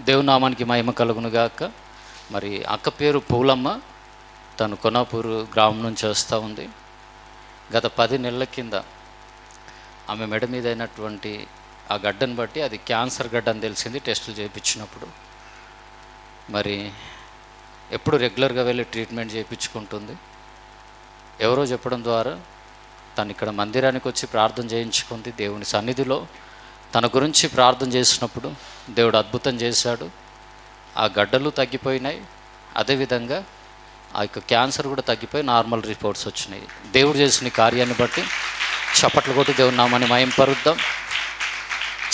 దేవుని నామానికి మహిమ కలుగునుగాక. మరి అక్క పేరు పూలమ్మ, తను కొనాపూరు గ్రామం నుంచి వస్తూ ఉంది. గత 10 నెలల కింద ఆమె మెడ మీద అయినటువంటి ఆ గడ్డను బట్టి అది క్యాన్సర్ గడ్డ అని తెలిసింది టెస్టులు చేయించినప్పుడు. మరి ఎప్పుడు రెగ్యులర్గా వెళ్ళి ట్రీట్మెంట్ చేయించుకుంటుంది. ఎవరో చెప్పడం ద్వారా తను ఇక్కడ మందిరానికి వచ్చి ప్రార్థన చేయించుకుంది. దేవుని సన్నిధిలో తన గురించి ప్రార్థన చేసినప్పుడు దేవుడు అద్భుతం చేశాడు. ఆ గడ్డలు తగ్గిపోయినాయి, అదేవిధంగా ఆ యొక్క క్యాన్సర్ కూడా తగ్గిపోయి నార్మల్ రిపోర్ట్స్ వచ్చినాయి. దేవుడు చేసిన కార్యాన్ని బట్టి చప్పట్లు కొట్టి దేవుని నామాన్ని మహింపరుద్దాం.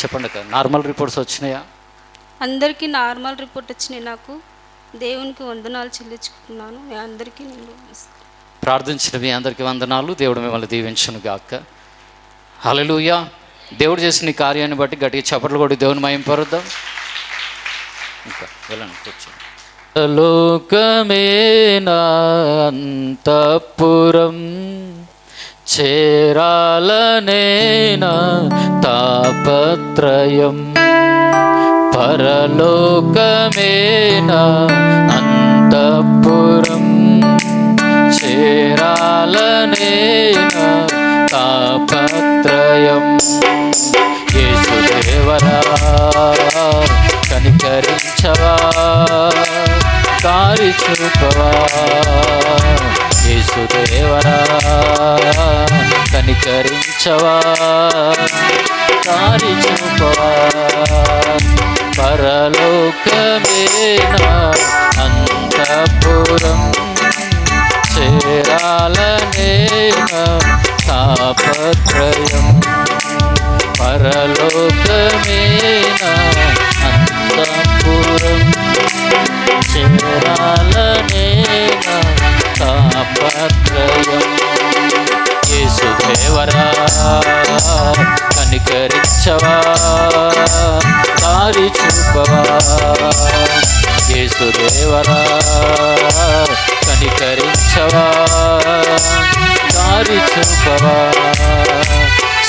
చెప్పండి అక్క, నార్మల్ రిపోర్ట్స్ వచ్చినాయా? అందరికీ నార్మల్ రిపోర్ట్ వచ్చినాయి. నాకు దేవునికి వందనాలు చెల్లించుకుంటున్నాను. అందరికీ నేను ప్రార్థించిన మీ అందరికీ వందనాలు. దేవుడు మిమ్మల్ని దీవించును గాక. హల్లెలూయా. దేవుడు చేసిన కార్యాన్ని బట్టి గట్టిగా చప్పట్లు కొట్టి దేవుని మహింపరుద్దాం. ఇంకా వెళ్ళండి, కూర్చోండి. లోకమే నా అంతఃపురం, చేరాలనే నా తాపత్రయం. పరలోకమే నా అంతఃపురం, చేరాలనే నా తాపత్రయం. యేసుదేవరా కనికరించవా, దారి చూపవా. యేసుదేవరా కనికరించవా, దారి చూపవా. పరలోకమే నా అంతఃపురం, చేరాలనే నా తాపత్రయం. పరలోకమే నా అంతఃపురం, చేరాలనే నా తాపత్రయం. యేసుదేవరా కనికరించవా, దారి చూపవా. యేసుదేవరా కనికరించవా, దారి చూపవా.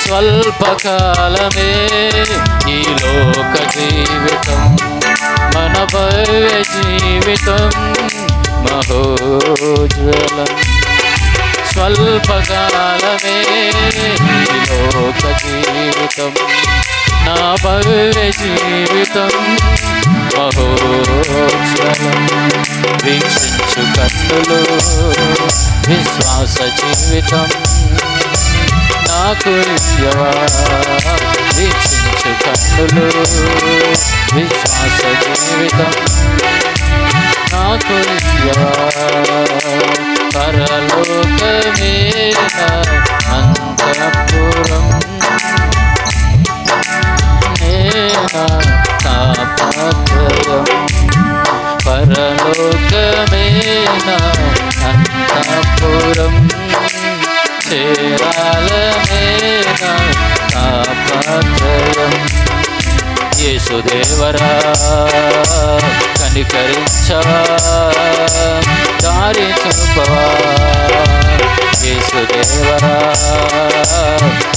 స్వల్పకాలమే ఈ లోక జీవితం, మన భవ్య జీవితం మహోజ్వలం. స్వల్పకాలమే ఈ లోక జీవితం, నా భవ్య జీవితం మహోజ్వలం. వీక్షించు కన్నులు విశ్వాస జీవితం నాకు ఇయ్యవా. వీక్షించు కన్నులు విశ్వాస జీవితం నాకు ఇయ్యవా. పరలోకమే నా అంతఃపురం, నేనా తాపత్రయం. పరలోకమే నా అంతఃపురం, చేరాలనే నా తాపత్రయం. యేసుదేవరా కనికరించవా, దారి చూపవా. యేసుదేవరా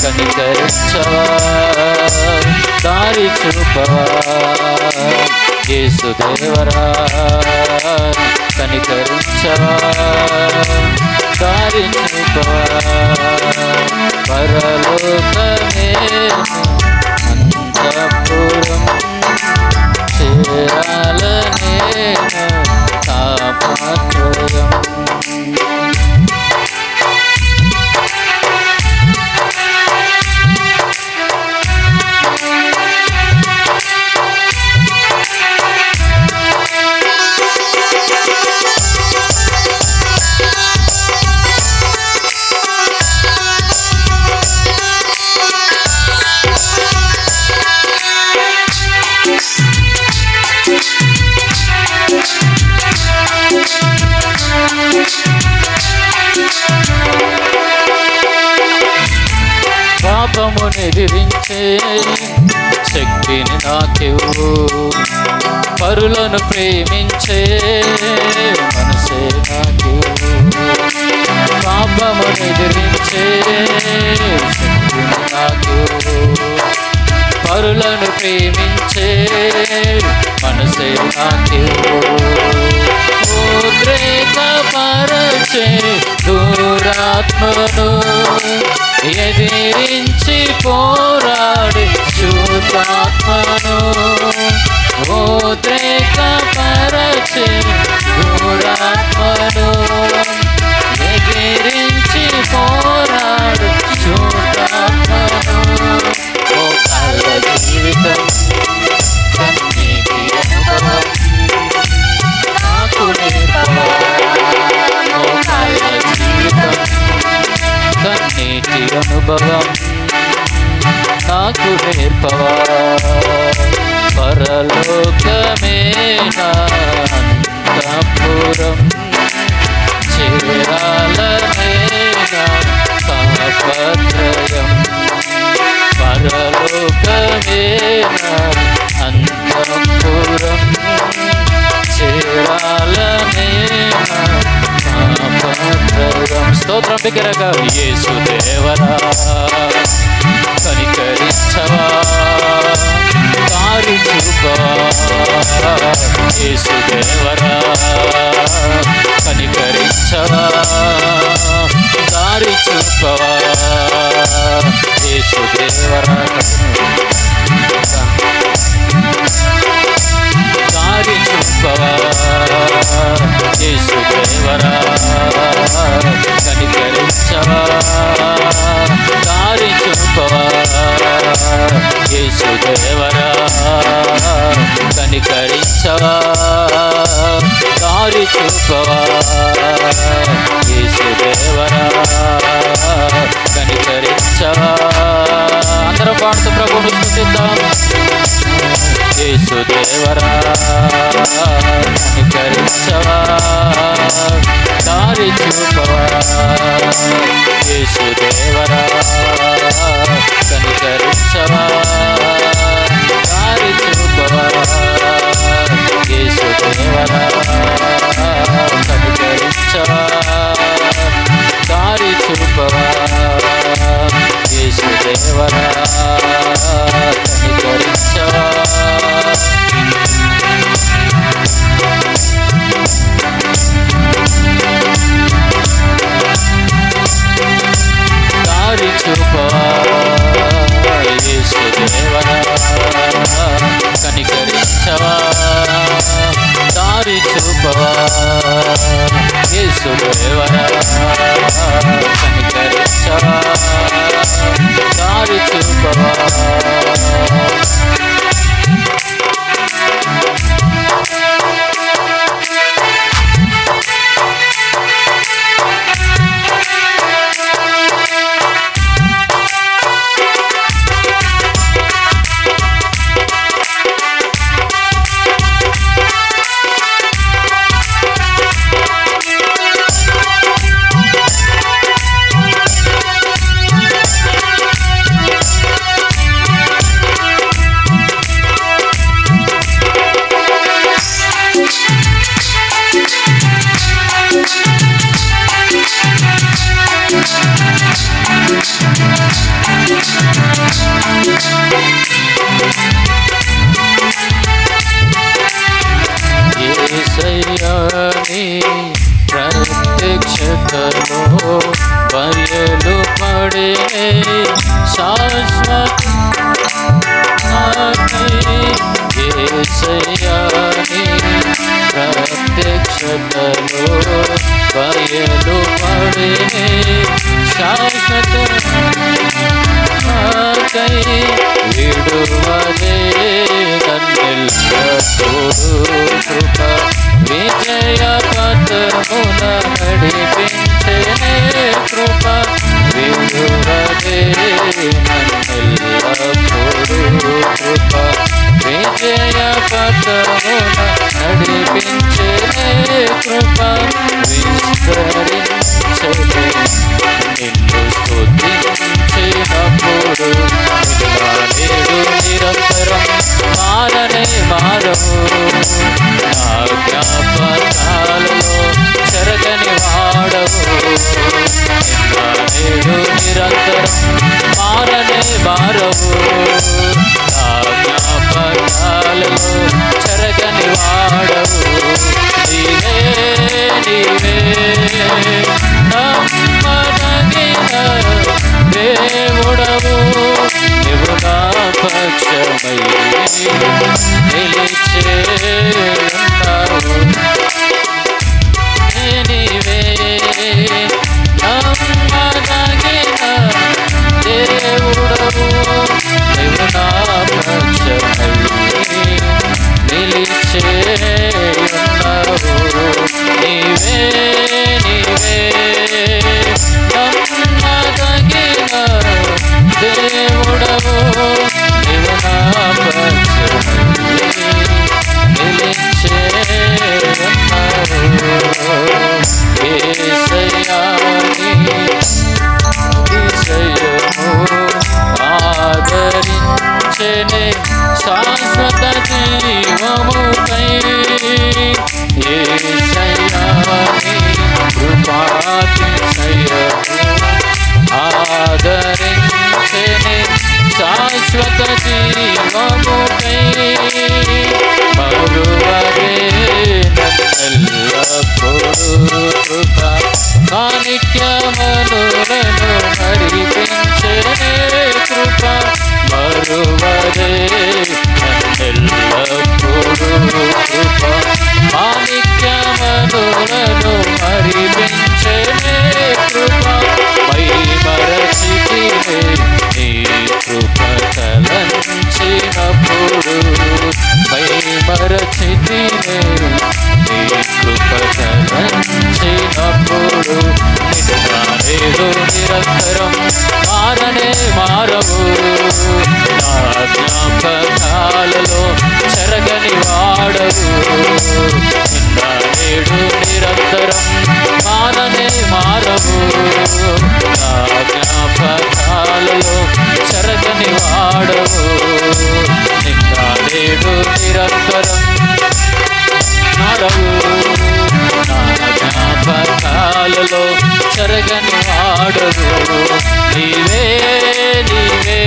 కనికరించవా, దారి చూపవా. యేసుదేవరా కనికరించవా, దారి చూపవా. పరలోకమే అంతఃపురం, చేరాలనే నా తాపత్రయం. పాపముని ఎదిరించే శక్తిని నాకివ్వు, పరులను ప్రేమించే మనసే నాకివ్వు. పాపముని ఎదిరించే శక్తిని నాకివ్వు, పరులను ప్రేమించే మనసే నాకివ్వు. ఉద్రేకపరచే దురాత్మను ఎదిరించి పోరాడి శుద్ధాత్మను. ఉద్రేకపరచే దురాత్మను ఎదిరించి పోరాడు శుద్ధాత్మను. మోకాళ్ళ జీవితం కన్నీటి అనుభవం నాకు నేర్పవా. మోకాళ్ళ జీవితం కన్నీటి అనుభవం నాకు నేర్పవా. పరలోకమే నా అంతఃపురం చేరాలనే నా తాపత్రయం. పరలోకమే నా అంతఃపురం చేరాలనే నా తాపత్రయం. స్తోత్రం బిగ్గరగా. యేసుదేవరా కనికరించవా, దారి చూపవా. యేసుదేవరా కనికరించవా, దారి చూపవా. యేసుదేవరా దారి చూపవా. యేసుదేవరా కనికరించవా, దారి చూపవా. యేసుదేవరా కనికరించవా, దారి చూపవా. యేసుదేవరా కనికరించవా. అందరం పాడుతూ ప్రభువును స్తుతిద్దాం. యేసుదేవరా కనికరించవా, దారి చూపవా. యేసుదేవరా కనికరించవా, దారి చూపవా. యేసుదేవరా కనికరించవా, దారి చూపవా. యేసుదేవరా కనికరించవా. దారి చూపవా. యేసుదేవరా కనికరించవా, దారి చూపవా. యేసుదేవరా కనికరించవా, దారి చూపవా. యేసయ్యాని ప్రత్యక్షతలో బయలు పడే శాశ్వత. యేసయ్యాని ప్రత్యక్షతలో బయలు పడే శాశ్వత. విడువదే నన్నెల్లప్పుడు కృప విజయ పథమున నడిపించేనే కృప. విడువదే నన్నెల్లప్పుడు కృప విజయ పథమున నడిపించేనే కృప. విస్తరించెను నిన్ను స్తుతించినప్పుడు నేడు నిరంతరం మారనే మారవు. నా జ్ఞాపకాలలో చెరగని వాడవు. నేడు నిరంతరం మారనే మారవు. నా ఆదరించెనే శాశ్వత జీవముకై యేసయ్యా నీ కృపాతిశయము ఆదరించెనే శాశ్వత జీవముకై మరువదే నన్నెల్లప్పుడూ కృప మాణిక్యమనులను నడిపించెనే కృప మరువదే నన్నెల్లప్పుడూ కృప మాణిక్యమనులను నడిపించెనే కృప మై మరచితినే నీ కృప తలంచినప్పుడు మై మరచితినే నీ కృప తలంచినప్పుడు నిన్ను నిరంతరం మారనే మారవు నా జ్ఞాపకాలలో చెరగని వాడవు నిన్న నేడు నిరంతరం మారనే మారవు నా జ్ఞాపకాలలో చెరగని వాడవు నిన్న నేడు నిరంతరం మారవు నా జ్ఞాపకాలలో చెరగని వాడవు నీవే నీవే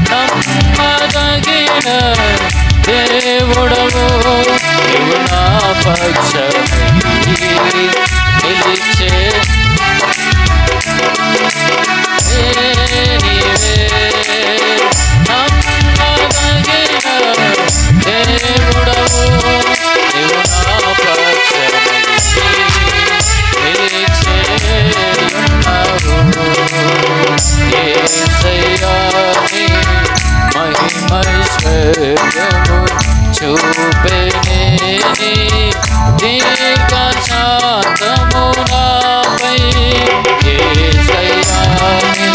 నమ్మదగిన దేవుడవు నీవు నా పక్షమై నిలిచే నీవే నమ్మదగిన దేవుడవు నీవు నా పక్షమై నిలిచే ఉన్నావు యేసయ్యా నీ మహిమైశ్వర్యము చూపెనే నీ దీర్ఘశాంతము నాపై యేసయ్యా నీ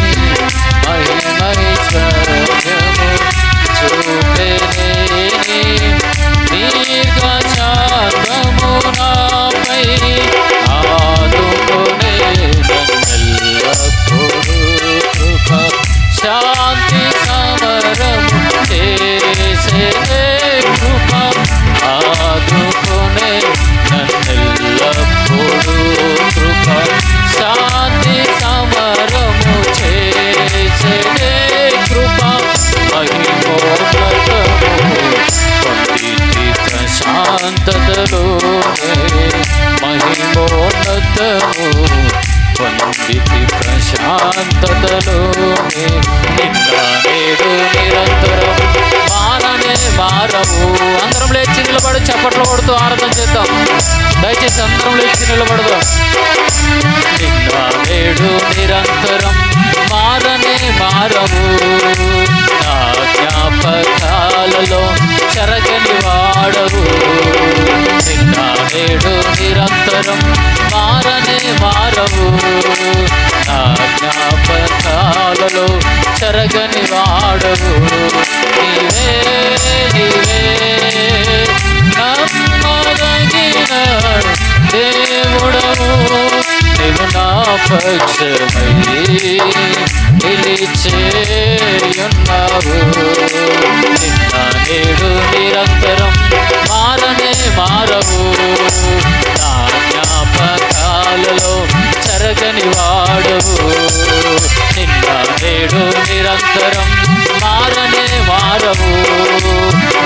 మహిమైశ్వర్యము చూపెనే నీ దీర్ఘశాంతము నాపై ఆదుకొనే నన్నెల్లప్పుడూ కృప శాంతి సమరము చేసే కృప ఆదుకొనే నన్నెల్లప్పుడూ కృప శాంతి సమరము చేసే కృప మహిమోన్నతము పొందితి ప్రశాంతతలోనే మహిమోన్నతము పొందితి ప్రశాంతతలోనే నిన్న నేడు నిరంతరం మారనే మారవు అందరం లేచి నిలబడి చప్పట్లు కొడుతూ ఆరాధన చేద్దాం దయచేసి అందరం లేచి నిలబడదాం నిన్న నేడు నిరంతరం మారనే మారవు నా జ్ఞాపకాలలో చెరగని వాడవు నిన్న నేడు నిరంతరం మారనే మారవు నా జ్ఞాపకాలలో చెరగని వాడవు నీవే నీవే నమ్మదగిన దేవుడవు నీవు నా పక్షమై నిలిచేయున్నావు నిన్న నేడు నిరంతరం మారనే మారవు నా జ్ఞాపకాలలో చెరగని వాడవు నిన్న నేడు నిరంతరం మారనే మారవు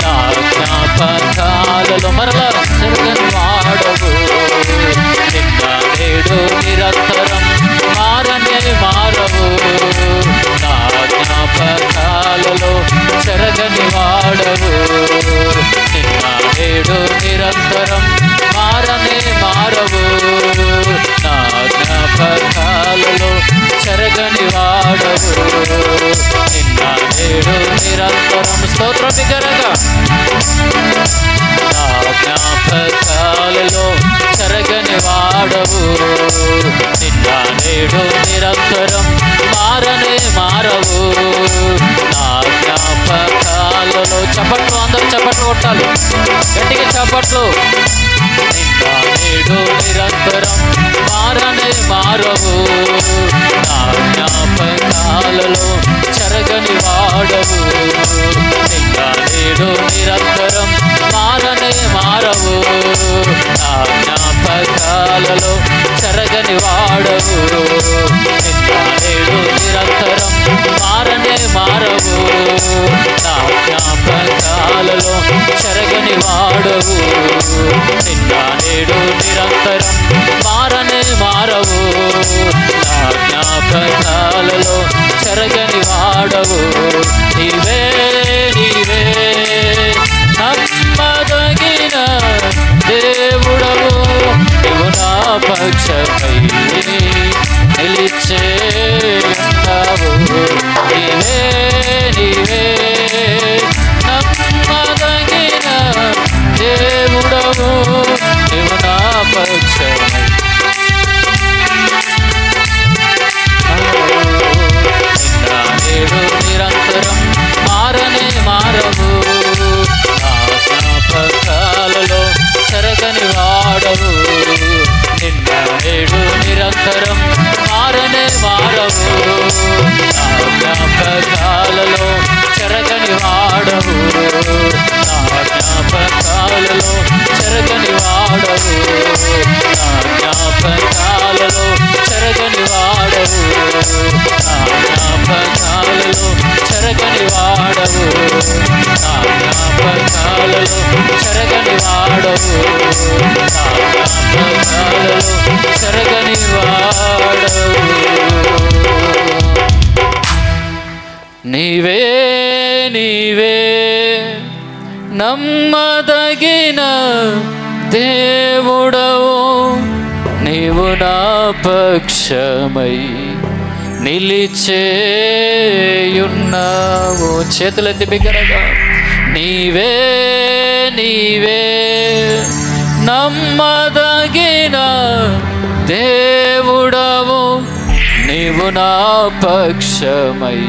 నా జ్ఞాపకాలలో మరలా చెరగని వాడవు నిన్న నేడు నిరంతరం మారనే మారవు నా జ్ఞాపకాలలో చెరగని వాడవు నిన్న నేడు నిరంతరం మారనే మారవు నా జ్ఞాపకాలలో చెరగని వాడవు నిన్న నేడు నిరంతరం స్తోత్రం బిగ్గరగా నా జ్ఞాపకాలలో చెరగని వాడవు నిన్న నేడు నిరంతరం మారనే మారవు నా జ్ఞాపకాలలో చప్పట్లు అందరూ చప్పట్లు కొట్టాలి గట్టిగా చప్పట్లు నిన్న నేడు నిరంతరం మారనే మారవు. నా జ్ఞాపకాలలో చెరగని వాడవు. నిన్న నేడు నిరంతరం మారనే మారవు. నా జ్ఞాపకాలలో చెరగని వాడవు. నిన్న నేడు నిరంతరం మారనే మారవు. నా జ్ఞాపకాలలో చెరగని వాడవు. నిన్న నేడు నిరంతరం మారనే మారవు. నా జ్ఞాపకాలలో చెరగని వాడవు. నీవే నీవే నమ్మదగిన దేవుడవు. నీవు నా పక్షమై నిలిచే ఉన్నావు. నీవే నీవే నమ్మదగిన దేవుడవు. నీవు నా పక్షమై నిన్న నేడు నిరంతరం మారనే మారవు. నా జ్ఞాపకాలలో చెరగని వాడవు. నిన్న నేడు నిరంతరం మారనే మారవు. నా జ్ఞాపకాలలో చెరగని వాడవు. నా జ్ఞాపకాలలో చెరగని వాడవు. నా జ్ఞాపకాలలో చెరగని వాడవు. నా జ్ఞాపకాలలో చెరగని వాడవు. నా జ్ఞాపకాలలో చెరగని వాడవు. నా జ్ఞాపకాలలో చెరగని వాడవు. నీవే నీవే నమ్మదగిన దేవుడవు. నీవు నా పక్షమై నిలిచేయున్నావు. చేతులెత్తి బిగ్గరగా నీవే నీవే నమ్మదగిన దేవుడవు. నీవు నా పక్షమై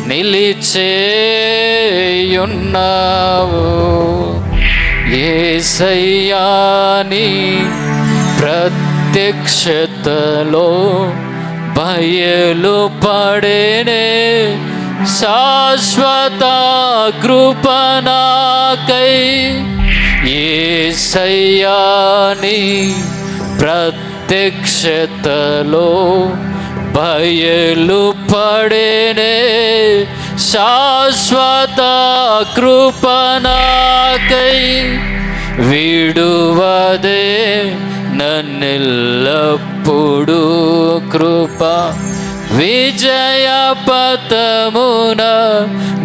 నిలిచేయున్నావు. యేసయ్యా నీ ప్రత్యక్షతలో బయలుపడేనే శాశ్వత కృప నాకై. యేసయ్యా నీ ప్రత్యక్షతలో బయలుపడేనే శాశ్వత కృప నాకై. విడువదే నన్నెల్లప్పుడు కృప. విజయ పథమున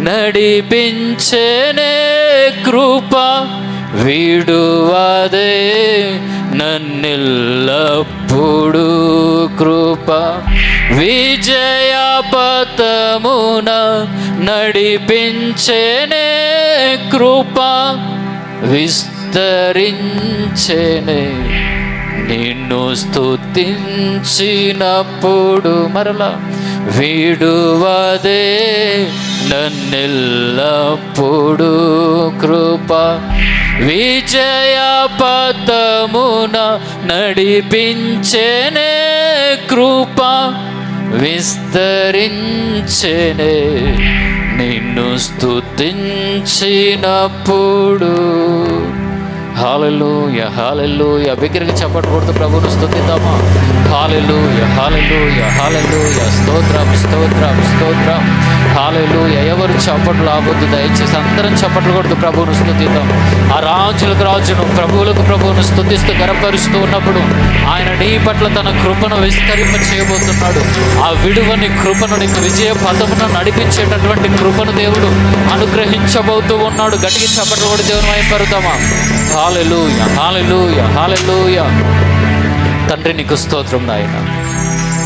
నడిపించేనే కృప. విడువదే నన్నెల్లప్పుడు కృప. విజయ పథమున నడిపించేనే కృప. విస్తరించేనే నిన్ను స్తుతించినప్పుడు. మరలా విడువదే నన్నెల్లప్పుడు కృప. విజయ పథమున నడిపించేనే కృప. విస్తరించేనే నిన్ను స్తుతించినప్పుడు. హల్లెలూయా హల్లెలూయా. బిగ్గరగా చప్పట్లు కొడుతూ ప్రభువును స్తుతిద్దామా. హల్లెలూయా హల్లెలూయా హల్లెలూయా. స్తోత్రం స్తోత్రం స్తోత్రం. హల్లెలూయా. ఎవరు చప్పట్లు ఆపొద్దు, దయచేసి అందరం చప్పట్లు కొడుతూ ప్రభువును స్తుతిద్దాం. ఆ రాజులకు రాజును ప్రభువులకు ప్రభువును స్తుతిస్తూ గర్వపరుస్తూ ఉన్నప్పుడు ఆయన నీ పట్ల తన కృపను విస్తరింప చేయబోతున్నాడు. ఆ విడువని కృపను నీకు విజయ పథమున నడిపించేటటువంటి కృపను దేవుడు అనుగ్రహించబోతూ ఉన్నాడు. గట్టిగా చప్పట్లు కొడి దేవుని వైపరుద్దామా. హల్లెలూయా హల్లెలూయా హల్లెలూయా. తండ్రి నీకు స్తోత్రం నాయన.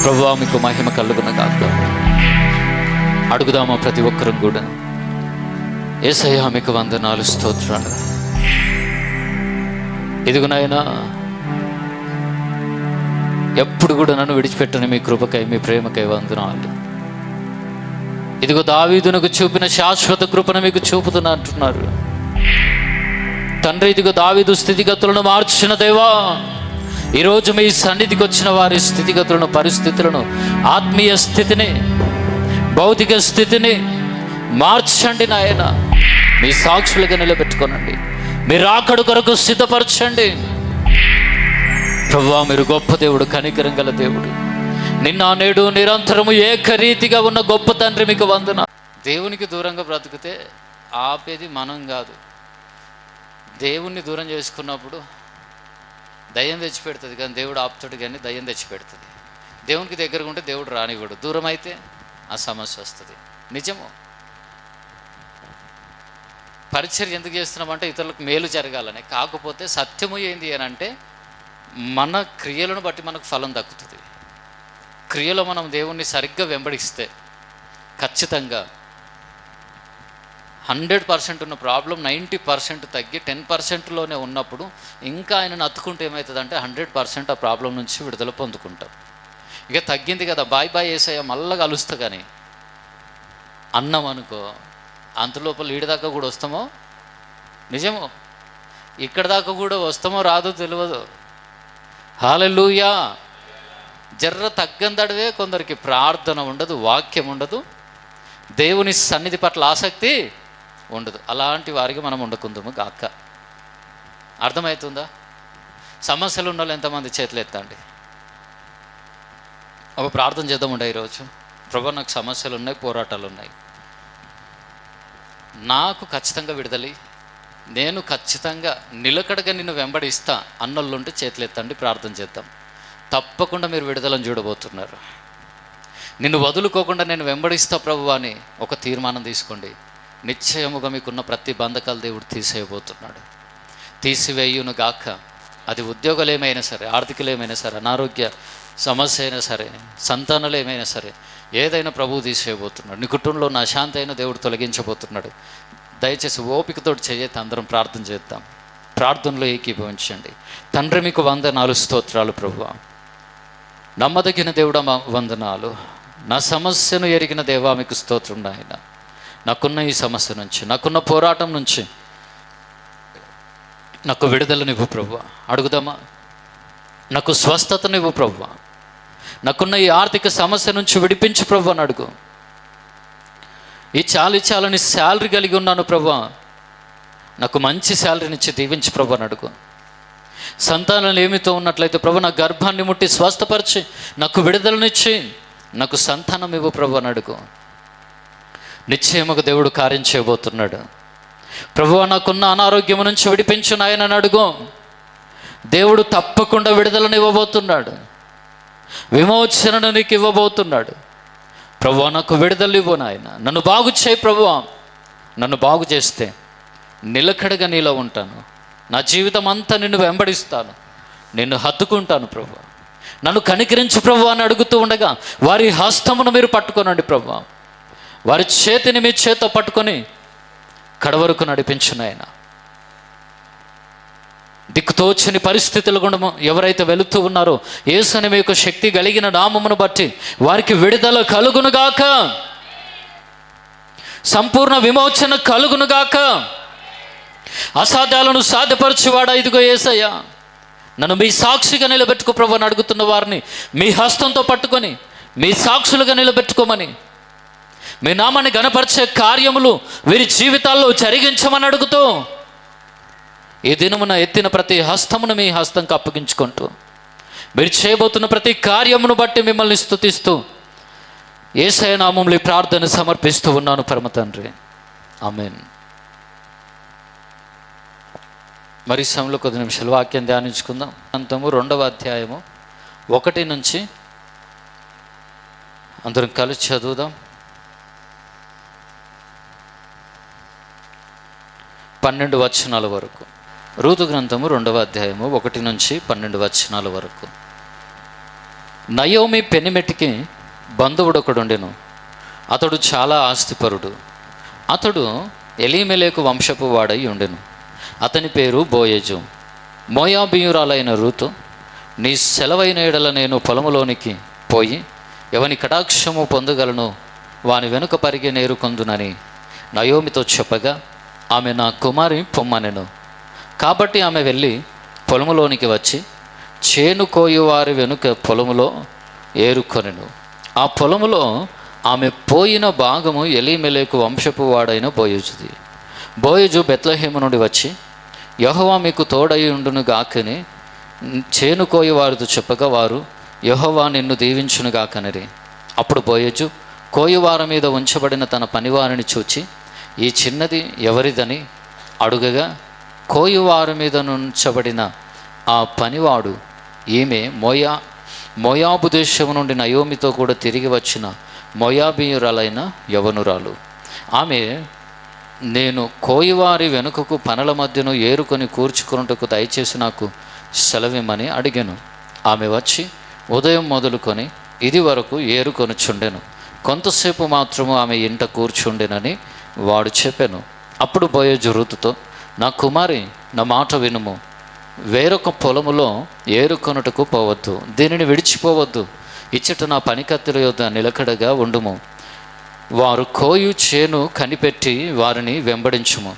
ప్రభువా మీకు మహిమ కలుగును గాక. అడుగుదామా ప్రతి ఒక్కరు కూడా. యేసయ్యా మీకు వందనాలు స్తోత్రాలు. ఇదిగో నాయనా, ఎప్పుడు కూడా నన్ను విడిచిపెట్టని మీ కృపకై మీ ప్రేమకై వందనాలు. ఇదిగో దావీదునకు చూపిన శాశ్వత కృపను మీకు చూపుతున్నా అంటున్నారు. తండ్రి, ఇదిగో దావీదు స్థితిగతులను మార్చిన దేవా, ఈరోజు మీ సన్నిధికి వచ్చిన వారి స్థితిగతులను, పరిస్థితులను, ఆత్మీయ స్థితిని, భౌతిక స్థితిని మార్చండి నాయన. మీ సాక్షులుగా నిలబెట్టుకోనండి. మీరు రాకడ కొరకు సిద్ధపరచండి ప్రభువా. మీరు గొప్ప దేవుడు, కనికరం గల దేవుడు. నిన్న నేడు నిరంతరము ఏకరీతిగా ఉన్న గొప్ప తండ్రి, మీకు వందన. దేవునికి దూరంగా బ్రతికితే ఆపేది మనం కాదు. దేవుణ్ణి దూరం చేసుకున్నప్పుడు దయ్యం తెచ్చిపెడుతుంది, కానీ దేవుడు ఆపుతాడు, కానీ దయ్యం తెచ్చిపెడుతుంది. దేవునికి దగ్గరగా ఉంటే దేవుడు రానివ్వడు, దూరం అయితే ఆ సమస్య వస్తుంది. నిజము. పరిచర్య ఎందుకు చేస్తున్నామంటే ఇతరులకు మేలు జరగాలని. కాకపోతే సత్యము ఏంది అని అంటే మన క్రియలను బట్టి మనకు ఫలం దక్కుతుంది. క్రియలో మనం దేవుణ్ణి సరిగ్గా వెంబడిస్తే ఖచ్చితంగా 100% ఉన్న ప్రాబ్లం 90% తగ్గి 10%లోనే ఉన్నప్పుడు ఇంకా ఆయనను అత్తుకుంటే ఏమవుతుందంటే 100% ఆ ప్రాబ్లం నుంచి విడుదల పొందుకుంటాం. ఇక తగ్గింది కదా, బాయ్ బాయ్ వేసాయా, మళ్ళీ కలుస్తా కానీ అన్నం అనుకో, అంతలోపల ఈడి దాకా కూడా వస్తామో, నిజమో, ఇక్కడ దాకా కూడా వస్తామో రాదో తెలియదు. హల్లెలూయా. జర్ర తగ్గందడవే కొందరికి ప్రార్థన ఉండదు, వాక్యం ఉండదు, దేవుని సన్నిధి పట్ల ఆసక్తి ఉండదు. అలాంటి వారికి మనం ఉండకుందాము గాక. అర్థమవుతుందా? సమస్యలు ఉన్న వాళ్ళు ఎంతమంది చేతులు ఎత్తండి. ఒక ప్రార్థన చేద్దామండి ఈరోజు. ప్రభు, నాకు సమస్యలు ఉన్నాయి, పోరాటాలు ఉన్నాయి, నాకు ఖచ్చితంగా విడుదలి, నేను ఖచ్చితంగా నిలకడగా నిన్ను వెంబడిస్తా అన్నోళ్ళుంటే చేతులు ఎత్తండి, ప్రార్థన చేద్దాం. తప్పకుండా మీరు విడుదలను చూడబోతున్నారు. నిన్ను వదులుకోకుండా నేను వెంబడిస్తా ప్రభు అని ఒక తీర్మానం తీసుకోండి. నిశ్చయముగా మీకున్న ప్రతి బంధకాలు దేవుడు తీసేయబోతున్నాడు. తీసివేయును గాక. అది ఉద్యోగాలు ఏమైనా సరే, ఆర్థికలు ఏమైనా సరే, అనారోగ్య సమస్య అయినా సరే, సంతానాలు ఏమైనా సరే, ఏదైనా ప్రభువు తీసేయబోతున్నాడు. నీ కుటుంబంలో ఉన్న అశాంతి అయినా దేవుడు తొలగించబోతున్నాడు. దయచేసి ఓపికతో చేయతే అందరం ప్రార్థన చేద్దాం. ప్రార్థనలో ఏకీభవించండి. తండ్రి, మీకు వందనాలు, స్తోత్రాలు ప్రభువా. నమ్మదగిన దేవుడా మా వందనాలు. నా సమస్యను ఎరిగిన దేవా మీకు స్తోత్రం నాయన. నాకున్న ఈ సమస్య నుంచి, నాకున్న పోరాటం నుంచి నాకు విడుదలనివ్వు ప్రభువా. అడుగుదామా? నాకు స్వస్థతనివ్వు ప్రభువా. నాకున్న ఈ ఆర్థిక సమస్య నుంచి విడిపించు ప్రభు అని అడుగు. ఈ చాలని శాలరీ కలిగి ఉన్నాను ప్రభువా, నాకు మంచి శాలరీనిచ్చి దీవించి ప్రభు అని అడుగు. సంతానాలు ఏమితో ఉన్నట్లయితే ప్రభు, నా గర్భాన్ని ముట్టి స్వస్థపరిచి నాకు విడుదలనిచ్చి నాకు సంతానం ఇవ్వు ప్రభు అని అడుగు. నిశ్చయముగా దేవుడు కార్యం చేయబోతున్నాడు. ప్రభువా, నాకున్న అనారోగ్యం నుంచి విడిపించు నాయన అని అడుగు. దేవుడు తప్పకుండా విడుదలను ఇవ్వబోతున్నాడు, విమోచనను నీకు ఇవ్వబోతున్నాడు. ప్రభువా, నాకు విడుదల ఇవ్వు నాయన. నన్ను బాగు చేయి ప్రభువా. నన్ను బాగు చేస్తే నిలకడగా నీలో ఉంటాను. నా జీవితం అంతా నిన్ను వెంబడిస్తాను, నిన్ను హత్తుకుంటాను ప్రభువా. నన్ను కనికరించు ప్రభువా అని అడుగుతూ ఉండగా వారి హస్తమును మీరు పట్టుకోనండి ప్రభువా. వారి చేతిని మీ చేత పట్టుకొని కడవరకు నడిపించు నాయన. దిక్కుతోచని పరిస్థితుల గుండా ఎవరైతే వెళుతూ ఉన్నారో యేసు అనే మీ యొక్క శక్తి కలిగిన నామమును బట్టి వారికి విడుదల కలుగునుగాక, సంపూర్ణ విమోచన కలుగునుగాక. అసాధ్యాలను సాధ్యపరచువాడా ఇదిగో యేసయ్యా, నన్ను మీ సాక్షిగా నిలబెట్టుకో ప్రభు అని అడుగుతున్న వారిని మీ హస్తంతో పట్టుకొని మీ సాక్షులుగా నిలబెట్టుకోమని, మీ నామాన్ని గణపరిచే కార్యములు వీరి జీవితాల్లో జరిగించమని అడుగుతూ ఈ దినమున ఎత్తిన ప్రతి హస్తమును మీ హస్తంకి అప్పగించుకుంటూ మీరు చేయబోతున్న ప్రతి కార్యమును బట్టి మిమ్మల్ని స్తుతిస్తూ యేసయ్య నామములో ఈ ప్రార్థన సమర్పిస్తూ ఉన్నాను పరమ తండ్రి. ఆమేన్. మరి సమయంలో కొద్ది నిమిషాలు వాక్యం ధ్యానించుకుందాం. అంతము 2వ అధ్యాయము 1 నుంచి అందరం కలిసి చదువుదాం. 12 వచనాల వరకు. రూతు గ్రంథము 2వ అధ్యాయము 1 నుంచి 12 వచనాల వరకు. నయోమి పెనిమెటికి బంధువుడొకడుండెను. అతడు చాలా ఆస్తిపరుడు. అతడు ఎలీమెలెకు వంశపు వాడై ఉండెను. అతని పేరు బోయజు. మోయాబీయురాలైన రూతు, నీ సెలవైన ఎడల నేను పొలములోనికి పోయి ఎవని కటాక్షము పొందగలను వాని వెనుక పరిగి నేరుకొందునని నయోమితో చెప్పగా ఆమె నా కుమారి పొమ్మనెను. కాబట్టి ఆమె వెళ్ళి పొలములోనికి వచ్చి చేను కోయువారి వెనుక పొలములో ఏరుకొనెను. ఆ పొలములో ఆమె పోయిన భాగము ఎలీమెలెకు వంశపు వాడైన బోయజుది. బోయజు బెత్లెహేము నుండి వచ్చి, యెహోవా మీకు తోడై ఉండును గాకని చేను కోయువారితో చెప్పగా, వారు యెహోవా నిన్ను దీవించును గాకనిరి. అప్పుడు బోయజు కోయువారి మీద ఉంచబడిన తన పనివారిని చూచి, ఈ చిన్నది ఎవరిదని అడుగగా, కోయువారి మీద ఉంచబడిన ఆ పనివాడు, ఈమె మోయాబు దేశము నుండి నయోమితో కూడా తిరిగి వచ్చిన మోయాబీయురాలైన యవనురాలు. ఆమె, నేను కోయివారి వెనుకకు పనుల మధ్యను ఏరుకొని కూర్చుకొనుటకు దయచేసి నాకు సెలవిమ్మని అడిగాను. ఆమె వచ్చి ఉదయం మొదలుకొని ఇది వరకు ఏరుకొనుచుండెను. కొంతసేపు మాత్రము ఆమె ఇంట కూర్చుండెనని వాడు చెప్పాను. అప్పుడు బోయజు రూతుతో, నా కుమారి, నా మాట వినుము. వేరొక పొలములో ఏరుకొనుటకు పోవద్దు, దీనిని విడిచిపోవద్దు. ఇచ్చట నా పనికత్తెల యొద్ద నిలకడగా ఉండుము. వారు కోయు చేను కనిపెట్టి వారిని వెంబడించుము.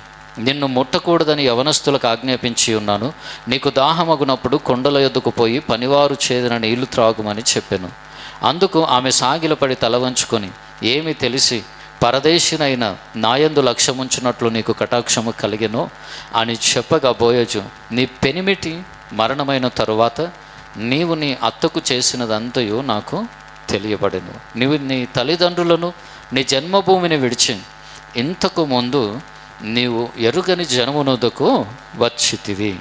నిన్ను ముట్టకూడదని యవనస్తులకు ఆజ్ఞాపించి ఉన్నాను. నీకు దాహమగునప్పుడు కొండల యొద్దకు పోయి పనివారు చేదిన నీళ్లు త్రాగుమని చెప్పాను. అందుకు ఆమె సాగిలపడి తల వంచుకొని, ఏమి తెలిసి పరదేశినైన నాయందు లక్ష్యముంచున్నట్లు నీకు కటాక్షము కలిగెనో అని చెప్పగా, బోయజు, నీ పెనిమిటి మరణమైన తరువాత నీవు నీ అత్తకు చేసినదంతయు నాకు తెలియబడెను. నీవు నీ తల్లిదండ్రులను నీ జన్మభూమిని విడిచి ఇంతకు ముందు నీవు ఎరుగని జనమునొద్దకు వచ్చితివి.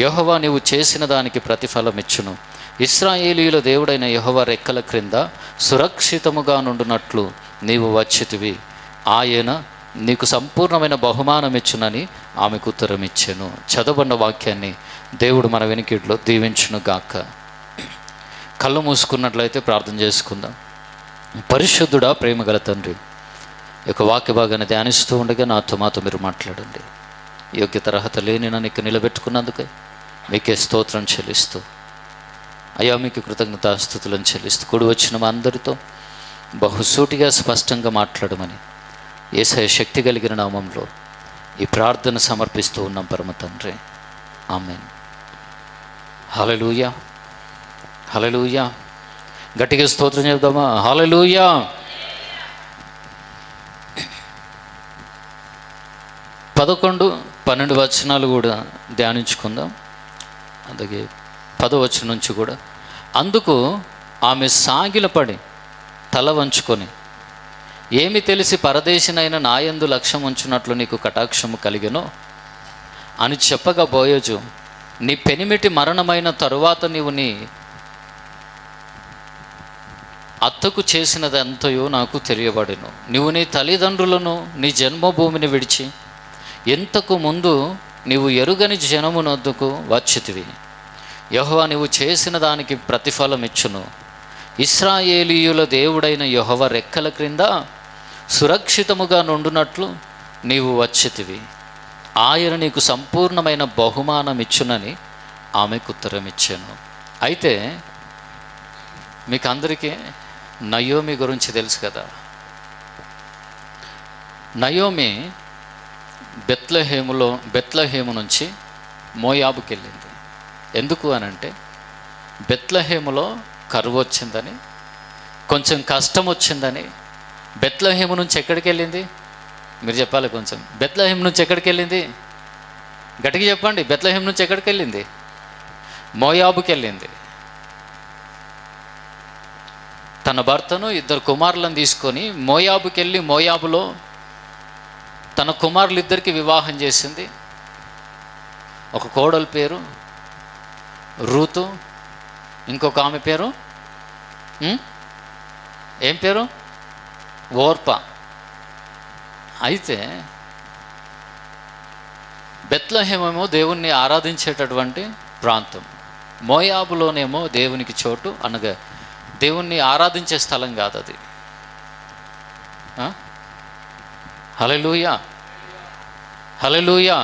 యెహోవా నీవు చేసిన దానికి ప్రతిఫలమిచ్చును. ఇశ్రాయేలీయుల దేవుడైన యెహోవా రెక్కల క్రింద సురక్షితముగా నుండునట్లు నీవు వచ్చితివి. ఆయన నీకు సంపూర్ణమైన బహుమానం ఇచ్చునని ఆమెకు ఉత్తరం ఇచ్చెను. చదవబడిన వాక్యాన్ని దేవుడు మన వెనుకిట్లో దీవించును గాక. కళ్ళు మూసుకున్నట్లయితే ప్రార్థన చేసుకుందాం. పరిశుద్ధుడా, ప్రేమగల తండ్రి, ఈ యొక్క వాక్య భాగాన్ని ధ్యానిస్తూ ఉండగా మాతో మీరు మాట్లాడండి. యోగ్యత అర్హత లేని నన్ను ఇక్కడ నిలబెట్టుకున్నందుకే మీకే స్తోత్రం చెల్లిస్తూ, అయ్యా మీకు కృతజ్ఞతాస్తుతులను చెల్లిస్తూ, కూడి వచ్చిన మా అందరితో బహుసూటిగా స్పష్టంగా మాట్లాడమని యేసయ్య శక్తి కలిగిన నామంలో ఈ ప్రార్థన సమర్పిస్తూ ఉన్నాం పరమ తండ్రి. ఆమేన్. హల్లెలూయా, హల్లెలూయా. గట్టిగా స్తోత్రం చెప్దామా? హల్లెలూయా. 11, 12 వచనాలు కూడా ధ్యానించుకుందాం. అలాగే 10వ వచనం నుంచి కూడా. అందుకు ఆమె సాగిలపడి తల వంచుకొని, ఏమి తెలిసి పరదేశినైన నాయందు లక్ష్యం ఉంచున్నట్లు నీకు కటాక్షము కలిగెనో అని చెప్పగా, బోయజు, నీ పెనిమిటి మరణమైన తరువాత నీవు నీ అత్తకు చేసినదంతయో నాకు తెలియబడెను. నీవు నీ తల్లిదండ్రులను నీ జన్మభూమిని విడిచి ఇంతకు ముందు నీవు ఎరుగని జనమునొద్దకు వచ్చితివి. యెహోవా నీవు చేసిన దానికి ప్రతిఫలం ఇచ్చును. ఇశ్రాయేలీయుల దేవుడైన యెహోవా రెక్కల క్రింద సురక్షితముగా నుండునట్లు నీవు వచ్చితివి. ఆయన నీకు సంపూర్ణమైన బహుమానం ఇచ్చునని ఆమెకు ఉత్తరం ఇచ్చాను. అయితే మీకు అందరికీ నయోమి గురించి తెలుసు కదా. నయోమి బెత్లెహేము నుంచి మోయాబుకి వెళ్ళింది. ఎందుకు అనంటే, బెత్లెహేములో కరువు వచ్చిందని, కొంచెం కష్టం వచ్చిందని. బెత్లెహేము నుంచి ఎక్కడికి వెళ్ళింది? మీరు చెప్పాలి కొంచెం. బెత్లెహేము నుంచి ఎక్కడికి వెళ్ళింది? గట్టిగా చెప్పండి. బెత్లెహేము నుంచి ఎక్కడికి వెళ్ళింది? మోయాబుకి వెళ్ళింది. తన భర్తను 2 కుమారులను తీసుకొని మోయాబుకి వెళ్ళి మోయాబులో తన కుమారులిద్దరికి వివాహం చేసింది. ఒక కోడలు పేరు రూతు, ఇంకొక ఆమె పేరు ఏం పేరు? ఓర్పా. అయితే బెత్లెహేమేమో దేవుణ్ణి ఆరాధించేటటువంటి ప్రాంతం, మోయాబులోనేమో దేవునికి చోటు, అనగా దేవుణ్ణి ఆరాధించే స్థలం కాదు అది. హల్లెలూయా, హల్లెలూయా.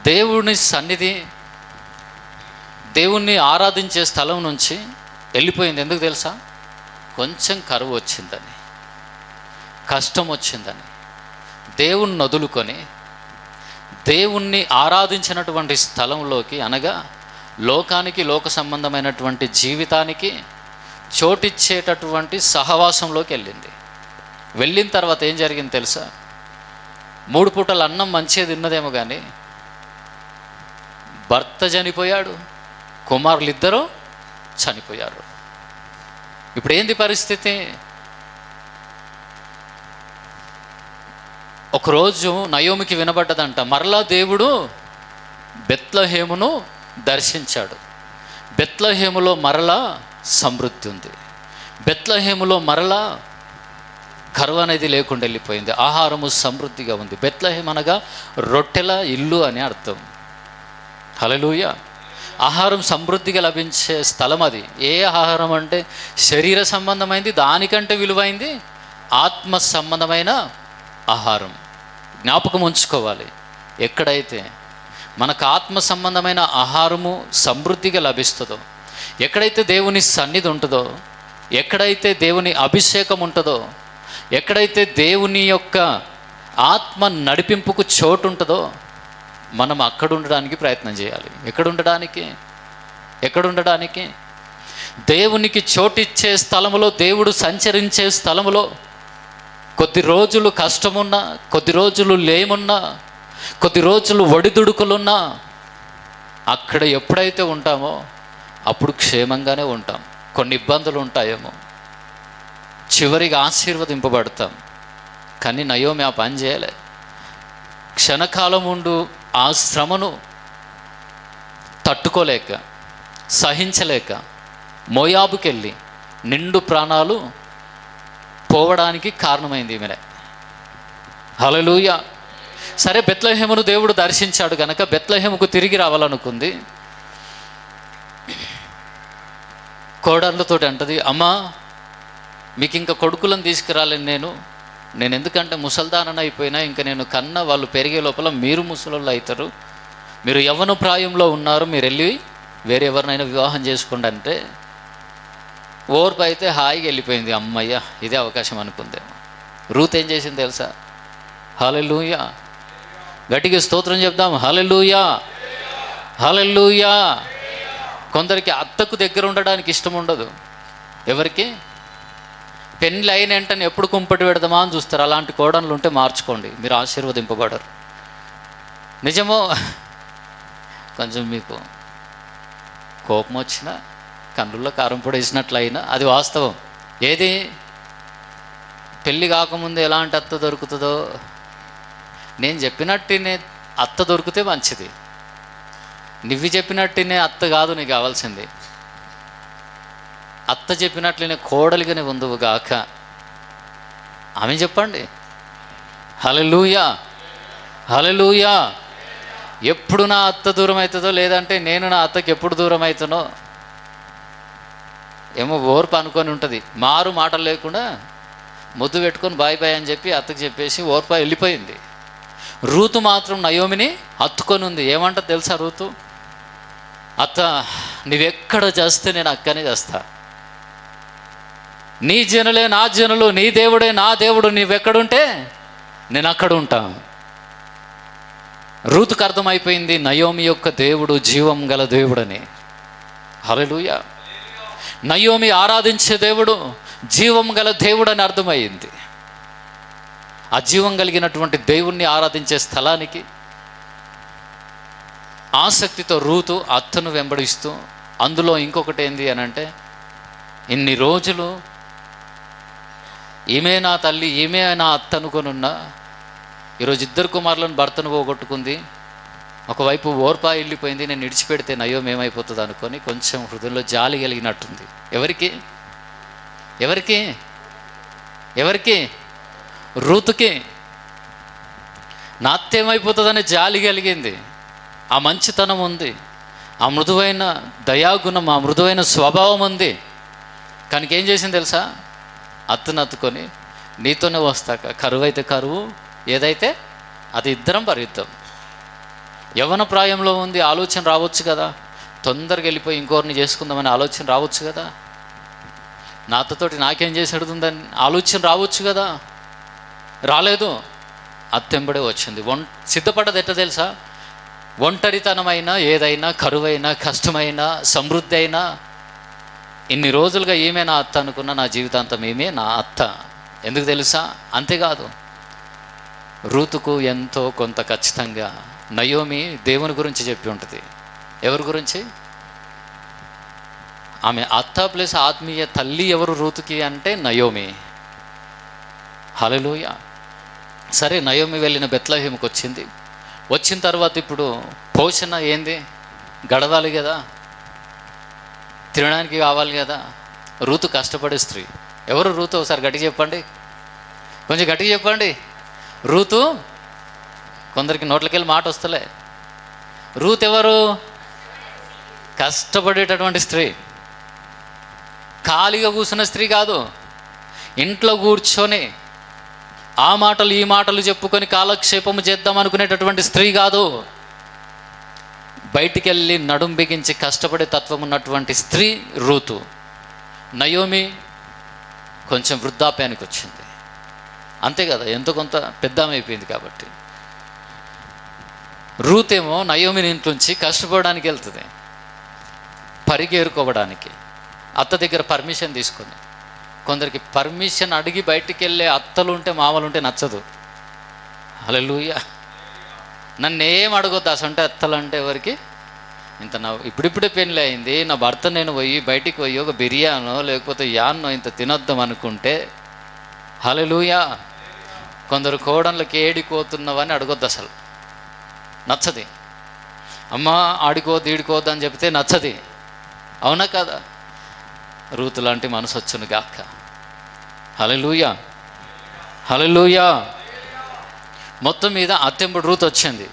దేవుని సన్నిధి, దేవుణ్ణి ఆరాధించే స్థలం నుంచి వెళ్ళిపోయింది. ఎందుకు తెలుసా? కొంచెం కరువు వచ్చిందని, కష్టం వచ్చిందని దేవుణ్ణి వదులుకొని దేవుణ్ణి ఆరాధించినటువంటి స్థలంలోకి, అనగా లోకానికి, లోక సంబంధమైనటువంటి జీవితానికి చోటిచ్చేటటువంటి సహవాసంలోకి వెళ్ళింది. వెళ్ళిన తర్వాత ఏం జరిగింది తెలుసా? 3 పూటల అన్నం మంచిగా తిన్నదేమో కానీ భర్త చనిపోయాడు, కుమారులిద్దరూ చనిపోయారు. ఇప్పుడు ఏంది పరిస్థితి? ఒకరోజు నయోమికి వినబడ్డదంట, మరలా దేవుడు బెత్లెహేమును దర్శించాడు. బెత్లెహేములో మరలా సమృద్ధి ఉంది. బెత్లెహేములో మరలా కరువు అనేది లేకుండా వెళ్ళిపోయింది. ఆహారము సమృద్ధిగా ఉంది. బెత్లెహేం అనగా రొట్టెల ఇల్లు అని అర్థం. హల్లెలూయా. ఆహారం సమృద్ధిగా లభించే స్థలం అది. ఏ ఆహారం అంటే శరీర సంబంధమైంది, దానికంటే విలువైంది ఆత్మ సంబంధమైన ఆహారం. జ్ఞాపకం ఉంచుకోవాలి. ఎక్కడైతే మనకు ఆత్మ సంబంధమైన ఆహారము సమృద్ధిగా లభిస్తుందో, ఎక్కడైతే దేవుని సన్నిధి ఉంటుందో, ఎక్కడైతే దేవుని అభిషేకం ఉంటుందో, ఎక్కడైతే దేవుని యొక్క ఆత్మ నడిపింపుకు చోటు ఉంటుందో, మనం అక్కడ ఉండడానికి ప్రయత్నం చేయాలి. ఎక్కడ ఉండడానికి? దేవునికి చోటిచ్చే స్థలములో, దేవుడు సంచరించే స్థలములో కొద్ది రోజులు కష్టమున్నా, కొద్ది రోజులు లేమున్నా, కొద్ది రోజులు ఒడిదుడుకులున్నా, అక్కడ ఎప్పుడైతే ఉంటామో అప్పుడు క్షేమంగానే ఉంటాం. కొన్ని ఇబ్బందులు ఉంటాయేమో, చివరిగా ఆశీర్వదింపబడతాం. కానీ నయోమి ఆ పని చేయలే. క్షణకాలం ఉండు ఆ శ్రమను తట్టుకోలేక, సహించలేక మోయాబుకెళ్ళి నిండు ప్రాణాలు పోవడానికి కారణమైంది ఈమెనే. హల్లెలూయా. సరే, బెత్లెహేమును దేవుడు దర్శించాడు కనుక బెత్లెహేముకు తిరిగి రావాలనుకుంది. కోడళ్ళతో అంటది, అమ్మా మీకు ఇంకా కొడుకులను తీసుకురాలేను నేను ఎందుకంటే ముసల్దానని అయిపోయినా, ఇంకా నేను కన్నా వాళ్ళు పెరిగే లోపల మీరు ముసలోళ్ళు అవుతారు, మీరు యవ్వన ప్రాయంలో ఉన్నారు, మీరు వెళ్ళి వేరే ఎవరినైనా వివాహం చేసుకోండి అంటే ఓర్పు అయితే హాయిగా వెళ్ళిపోయింది. అమ్మయ్య, ఇదే అవకాశం అనుకుందే. రూత్ ఏం చేసింది తెలుసా? హల్లెలూయా. గట్టిగా స్తోత్రం చెప్దాం. హల్లెలూయా, హల్లెలూయా. కొందరికి అత్తకు దగ్గర ఉండడానికి ఇష్టం ఉండదు. ఎవరికి? పెళ్ళి అయిన వెంటనే ఎప్పుడు కుంపటి పెడదామా అని చూస్తారు. అలాంటి కోడళ్ళు ఉంటే మార్చుకోండి, మీరు ఆశీర్వదింపబడరు. నిజమో? కొంచెం మీకు కోపం వచ్చినా, కన్నుల్లో కారం పొడి వేసినట్లయినా అది వాస్తవం. ఏది? పెళ్ళి కాకముందు ఎలాంటి అత్త దొరుకుతుందో, నేను చెప్పినట్టునే అత్త దొరికితే మంచిది. నువ్వు చెప్పినట్టునే అత్త కాదు నీకు కావాల్సింది. అత్త చెప్పినట్లనే కోడలిగానే ఉందువు గాక. ఆమె చెప్పండి. హల్లెలూయా, హల్లెలూయా. ఎప్పుడు నా అత్త దూరం అవుతుందో, లేదంటే నేను నా అత్తకి ఎప్పుడు దూరం అవుతానో ఏమో ఓర్పు అనుకొని ఉంటుంది. మారు మాటలు లేకుండా ముద్దు పెట్టుకొని బాయ్ బాయ్ అని చెప్పి అత్తకు చెప్పేసి ఓర్ప వెళ్ళిపోయింది. రూతు మాత్రం నయోమిని హత్తుకొని ఉంది. ఏమంట తెలుసా రూతు? అత్త, నువ్వెక్కడ చేస్తే నేను అక్కనే చేస్తా. నీ జనులే నా జనులు, నీ దేవుడే నా దేవుడు, నువ్వెక్కడుంటే నేను అక్కడ ఉంటా. రూతుకు అర్థమైపోయింది నయోమి యొక్క దేవుడు జీవం గల దేవుడని. హల్లెలూయా. నయోమి ఆరాధించే దేవుడు జీవం గల దేవుడు అని అర్థమైంది. ఆ జీవం కలిగినటువంటి దేవుణ్ణి ఆరాధించే స్థలానికి ఆసక్తితో రూతు అత్తను వెంబడిస్తూ, అందులో ఇంకొకటి ఏంది అని అంటే, ఇన్ని రోజులు ఈమె నా తల్లి, ఈమె నా అత్త అనుకొనున్నా, ఈరోజు 2 కుమారులను భర్తను పోగొట్టుకుంది, ఒకవైపు ఓర్పా వెళ్ళిపోయింది, నేను విడిచిపెడితే నయోమి ఏమైపోతుంది అనుకొని కొంచెం హృదయంలో జాలి కలిగినట్టుంది. ఎవరికి? ఎవరికి? ఎవరికి? రూతుకి. నా అత్త ఏమైపోతుందనే జాలి కలిగింది. ఆ మంచితనం ఉంది, ఆ మృదువైన దయాగుణం, ఆ మృదువైన స్వభావం ఉంది. కానీ ఏం చేసింది తెలుసా? అత్తను అత్తుకొని, నీతోనే వస్తాక, కరువు అయితే కరువు, ఏదైతే అది ఇద్దరం భరిద్దాం. యవ్వన ప్రాయంలో ఉంది, ఆలోచన రావచ్చు కదా, తొందరగా వెళ్ళిపోయి ఇంకోరిని చేసుకుందామని ఆలోచన రావచ్చు కదా, నా అత్తతోటి నాకేం చేసి అడుగుతుందని ఆలోచన రావచ్చు కదా. రాలేదు. అత్తెంబడే వచ్చింది. సిద్ధపడ్డది ఎట్లా తెలుసా? ఒంటరితనమైనా, ఏదైనా, కరువైనా, కష్టమైనా, సమృద్ధి అయినా, ఇన్ని రోజులుగా ఈమె నా అత్త అనుకున్న, నా జీవితాంతం ఈమె నా అత్త. ఎందుకు తెలుసా? అంతేకాదు, రూతుకు ఎంతో కొంత ఖచ్చితంగా నయోమి దేవుని గురించి చెప్పి ఉంటుంది. ఎవరి గురించి? ఆమె అత్త ప్లస్ ఆత్మీయ తల్లి ఎవరు రూతుకి అంటే నయోమి. హల్లెలూయా. సరే, నయోమి వెళ్ళిన బెత్లెహేముకి వచ్చింది. వచ్చిన తర్వాత ఇప్పుడు పోషణ ఏంది? గడవాలి కదా, తినడానికి కావాలి కదా. రూతు కష్టపడే స్త్రీ. ఎవరు రూతు? ఒకసారి గట్టిగా చెప్పండి, కొంచెం గట్టిగా చెప్పండి. రూతు. కొందరికి నోట్లకెళ్ళి మాట వస్తలే. రూత్ ఎవరు? కష్టపడేటటువంటి స్త్రీ. ఖాళీగా కూర్చున్న స్త్రీ కాదు. ఇంట్లో కూర్చొని ఆ మాటలు ఈ మాటలు చెప్పుకొని కాలక్షేపము చేద్దాం అనుకునేటటువంటి స్త్రీ కాదు. బయటికి వెళ్ళి నడుం బిగించి కష్టపడే తత్వం ఉన్నటువంటి స్త్రీ రూతు. నయోమి కొంచెం వృద్ధాప్యానికి వచ్చింది, అంతే కదా, ఎంతో కొంత పెద్దామైపోయింది కాబట్టి. రూత్ ఏమో నయోమిని ఇంట్లోంచి కష్టపడడానికి వెళ్తుంది, పరిగేరుకోవడానికి. అత్త దగ్గర పర్మిషన్ తీసుకుంది. కొందరికి పర్మిషన్ అడిగి బయటికి వెళ్ళే అత్తలు ఉంటే, మామలు ఉంటే నచ్చదు. హల్లెలూయా. నన్ను ఏం అడగొద్దు అసంటే అత్తలు అంటే ఎవరికి? ఇంత నా ఇప్పుడిప్పుడే పెళ్ళి అయింది, నా భర్త నేను బయటికి పోయి ఒక బిర్యానో లేకపోతే యాన్నో ఇంత తినొద్దాం అనుకుంటే, హల్లెలూయా, కొందరు కోడళ్ళకి ఏడిపోతున్నవని అడగొద్దు, అసలు నచ్చది. అమ్మ ఆడికోవద్దు ఈడికోవద్దు అని చెప్తే నచ్చది. అవునా కదా? రూతు లాంటి మనసు వచ్చును గాక. హల్లెలూయా, హల్లెలూయా. మొత్తం మీద అత్తెంబడి రూతు వచ్చింది.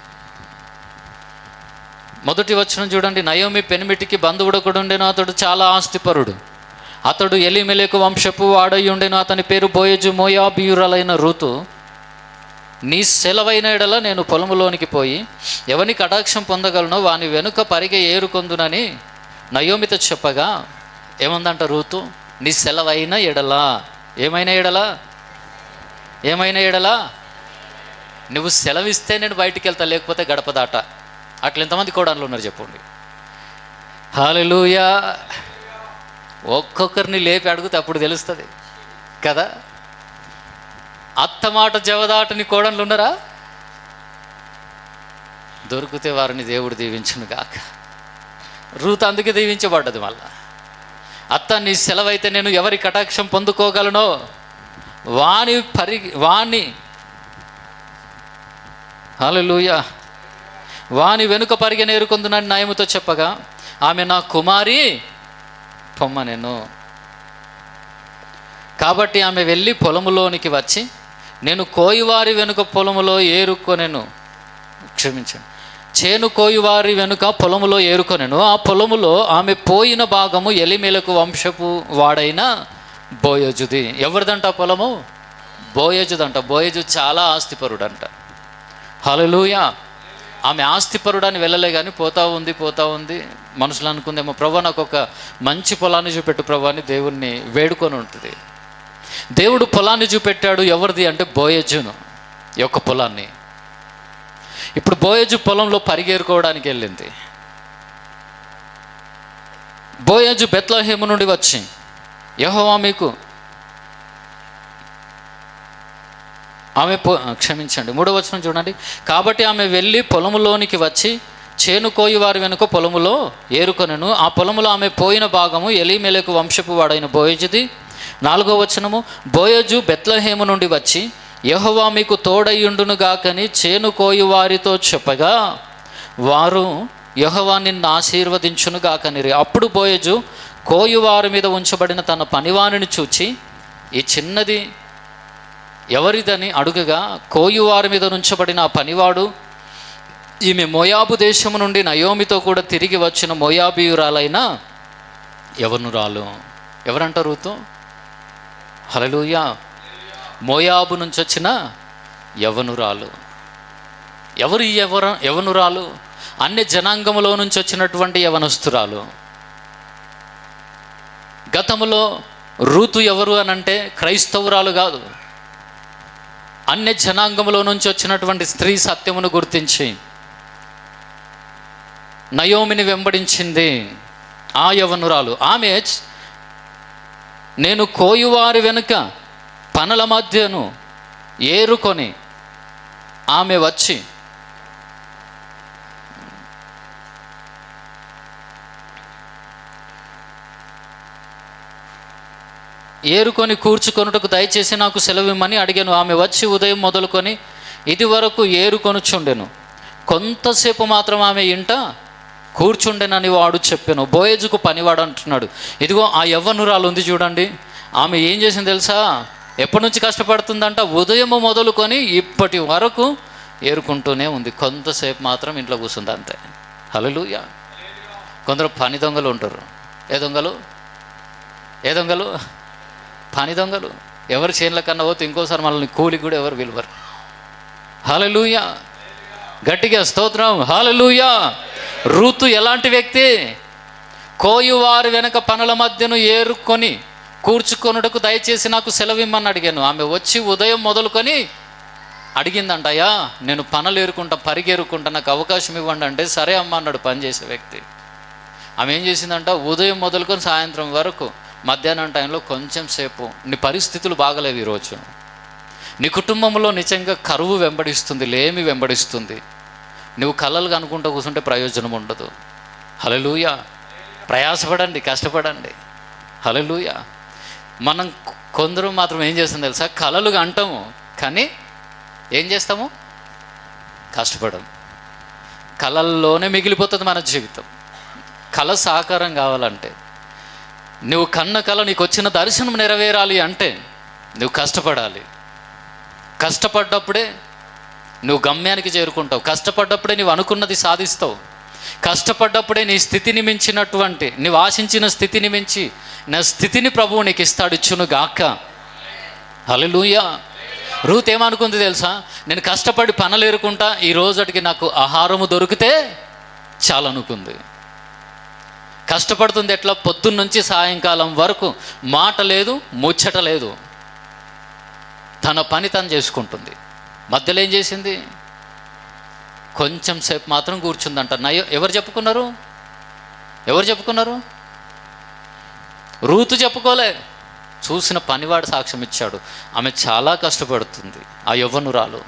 మొదటి వచనం చూడండి. నయోమి పెనిమిటికి బంధువుడొకడు ఉండెను, అతడు చాలా ఆస్తిపరుడు. అతడు ఎలీమెలెకు వంశపు వాడై ఉండెను. అతని పేరు బోయజు. మోయాబీయురాలైన రూతు, నీ సెలవైన ఎడల నేను పొలములోనికి పోయి ఎవని కటాక్షం పొందగలనో వాని వెనుక పరిగె ఏరుకొందునని నయోమితో చెప్పగా, ఏమందంట రూతు? నీ సెలవైన ఎడలా. ఏమైనా ఎడలా? ఏమైనా ఎడలా? నువ్వు సెలవిస్తే నేను బయటికి వెళ్తా, లేకపోతే గడప దాట. అట్లా ఎంతమంది కోడళ్ళు ఉన్నారు చెప్పండి? హల్లెలూయా. ఒక్కొక్కరిని లేపి అడిగితే అప్పుడు తెలుస్తుంది కదా. అత్త మాట జవదాటని కోడళ్ళు ఉన్నారా? దొరికితే వారిని దేవుడు దీవించును గాక. రూతు అందుకే దీవించబడ్డది. మళ్ళా అత్త, నీ సెలవైతే నేను ఎవరి కటాక్షం పొందుకోగలనో వాణి హల్లెలూయా వాని వెనుక పరిగె నేరుకొందునని నయముతో చెప్పగా, ఆమె నా కుమారి పొమ్మనెను. కాబట్టి ఆమె వెళ్ళి పొలములోనికి వచ్చి, నేను కోయివారి వెనుక పొలములో ఏరుకొనెను. క్షమించండి, చేను కోయివారి వెనుక పొలములో ఏరుకొనెను. ఆ పొలములో ఆమె పోయిన భాగము ఎలీమెలెకు వంశపు వాడైన బోయజుది. ఎవరిదంట పొలము? బోయజుదంట. బోయజు చాలా ఆస్తిపరుడంట. హల్లెలూయా. ఆమె ఆస్తిపరుడాన్ని వెళ్ళలే కానీ పోతా ఉంది. మనుషులు అనుకుందేమో, ప్రభు నాకు ఒక మంచి పొలాన్ని చూపెట్టు ప్రభు అని దేవుణ్ణి వేడుకొని ఉంటుంది. దేవుడు పొలాన్ని చూపెట్టాడు. ఎవరిది అంటే బోయజును యొక్క పొలాన్ని. ఇప్పుడు బోయజు పొలంలో పరిగేరుకోవడానికి వెళ్ళింది. బోయజు బెత్లెహేము నుండి వచ్చి, యెహోవా మీకు క్షమించండి 3వ వచనం చూడండి. కాబట్టి ఆమె వెళ్ళి పొలములోనికి వచ్చి చేను కోయి వారి వెనుక పొలములో ఏరుకొనెను. ఆ పొలములో ఆమె పోయిన భాగము ఎలీమెలెకు వంశపు వాడైన బోయజుది. 4వ వచనము, బోయజు బెత్లెహేము నుండి వచ్చి, యెహోవా మీకు తోడయ్యుండును గాకని చేను కోయి వారితో చెప్పగా, వారు యెహోవా నిన్ను ఆశీర్వదించును గాకనిరి. అప్పుడు బోయజు కోయివారి మీద ఉంచబడిన తన పనివానిని చూచి, ఈ చిన్నది ఎవరిదని అడుగగా, కోయివారి మీద ఉంచబడిన ఆ పనివాడు, ఈమె మోయాబు దేశము నుండి నయోమితో కూడా తిరిగి వచ్చిన మోయాబీయురాలైన యవనురాలు. ఎవరంట రూతు? హల్లెలూయా. మోయాబు నుంచి వచ్చిన యవనురాలు. ఎవరు ఈ యవనురాలు? అన్ని జనాంగములో నుంచి వచ్చినటువంటి యవనస్తురాలు. గతములో రూతు ఎవరు అనంటే క్రైస్తవురాలు కాదు, అన్య జనాంగంలో నుంచి వచ్చినటువంటి స్త్రీ సత్యమును గుర్తించి నయోమిని వెంబడించింది. ఆ యవ్వనురాలు ఆమె, నేను కోయువారి వెనుక పనల మధ్యను ఏరుకొని ఆమె వచ్చి కూర్చుకొనుటకు దయచేసి నాకు సెలవిమ్మని అడిగాను. ఆమె వచ్చి ఉదయం మొదలుకొని ఇది వరకు ఏరుకొనుచుండెను, కొంతసేపు మాత్రం ఆమె ఇంట కూర్చుండెనని వాడు చెప్పాను. బోయేజుకు పనివాడు అంటున్నాడు. ఇదిగో ఆ యవ్వనురాలు ఉంది చూడండి, ఆమె ఏం చేసింది తెలుసా? ఎప్పటి నుంచి కష్టపడుతుందంట? ఉదయం మొదలుకొని ఇప్పటి వరకు ఏరుకుంటూనే ఉంది, కొంతసేపు మాత్రం ఇంట్లో కూర్చుంది అంతే. హల్లెలూయా. కొందరు పని దొంగలు ఉంటారు. ఏ దొంగలు? పని దొంగలు. ఎవరు చేనుల కన్నా పోతే ఇంకోసారి మనల్ని కూలి కూడా ఎవరు విలువరు. హల్లెలూయా. గట్టిగా స్తోత్రం. హల్లెలూయా. రూతు ఎలాంటి వ్యక్తి? కోయువారి వెనక పనుల మధ్యను ఏరుకొని కూర్చుకొనుటకు దయచేసి నాకు సెలవిమ్మని అడిగాను. ఆమె వచ్చి ఉదయం మొదలుకొని అడిగిందంట, అయ్యా నేను పనులు ఏరుకుంటా, పరిగెరుకుంటా, నాకు అవకాశం ఇవ్వండి అంటే సరే అమ్మ అన్నాడు పనిచేసే వ్యక్తి. ఆమె ఏం చేసిందంట? ఉదయం మొదలుకొని సాయంత్రం వరకు, మధ్యాహ్నం టైంలో కొంచెం సేపు. నీ పరిస్థితులు బాగలేవు ఈరోజు, నీ కుటుంబంలో నిజంగా కరువు వెంబడిస్తుంది, లేమి వెంబడిస్తుంది, నువ్వు కలలుగా అనుకుంటూ కూర్చుంటే ప్రయోజనం ఉండదు. హల్లెలూయా. ప్రయాసపడండి, కష్టపడండి. హల్లెలూయా. మనం కొందరు మాత్రం ఏం చేస్తాం తెలుసా? కలలుగా అంటాము కానీ ఏం చేస్తాము? కష్టపడం. కలల్లోనే మిగిలిపోతుంది మన జీవితం. కళ సాకారం కావాలంటే, నువ్వు కన్న కళ నీకు వచ్చిన దర్శనం నెరవేరాలి అంటే నువ్వు కష్టపడాలి. కష్టపడ్డప్పుడే నువ్వు గమ్యానికి చేరుకుంటావు. కష్టపడ్డప్పుడే నువ్వు అనుకున్నది సాధిస్తావు. కష్టపడ్డప్పుడే నీ స్థితిని మించినటువంటి, నువ్వు ఆశించిన స్థితిని మించి నా స్థితిని ప్రభువు నీకు ఇస్తాడు, ఇచ్చును గాక. హల్లెలూయా. రూత్ ఏమనుకుంది తెలుసా? నేను కష్టపడి పనులు ఏరుకుంటా, ఈ రోజుకి నాకు ఆహారము దొరికితే చాలనుకుంది. కష్టపడుతుంది ఎట్లా? పొద్దున్నుంచి సాయంకాలం వరకు మాట లేదు, ముచ్చట లేదు, తన పని తను చేసుకుంటుంది. మధ్యలో ఏం చేసింది? కొంచెం సేపు మాత్రం కూర్చుందంట. ఎవరు చెప్పుకున్నారు? రూతు చెప్పుకోలే, చూసిన పనివాడు సాక్ష్యం ఇచ్చాడు. ఆమె చాలా కష్టపడుతుంది ఆ యవ్వనురాలు.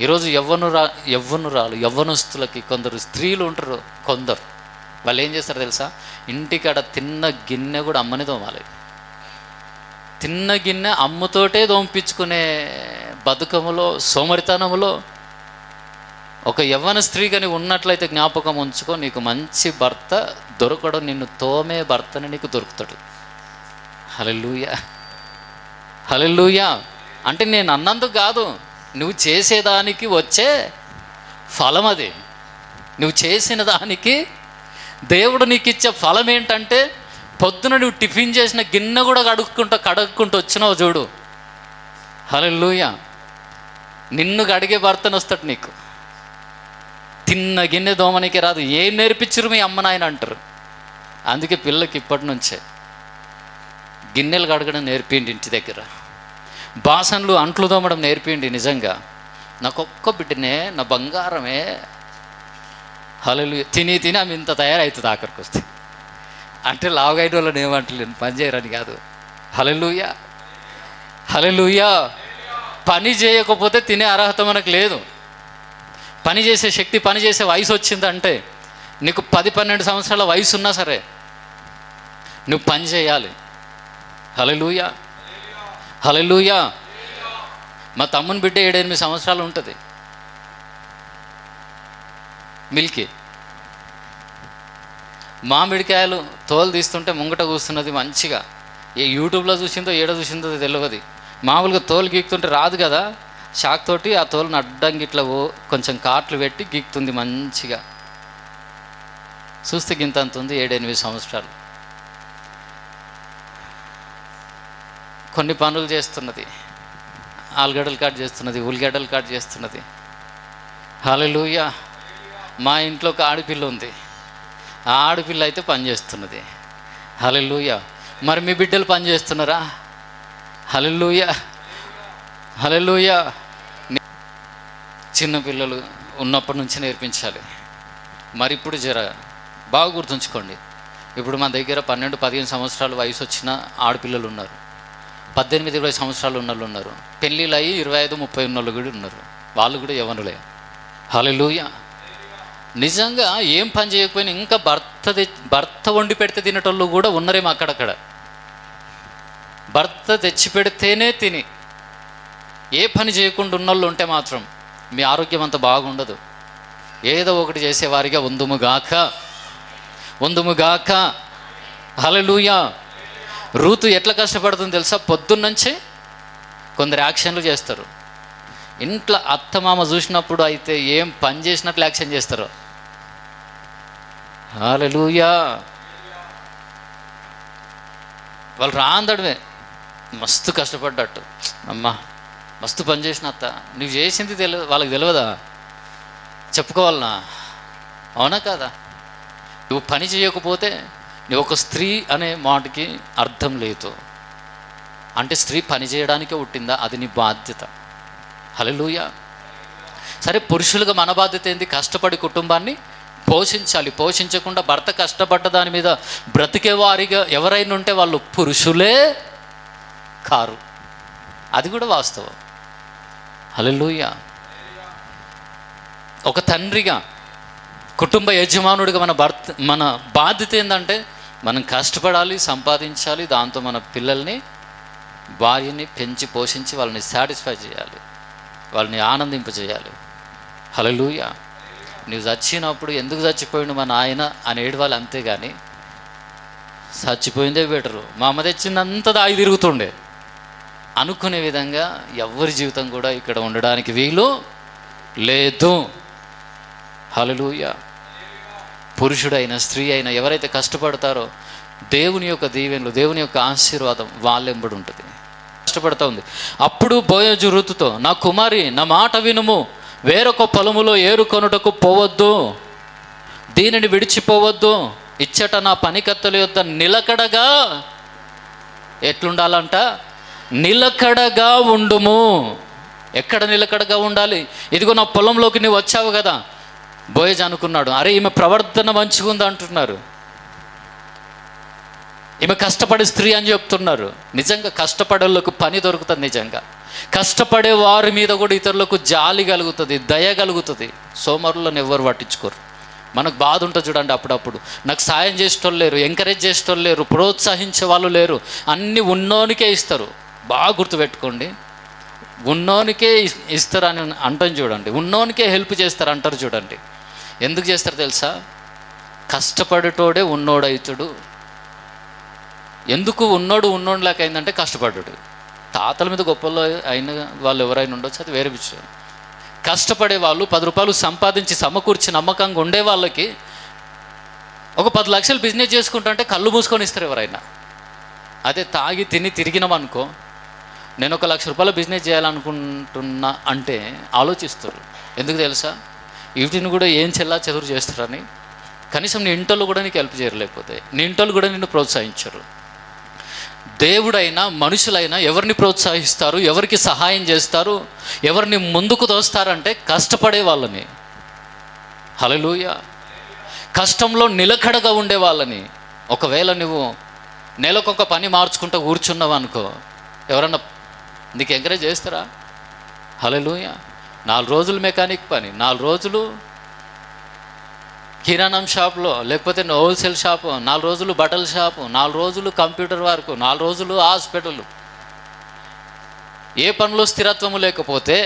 ఈరోజు యవ్వనస్తులకి కొందరు స్త్రీలు ఉంటారు. కొందరు వాళ్ళు ఏం చేస్తారు తెలుసా? ఇంటికాడ తిన్న గిన్నె కూడా అమ్మని తోమాలి. తిన్న గిన్నె అమ్మతోటే దోంపించుకునే బతుకములో, సోమరితనములో ఒక యవ్వన స్త్రీ కానీ ఉన్నట్లయితే జ్ఞాపకం ఉంచుకో, నీకు మంచి భర్త దొరకడం, నిన్ను తోమే భర్తని నీకు దొరుకుతాడు. హల్లెలూయా. హల్లెలూయా. అంటే నేను అన్నందుకు కాదు, నువ్వు చేసేదానికి వచ్చే ఫలం అది. నువ్వు చేసిన దానికి దేవుడు నీకు ఇచ్చే ఫలం ఏంటంటే, పొద్దున నువ్వు టిఫిన్ చేసిన గిన్నె కూడా కడుక్కుంటూ వచ్చినావు చూడు. హల్లెలూయా. నిన్ను కడిగే భర్తను వస్తాడు నీకు. తిన్న గిన్నె దోమనికి రాదు. ఏం నేర్పించరు మీ అమ్మ నాయన అంటారు. అందుకే పిల్లలకి ఇప్పటి నుంచే గిన్నెలు కడగడం నేర్పిండి, ఇంటి దగ్గర బాసన్లు అంట్లు తోమడం నేర్పిండి. నిజంగా నాకొక్క బిడ్డనే, నా బంగారమే. హల్లెలూయా. తిని ఆమె ఇంత తయారవుతుంది ఆఖరికి వస్తే. అంటే లావుగైన వాళ్ళని ఏమంటలేను, పని చేయరని కాదు. హల్లెలూయా. హల్లెలూయా. పని చేయకపోతే తినే అర్హత మనకు లేదు. పని చేసే శక్తి, పని చేసే వయసు వచ్చిందంటే, నీకు 10-12 సంవత్సరాల వయసు ఉన్నా సరే నువ్వు పని చేయాలి. హల్లెలూయా. హల్లెలూయా. మా తమ్ముని బిడ్డ 7-8 సంవత్సరాలు ఉంటుంది. మిల్కీ మామిడికాయలు తోలు తీస్తుంటే ముంగట కూస్తున్నది మంచిగా. ఏ యూట్యూబ్లో చూసిందో ఏడ చూసిందో తెలియదు. మామూలుగా తోలు గీక్తుంటే రాదు కదా, షాక్ తోటి ఆ తోలుని అడ్డంగి ఇట్లా కొంచెం కాట్లు పెట్టి గీక్తుంది మంచిగా. చూస్తే గింత అంత ఉంది, 7-8 సంవత్సరాలు. కొన్ని పనులు చేస్తున్నది, ఆలుగడ్డలు కట్ చేస్తున్నది, ఉల్లిగడ్డలు కట్ చేస్తున్నది. హల్లెలూయా. మా ఇంట్లో ఒక ఆడపిల్ల ఉంది, ఆ ఆడపిల్ల అయితే పని చేస్తున్నది. హల్లెలూయా. మరి మీ బిడ్డలు పని చేస్తున్నారా? హల్లెలూయా. హల్లెలూయా. చిన్నపిల్లలు ఉన్నప్పటి నుంచి నేర్పించాలి. మరి ఇప్పుడు బాగా గుర్తుంచుకోండి, ఇప్పుడు మన దగ్గర 12-15 సంవత్సరాలు వయసు వచ్చిన ఆడపిల్లలు ఉన్నారు, 18-20 సంవత్సరాలు ఉన్న వాళ్ళు ఉన్నారు, పెళ్ళిళ్ళు అయ్యి 25-30 ఉన్న వాళ్ళు కూడా ఉన్నారు. వాళ్ళు కూడా యవ్వనులే. హల్లెలూయా. నిజంగా ఏం పని చేయకపోయినా ఇంకా భర్త వండి పెడితే తినేటోళ్ళు కూడా ఉన్నారేమో అక్కడక్కడ. భర్త తెచ్చి పెడితేనే తిని ఏ పని చేయకుండా ఉన్నోళ్ళు ఉంటే మాత్రం మీ ఆరోగ్యం అంత బాగుండదు. ఏదో ఒకటి చేసేవారిగా ఉందుముగాక. హల్లెలూయా. రూతు ఎట్లా కష్టపడుతుందో తెలుసా? పొద్దున్నుంచి కొందరు యాక్షన్లు చేస్తారు. ఇంట్లో అత్తమామ చూసినప్పుడు అయితే ఏం పని చేసినట్లు యాక్షన్ చేస్తారు. హల్లెలూయా. వాళ్ళు రాందడమే మస్తు కష్టపడ్డట్టు, అమ్మా మస్తు పని చేసిన అత్త, నువ్వు చేసింది వాళ్ళకి తెలియదా? చెప్పుకోవాలనా? అవునా కాదా? నువ్వు పని చేయకపోతే నువ్వు ఒక స్త్రీ అనే మాటకి అర్థం లేదు. అంటే స్త్రీ పని చేయడానికే పుట్టిందా? అది నీ బాధ్యత. హల్లెలూయా. సరే, పురుషులుగా మన బాధ్యత ఏంది? కష్టపడి కుటుంబాన్ని పోషించాలి. పోషించకుండా భర్త కష్టపడ్డ దాని మీద బ్రతికేవారిగా ఎవరైనా ఉంటే వాళ్ళు పురుషులే కారు. అది కూడా వాస్తవం. హల్లెలూయా. ఒక తండ్రిగా, కుటుంబ యజమానుడిగా మన బాధ్యత ఏంటంటే మనం కష్టపడాలి, సంపాదించాలి, దాంతో మన పిల్లల్ని, భార్యని పెంచి పోషించి వాళ్ళని సాటిస్ఫై చేయాలి, వాళ్ళని ఆనందింపజేయాలి. హల్లెలూయా. నువ్వు చచ్చినప్పుడు ఎందుకు చచ్చిపోయిండు మా నాయన అని ఏడవాలి, అంతేగాని చచ్చిపోయిందే బెటరు, మా అమ్మ తెచ్చిందంతా దాగి తిరుగుతుండే అనుకునే విధంగా ఎవరి జీవితం కూడా ఇక్కడ ఉండడానికి వీలు లేదు. హల్లెలూయా. పురుషుడైనా స్త్రీ అయినా ఎవరైతే కష్టపడతారో దేవుని యొక్క దీవెనలు, దేవుని యొక్క ఆశీర్వాదం వాళ్ళెంబడి ఉంటుంది. కష్టపడుతూ ఉంది. అప్పుడు బోయజు రూతుతో, నా కుమారి, నా మాట వినుము, వేరొక పొలములో ఏరుకొనుటకు పోవద్దు, దీనిని విడిచిపోవద్దు, ఇచ్చట నా పనికత్తెల యొద్ద నిలకడగా, ఎట్లుండాలంట? నిలకడగా ఉండుము. ఎక్కడ నిలకడగా ఉండాలి? ఇదిగో నా పొలంలోకి నువ్వు వచ్చావు కదా. బోయజ్ అనుకున్నాడు, అరే ఈమె ప్రవర్తన మంచిగా ఉంది అంటున్నారు, ఈమె కష్టపడే స్త్రీ అని చెప్తున్నారు. నిజంగా కష్టపడేళ్ళకు పని దొరుకుతుంది. నిజంగా కష్టపడే వారి మీద కూడా ఇతరులకు జాలి కలుగుతుంది, దయ కలుగుతుంది. సోమరులను ఎవరు పట్టించుకోరు. మనకు బాధ ఉంటుంది చూడండి, అప్పుడప్పుడు నాకు సాయం చేసేటోళ్ళు లేరు, ఎంకరేజ్ చేసేటోళ్ళు లేరు, ప్రోత్సహించే వాళ్ళు లేరు, అన్నీ ఉన్నోనికే ఇస్తారు. బాగా గుర్తుపెట్టుకోండి, ఉన్నోనికే ఇస్తారు అని అంటాం చూడండి, ఉన్నోనికే హెల్ప్ చేస్తారు అంటారు చూడండి. ఎందుకు చేస్తారు తెలుసా? కష్టపడేటోడే ఉన్నోడైతుడు. ఎందుకు ఉన్నోడులాక అయిందంటే కష్టపడ్డాడు. తాతల మీద గొప్పలో అయిన వాళ్ళు ఎవరైనా ఉండొచ్చు, అది వేరే విషయం. కష్టపడే వాళ్ళు 10 రూపాయలు సంపాదించి సమకూర్చి నమ్మకంగా ఉండే వాళ్ళకి ఒక 10 లక్షలు బిజినెస్ చేసుకుంటుంటే కళ్ళు మూసుకొని ఇస్తారు ఎవరైనా. అదే తాగి తిని తిరిగినామనుకో, నేను 1 లక్ష రూపాయల బిజినెస్ చేయాలనుకుంటున్నా అంటే ఆలోచిస్తారు. ఎందుకు తెలుసా? వీటిని కూడా ఏం చెదురు చేస్తారని. కనీసం నీ ఇంట్లో కూడా నీకు హెల్ప్ చేయరు, లేకపోతే నీ ఇంట్లో కూడా నిన్ను ప్రోత్సహించరు. దేవుడైనా మనుషులైనా ఎవరిని ప్రోత్సహిస్తారు, ఎవరికి సహాయం చేస్తారు, ఎవరిని ముందుకు తోస్తారంటే కష్టపడే వాళ్ళని. హల్లెలూయా. కష్టంలో నిలకడగా ఉండే వాళ్ళని. ఒకవేళ నువ్వు నెలకొక పని మార్చుకుంటూ కూర్చున్నావు అనుకో, ఎవరన్నా నీకు ఎంకరేజ్ చేస్తారా? హల్లెలూయా. 4 రోజులు మెకానిక్ పని, 4 రోజులు కిరాణం షాప్లో, లేకపోతే హోల్సేల్ షాపు, 4 రోజులు బట్టల షాపు, 4 రోజులు కంప్యూటర్ వర్క్, 4 రోజులు హాస్పిటల్. ఏ పనిలో స్థిరత్వము లేకపోతే,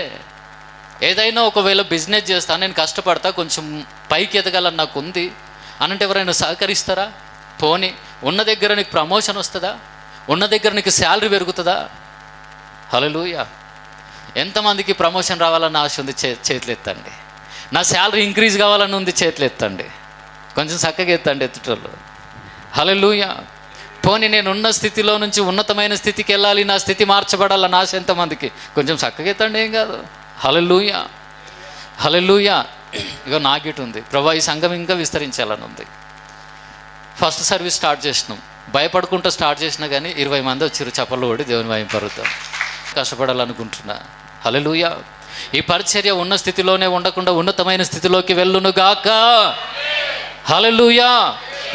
ఏదైనా ఒకవేళ బిజినెస్ చేస్తా, నేను కష్టపడతా, కొంచెం పైకి ఎదగాలని నాకు ఉంది అనంటే ఎవరైనా సహకరిస్తారా? పోనీ ఉన్న దగ్గర నీకు ప్రమోషన్ వస్తుందా? ఉన్న దగ్గర నీకు శాలరీ పెరుగుతుందా? హల్లెలూయా. ఎంతమందికి ప్రమోషన్ రావాలని ఆశ ఉంది? చేతులు ఎత్తండి. నా శాలరీ ఇంక్రీజ్ కావాలని ఉంది? చేతులు ఎత్తండి. కొంచెం చక్కగా ఎత్తండి ఎత్తుటోళ్ళు. హల్లెలూయా. పోనీ నేను ఉన్న స్థితిలో నుంచి ఉన్నతమైన స్థితికి వెళ్ళాలి, నా స్థితి మార్చబడాలని ఆశ ఎంతమందికి? కొంచెం చక్కగా ఎత్తండి, ఏం కాదు. హల్లెలూయా. హల్లెలూయా. ఇగో నాకిటు ఉంది, ప్రభా ఈ సంఘం ఇంకా విస్తరించాలని ఉంది. ఫస్ట్ సర్వీస్ స్టార్ట్ చేసినాం, భయపడుకుంటూ స్టార్ట్ చేసినా కానీ 20 మంది వచ్చారు, చప్పట్లు కొట్టి దేవుని మహిమపరుద్దాం. కష్టపడాలనుకుంటున్నా. హల్లెలూయా. ఈ పరిచర్య ఉన్న స్థితిలోనే ఉండకుండా ఉన్నతమైన స్థితిలోకి వెళ్ళునుగాక. హల్లెలూయా.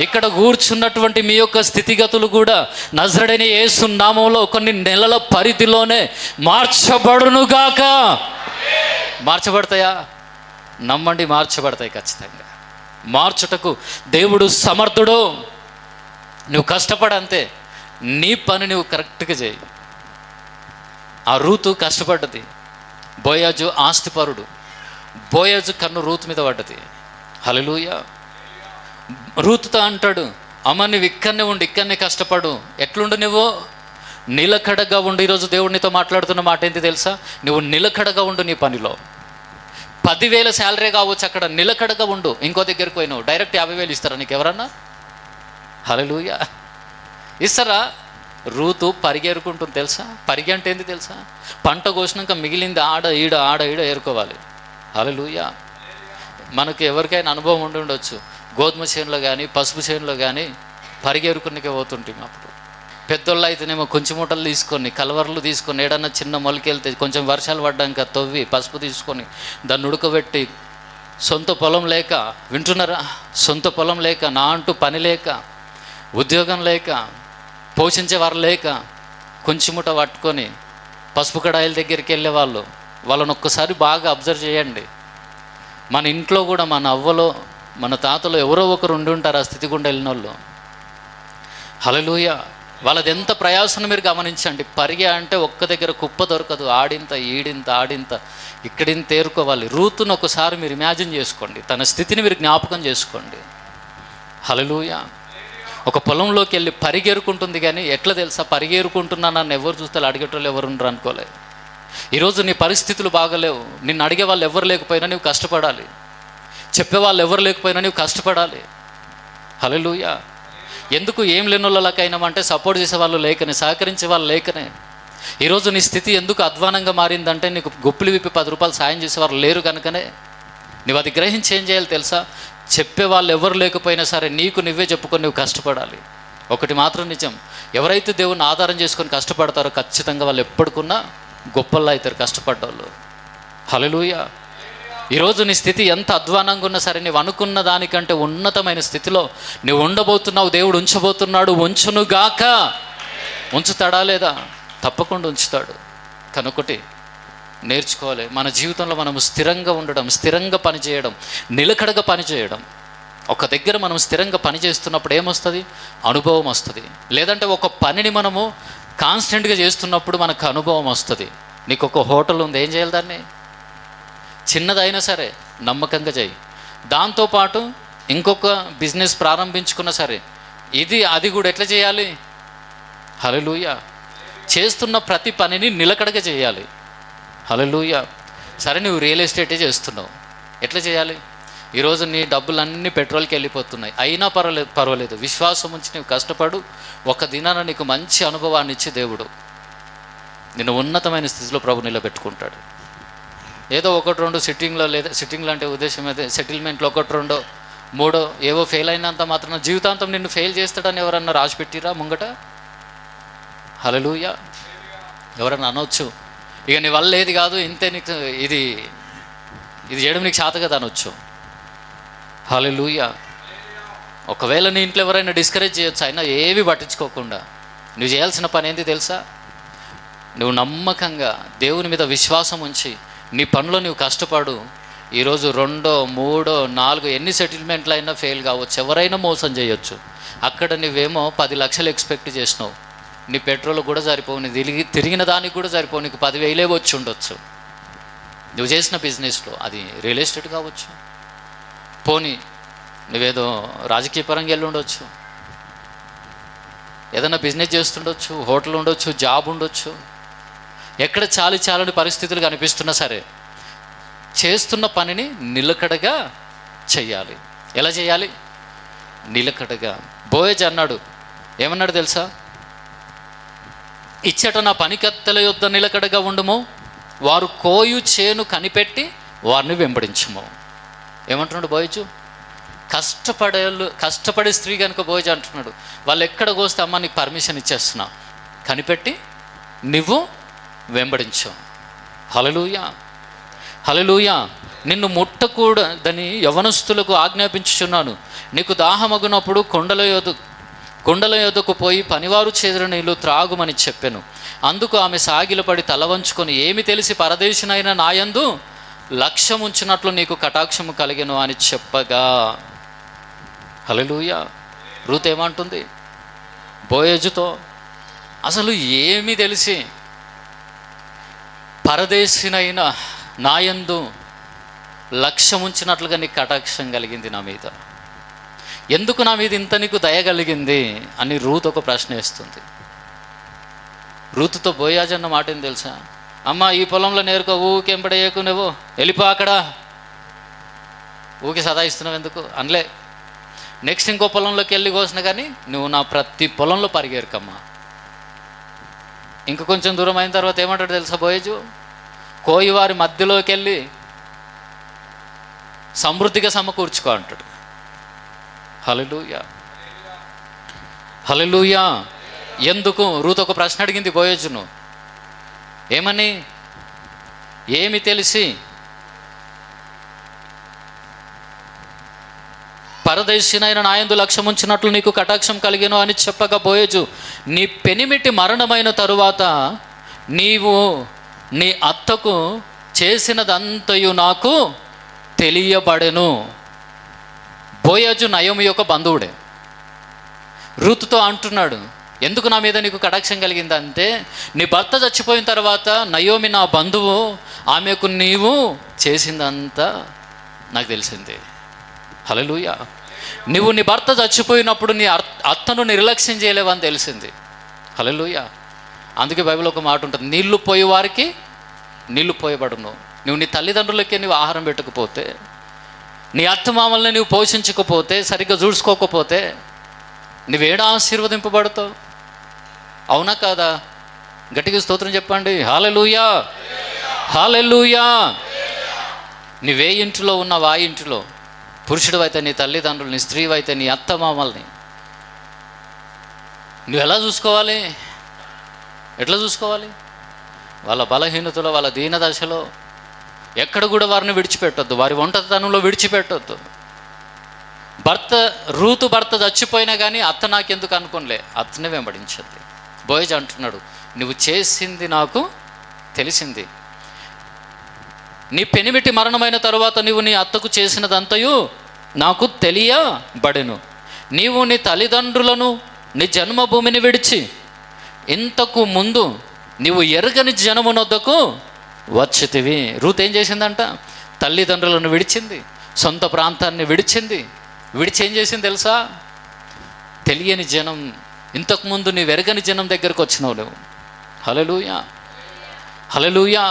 ఇక్కడ కూర్చున్నటువంటి మీ యొక్క స్థితిగతులు కూడా నజరేయుడైన యేసు నామములో కొన్ని నెలల పరిధిలోనే మార్చబడునుగాక. మార్చబడతాయా? నమ్మండి, మార్చబడతాయి ఖచ్చితంగా. మార్చుటకు దేవుడు సమర్థుడు. నువ్వు కష్టపడంతే, నీ పని నువ్వు కరెక్ట్గా చేయి. ఆ రూతు కష్టపడ్డది. బోయాజు ఆస్తిపరుడు. బోయాజు కన్ను రూతు మీద పడ్డది. హల్లెలూయా. రూతుతో అంటాడు, అమ్మ నువ్వు ఇక్కడనే ఉండు, ఇక్కడనే కష్టపడు. ఎట్లుండు నువ్వు? నిలకడగా ఉండు. ఈరోజు దేవుడు నీతో మాట్లాడుతున్న మాట ఏంటి తెలుసా? నువ్వు నిలకడగా ఉండు నీ పనిలో. 10,000 శాలరీ కావచ్చు, అక్కడ నిలకడగా ఉండు. ఇంకో దగ్గరికి పోయినావు, డైరెక్ట్ 50,000 ఇస్తారా నీకు ఎవరన్నా? హల్లెలూయా. ఇస్తారా? రూతు పరిగెరుకుంటుంది తెలుసా? పరిగె అంటే ఏంది తెలుసా? పంట కోసినాక మిగిలింది ఆడ ఈడ ఏరుకోవాలి. హల్లెలూయా. మనకు ఎవరికైనా అనుభవం ఉండి ఉండొచ్చు. గోధుమ చేనులో కానీ పసుపు చేనులో కానీ పరిగెరుకునికే పోతుంటాం. అప్పుడు పెద్దోళ్ళు అయితేనేమో కొంచెం మూటలు తీసుకొని, కలవర్లు తీసుకొని, ఏడన్నా చిన్న మొలకెళ్తే కొంచెం వర్షాలు పడ్డాక తవ్వి పసుపు తీసుకొని దాన్ని ఉడకబెట్టి, సొంత పొలం లేక, వింటున్నారా? సొంత పొలం లేక, నా అంటూ పని లేక, ఉద్యోగం లేక, పోషించేవారు లేక, కొంచెం మూట పట్టుకొని పసుపు కడాయిల దగ్గరికి వెళ్ళే వాళ్ళని ఒక్కసారి బాగా అబ్జర్వ్ చేయండి. మన ఇంట్లో కూడా మన అవ్వలో మన తాతలో ఎవరో ఒకరు ఉండి ఉంటారు ఆ స్థితి గుండా వెళ్ళిన వాళ్ళు. హల్లెలూయా. వాళ్ళది ఎంత ప్రయాసం మీరు గమనించండి. పరిగె అంటే ఒక్క దగ్గర కుప్ప దొరకదు. ఆడింత ఆడింత ఇక్కడింత తేరుకోవాలి. రూతును ఒకసారి మీరు ఇమాజిన్ చేసుకోండి, తన స్థితిని మీరు జ్ఞాపకం చేసుకోండి. హల్లెలూయా. ఒక పొలంలోకి వెళ్ళి పరిగెరుకుంటుంది. కానీ ఎట్లా తెలుసా? పరిగెరుకుంటున్నా నన్ను ఎవరు చూస్తే అడిగేటోళ్ళు ఎవరు ఉండరు అనుకోలే. ఈరోజు నీ పరిస్థితులు బాగలేవు, నిన్ను అడిగే వాళ్ళు ఎవరు లేకపోయినా నువ్వు కష్టపడాలి. చెప్పేవాళ్ళు ఎవరు లేకపోయినా నువ్వు కష్టపడాలి. హల్లెలూయా. ఎందుకు ఏం లేని వాళ్ళకైనామంటే సపోర్ట్ చేసే వాళ్ళు లేకనే, సహకరించే వాళ్ళు లేకనే. ఈరోజు నీ స్థితి ఎందుకు అధ్వానంగా మారిందంటే నీకు గుప్పులు విప్పి 10 రూపాయలు సాయం చేసేవారు లేరు కనుకనే. నువ్వు అది గ్రహించి ఏం చేయాలి తెలుసా? చెప్పే వాళ్ళు ఎవరు లేకపోయినా సరే నీకు నువ్వే చెప్పుకొని నువ్వు కష్టపడాలి. ఒకటి మాత్రం నిజం, ఎవరైతే దేవుని ఆధారం చేసుకొని కష్టపడతారో ఖచ్చితంగా వాళ్ళు ఎప్పటికున్నా గొప్పల్లో అవుతారు కష్టపడ్డవాళ్ళు. హల్లెలూయా. ఈరోజు నీ స్థితి ఎంత అధ్వానంగా ఉన్నా సరే, నువ్వు అనుకున్న దానికంటే ఉన్నతమైన స్థితిలో నువ్వు ఉండబోతున్నావు. దేవుడు ఉంచబోతున్నాడు. ఉంచునుగాక. ఉంచుతాడా లేదా? తప్పకుండా ఉంచుతాడు. కనుకొకటి నేర్చుకోవాలి, మన జీవితంలో మనము స్థిరంగా ఉండడం, స్థిరంగా పనిచేయడం, నిలకడగా పనిచేయడం. ఒక దగ్గర మనం స్థిరంగా పని చేస్తున్నప్పుడు ఏమొస్తుంది? అనుభవం వస్తుంది. లేదంటే ఒక పనిని మనము కాన్స్టెంట్గా చేస్తున్నప్పుడు మనకు అనుభవం వస్తుంది. నీకు ఒక హోటల్ ఉంది, ఏం చేయాలి? దాన్ని చిన్నదైనా సరే నమ్మకంగా చేయి. దాంతోపాటు ఇంకొక బిజినెస్ ప్రారంభించుకున్నా సరే అది కూడా ఎట్లా చేయాలి? హల్లెలూయా. చేస్తున్న ప్రతి పనిని నిలకడగా చేయాలి. హల్లెలూయా. సరే, నువ్వు రియల్ ఎస్టేటే చేస్తున్నావు, ఎట్లా చేయాలి? ఈరోజు నీ డబ్బులన్నీ పెట్రోల్కి వెళ్ళిపోతున్నాయి, అయినా పర్వాలేదు, విశ్వాసం ఉంచి నువ్వు కష్టపడు. ఒక దినాన నీకు మంచి అనుభవాన్ని ఇచ్చి దేవుడు నిన్ను ఉన్నతమైన స్థితిలో ప్రభు నిలబెట్టుకుంటాడు. ఏదో 1-2 సిట్టింగ్లో, లేదా సిట్టింగ్లో అంటే ఉద్దేశం అయితే సెటిల్మెంట్లో 1-2-3 ఏవో ఫెయిల్ అయినంత మాత్రం జీవితాంతం నిన్ను ఫెయిల్ చేస్తాడని ఎవరన్నా రాసి పెట్టిరా ముంగట? హల్లెలూయా. ఎవరన్నా అనొచ్చు, ఇక నీ వల్ల ఏది కాదు, ఇంతే, నీకు ఇది చేయడం నీకు చేత కదా అనొచ్చు. హల్లెలూయా. ఒకవేళ నీ ఇంట్లో ఎవరైనా డిస్కరేజ్ చేయొచ్చు, అయినా ఏవి పట్టించుకోకుండా నువ్వు చేయాల్సిన పని ఏంటి తెలుసా? నువ్వు నమ్మకంగా దేవుని మీద విశ్వాసం ఉంచి నీ పనిలో నువ్వు కష్టపడు. ఈరోజు 2, 3, 4 ఎన్ని సెటిల్మెంట్లు అయినా ఫెయిల్ కావచ్చు, ఎవరైనా మోసం చేయొచ్చు. అక్కడ నువ్వేమో 10 లక్షలు ఎక్స్పెక్ట్ చేసినావు, నీ పెట్రోల్ కూడా సరిపోవు, నీ తిరిగిన దానికి కూడా సరిపోవు, నీకు 10,000 వచ్చి ఉండొచ్చు నువ్వు చేసిన బిజినెస్లో. అది రియల్ ఎస్టేట్ కావచ్చు, పోనీ నువ్వేదో రాజకీయ పరంగా వెళ్ళి ఉండొచ్చు, ఏదైనా బిజినెస్ చేస్తుండొచ్చు, హోటల్ ఉండొచ్చు, జాబ్ ఉండొచ్చు. ఎక్కడ చాలని పరిస్థితులు కనిపిస్తున్నా సరే చేస్తున్న పనిని నిలకడగా చెయ్యాలి. ఎలా చేయాలి? నిలకడగా. బోయజ్ అన్నాడు, ఏమన్నాడు తెలుసా? ఇచ్చట నా పనికత్తెల యొద్ద నిలకడగా ఉండుము, వారు కోయు చేను కనిపెట్టి వారిని వెంబడించుము. ఏమంటున్నాడు బోయజు? కష్టపడే స్త్రీ కనుక బోయజు అంటున్నాడు, వాళ్ళు ఎక్కడ కోస్తే అమ్మ నీకు పర్మిషన్ ఇచ్చేస్తున్నా, కనిపెట్టి నువ్వు వెంబడించు. హల్లెలూయా. హల్లెలూయా. నిన్ను ముట్టకూడదని యవనస్తులకు ఆజ్ఞాపించుచున్నాను. నీకు దాహమగునప్పుడు కొండల యొద్దకు పోయి పనివారు చేదురు నీళ్లు త్రాగుమని చెప్పెను. అందుకు ఆమె సాగిలపడి తల వంచుకొని, ఏమి తెలిసి పరదేశినైన నాయందు లక్ష్యముంచినట్లు నీకు కటాక్షము కలిగెను అని చెప్పగా. హల్లెలూయా. రూత్ ఏమంటుంది బోయజుతో? అసలు ఏమి తెలిసి పరదేశినైన నాయందు లక్ష్యముంచినట్లుగా నీకు కటాక్షం కలిగింది నా మీద, ఎందుకు నా మీద ఇంత నీకు దయ కలిగింది అని రూత్ ఒక ప్రశ్న వేస్తుంది. రూతుతో బోయాజు అన్న మాట ఏం తెలుసా? అమ్మ, ఈ పొలంలో నేరుకో, ఊకెంపడేయకు, నువ్వు వెళ్ళిపో అక్కడ, ఊకి సదాయిస్తున్నావు ఎందుకు అనలే. నెక్స్ట్ ఇంకో పొలంలోకి వెళ్ళి కోసిన కానీ నువ్వు నా ప్రతి పొలంలో పరిగెరకమ్మా. ఇంక కొంచెం దూరం అయిన తర్వాత ఏమంటాడు తెలుసా బోయజు? కోయి వారి మధ్యలోకి వెళ్ళి సమృద్ధిగా సమకూర్చుకో అంటాడు. హల్లెలూయా, హల్లెలూయా. ఎందుకు? రూత్ ఒక ప్రశ్న అడిగింది బోయజును. ఏమని? ఏమి తెలిసి పరదేశినైన నాయందు లక్ష్యముంచినట్లు నీకు కటాక్షం కలిగెను అని చెప్పగా బోయజు, నీ పెనిమిటి మరణమైన తరువాత నీవు నీ అత్తకు చేసినదంతయు నాకు తెలియబడెను. బోయజు నయోమి యొక్క బంధువుడే. రూతుతో అంటున్నాడు, ఎందుకు నా మీద నీకు కటాక్షం కలిగిందంటే, నీ భర్త చచ్చిపోయిన తర్వాత నయోమి నా బంధువు, ఆమెకు నీవు చేసిందంతా నాకు తెలిసింది. హల్లెలూయా. నువ్వు నీ భర్త చచ్చిపోయినప్పుడు నీ అత్తను నిర్లక్ష్యం చేయలేవని తెలిసింది. హల్లెలూయా. అందుకే బైబిల్ ఒక మాట ఉంటుంది, నీళ్లు పోయే వారికి నీళ్లు పోయబడును. నువ్వు నీ తల్లిదండ్రులకే నువ్వు ఆహారం పెట్టకపోతే, నీ అత్తమామల్ని నువ్వు పోషించకపోతే, సరిగ్గా చూసుకోకపోతే నువ్వేడా ఆశీర్వదింపబడతావు? అవునా కాదా? గట్టిగా స్తోత్రం చెప్పండి. హల్లెలూయా, హల్లెలూయా. నువ్వే ఇంటిలో ఉన్నావు, ఆ ఇంటిలో పురుషుడు అయితే నీ తల్లిదండ్రులు, నీ స్త్రీ అయితే నీ అత్తమామల్ని నువ్వు ఎలా చూసుకోవాలి? ఎట్లా చూసుకోవాలి? వాళ్ళ బలహీనతలో, వాళ్ళ దీనదశలో ఎక్కడ కూడా వారిని విడిచిపెట్టొద్దు, వారి ఒంటరితనంలో విడిచిపెట్టొద్దు. రూతు భర్త చచ్చిపోయినా కానీ అత్త నాకెందుకు అనుకోనిలే, అత్తనే వెంబడించద్ది. బోయజ్ అంటున్నాడు, నువ్వు చేసింది నాకు తెలిసింది. నీ పెనిమిటి మరణమైన తరువాత నీవు నీ అత్తకు చేసినదంతయు నాకు తెలియబడెను. నీవు నీ తల్లిదండ్రులను, నీ జన్మభూమిని విడిచి ఇంతకు ముందు నీవు ఎరగని జనమునొద్దకు వచ్చితివి. రూత్ ఏం చేసిందంట? తల్లిదండ్రులను విడిచింది, సొంత ప్రాంతాన్ని విడిచింది. విడిచి ఏం చేసింది తెలుసా? తెలియని జనం, ఇంతకుముందు నీవు ఎరగని జనం దగ్గరకు వచ్చినావు నువ్వు. హల్లెలూయా, హల్లెలూయా.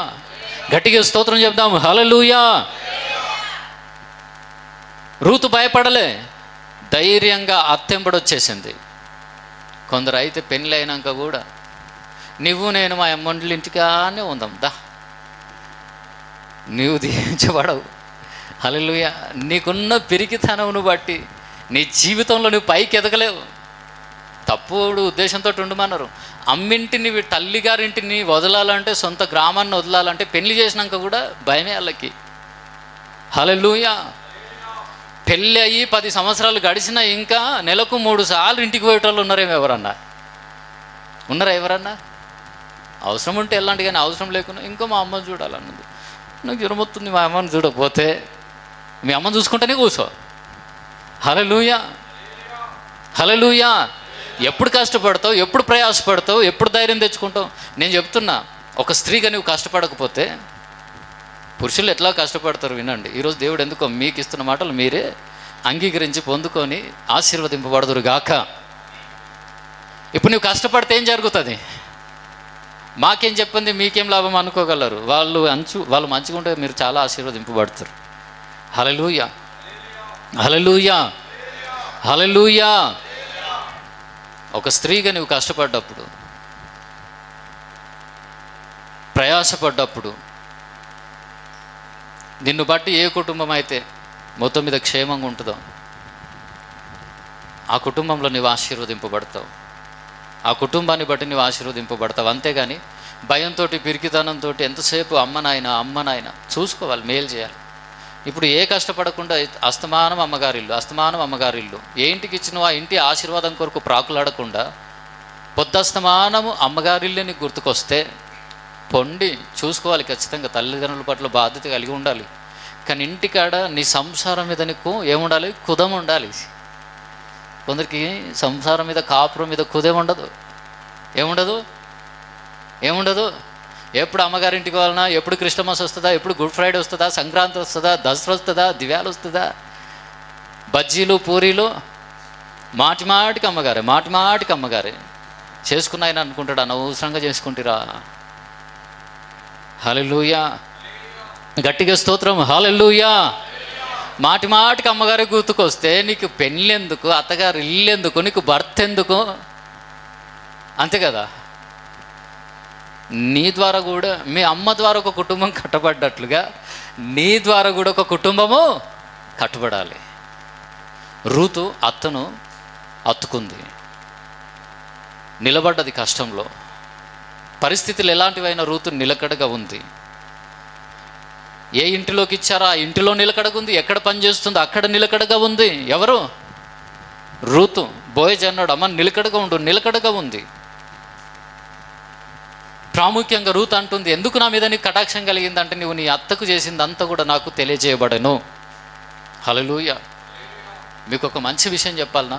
గట్టిగా స్తోత్రం చెప్దాం. హల్లెలూయా. రూతు భయపడలే, ధైర్యంగా అత్తెంబడొచ్చేసింది. కొందరు అయితే పెళ్ళి అయినాక కూడా నువ్వు నేను మా అమ్మండ్ల ఇంటికానే ఉందాం దా, నీవు దీవించబడవు. హల్లెలూయా. నీకున్న పిరికితనమును బట్టి నీ జీవితంలో నువ్వు పైకి ఎదగలేవు. తప్పుడు ఉద్దేశంతో ఉండమన్నారు. అమ్మింటిని, తల్లిగారింటిని వదలాలంటే, సొంత గ్రామాన్ని వదలాలంటే పెళ్లి చేసినాక కూడా భయమే వాళ్ళకి. హల్లెలూయా. పెళ్ళి అయ్యి 10 సంవత్సరాలు గడిచినా ఇంకా నెలకు 3 సార్లు ఇంటికి పోయేటోళ్ళు ఉన్నారేమో? ఉన్నారా ఎవరన్నా? అవసరం ఉంటే వెళ్ళండి, కానీ అవసరం లేకుండా ఇంకో మా అమ్మని చూడాలన్నది. నాకు జ్వరం వస్తుంది, మా అమ్మని చూడకపోతే మీ అమ్మని చూసుకుంటేనే కూర్చో. హల్లెలూయా, హల్లెలూయా. ఎప్పుడు కష్టపడతావు, ఎప్పుడు ప్రయాసపడతావు, ఎప్పుడు ధైర్యం తెచ్చుకుంటావు? నేను చెప్తున్నా, ఒక స్త్రీగా నువ్వు కష్టపడకపోతే పురుషులు ఎట్లా కష్టపడతారు వినండి. ఈరోజు దేవుడు ఎందుకో మీకు ఇస్తున్న మాటలు మీరే అంగీకరించి పొందుకొని ఆశీర్వదింపబడదురు గాక. ఇప్పుడు నువ్వు కష్టపడితే ఏం జరుగుతుంది? మాకేం చెప్పింది, మీకేం లాభం అనుకోగలరు. వాళ్ళు మంచిగా ఉంటే మీరు చాలా ఆశీర్వదింపబడతారు. హల్లెలూయా, హల్లెలూయా, హల్లెలూయా. ఒక స్త్రీగా నువ్వు కష్టపడ్డప్పుడు, ప్రయాసపడ్డప్పుడు, నిన్ను బట్టి ఏ కుటుంబం అయితే మొత్తం మీద క్షేమంగా ఉంటుందో ఆ కుటుంబంలో నువ్వు ఆశీర్వదింపబడతావు. ఆ కుటుంబాన్ని బట్టి నువ్వు ఆశీర్వదింపబడతావు. అంతేగాని భయంతో, పిరికితనంతో ఎంతసేపు అమ్మ నాయన చూసుకోవాలి, మేలు చేయాలి. ఇప్పుడు ఏ కష్టపడకుండా అస్తమానం అమ్మగారిల్లు, ఏ ఇంటికి ఇచ్చినో ఆ ఇంటి ఆశీర్వాదం కొరకు ప్రాకులాడకుండా పొద్దస్తమానము అమ్మగారిల్లే నీకు గుర్తుకొస్తే పొండి చూసుకోవాలి. ఖచ్చితంగా తల్లిదండ్రుల పట్ల బాధ్యత కలిగి ఉండాలి. కానీ ఇంటికాడ నీ సంసారం మీద నీకు ఏముండాలి? కుదం ఉండాలి. కొందరికి సంసారం మీద, కాపురం మీద కుదే ఉండదు. ఏముండదు. ఎప్పుడు అమ్మగారింటికి వాళ్ళనా, ఎప్పుడు క్రిస్టమస్ వస్తుందా, ఎప్పుడు గుడ్ ఫ్రైడే వస్తుందా, సంక్రాంతి వస్తుందా, దసరా వస్తుందా, దివ్యాలు వస్తుందా, బజ్జీలు పూరీలు, మాటిమాటికి అమ్మగారే చేసుకున్న ఆయన అనుకుంటాడు, అనవసరంగా చేసుకుంటారా. హల్లెలూయా, గట్టిగా స్తోత్రం. హల్లెలూయా. మాటిమాటికి అమ్మగారే గుర్తుకొస్తే నీకు పెళ్ళెందుకు, అత్తగారు ఇల్లెందుకు, నీకు భర్త ఎందుకు? అంతే కదా. నీ ద్వారా కూడా, మీ అమ్మ ద్వారా ఒక కుటుంబం కట్టబడ్డట్లుగా నీ ద్వారా కూడా ఒక కుటుంబము కట్టబడాలి. రూతు అత్తను అత్తుకుంది, నిలబడ్డది కష్టంలో. పరిస్థితులు ఎలాంటివైనా రూతు నిలకడగా ఉంది. ఏ ఇంటిలోకి ఇచ్చారో ఆ ఇంటిలో నిలకడగా ఉంది, ఎక్కడ పని చేస్తుందో అక్కడ నిలకడగా ఉంది. ఎవరు? రూతు. బోయజ్ అన్నాడు, అమ్మ నిలకడగా ఉంది. ప్రాముఖ్యంగా రూతు అంటుంది, ఎందుకు నా మీద నీకు కటాక్షం కలిగిందంటే నువ్వు నీ అత్తకు చేసిందంతా కూడా నాకు తెలియజేయబడను. హల్లెలూయా. మీకు ఒక మంచి విషయం చెప్పాలనా,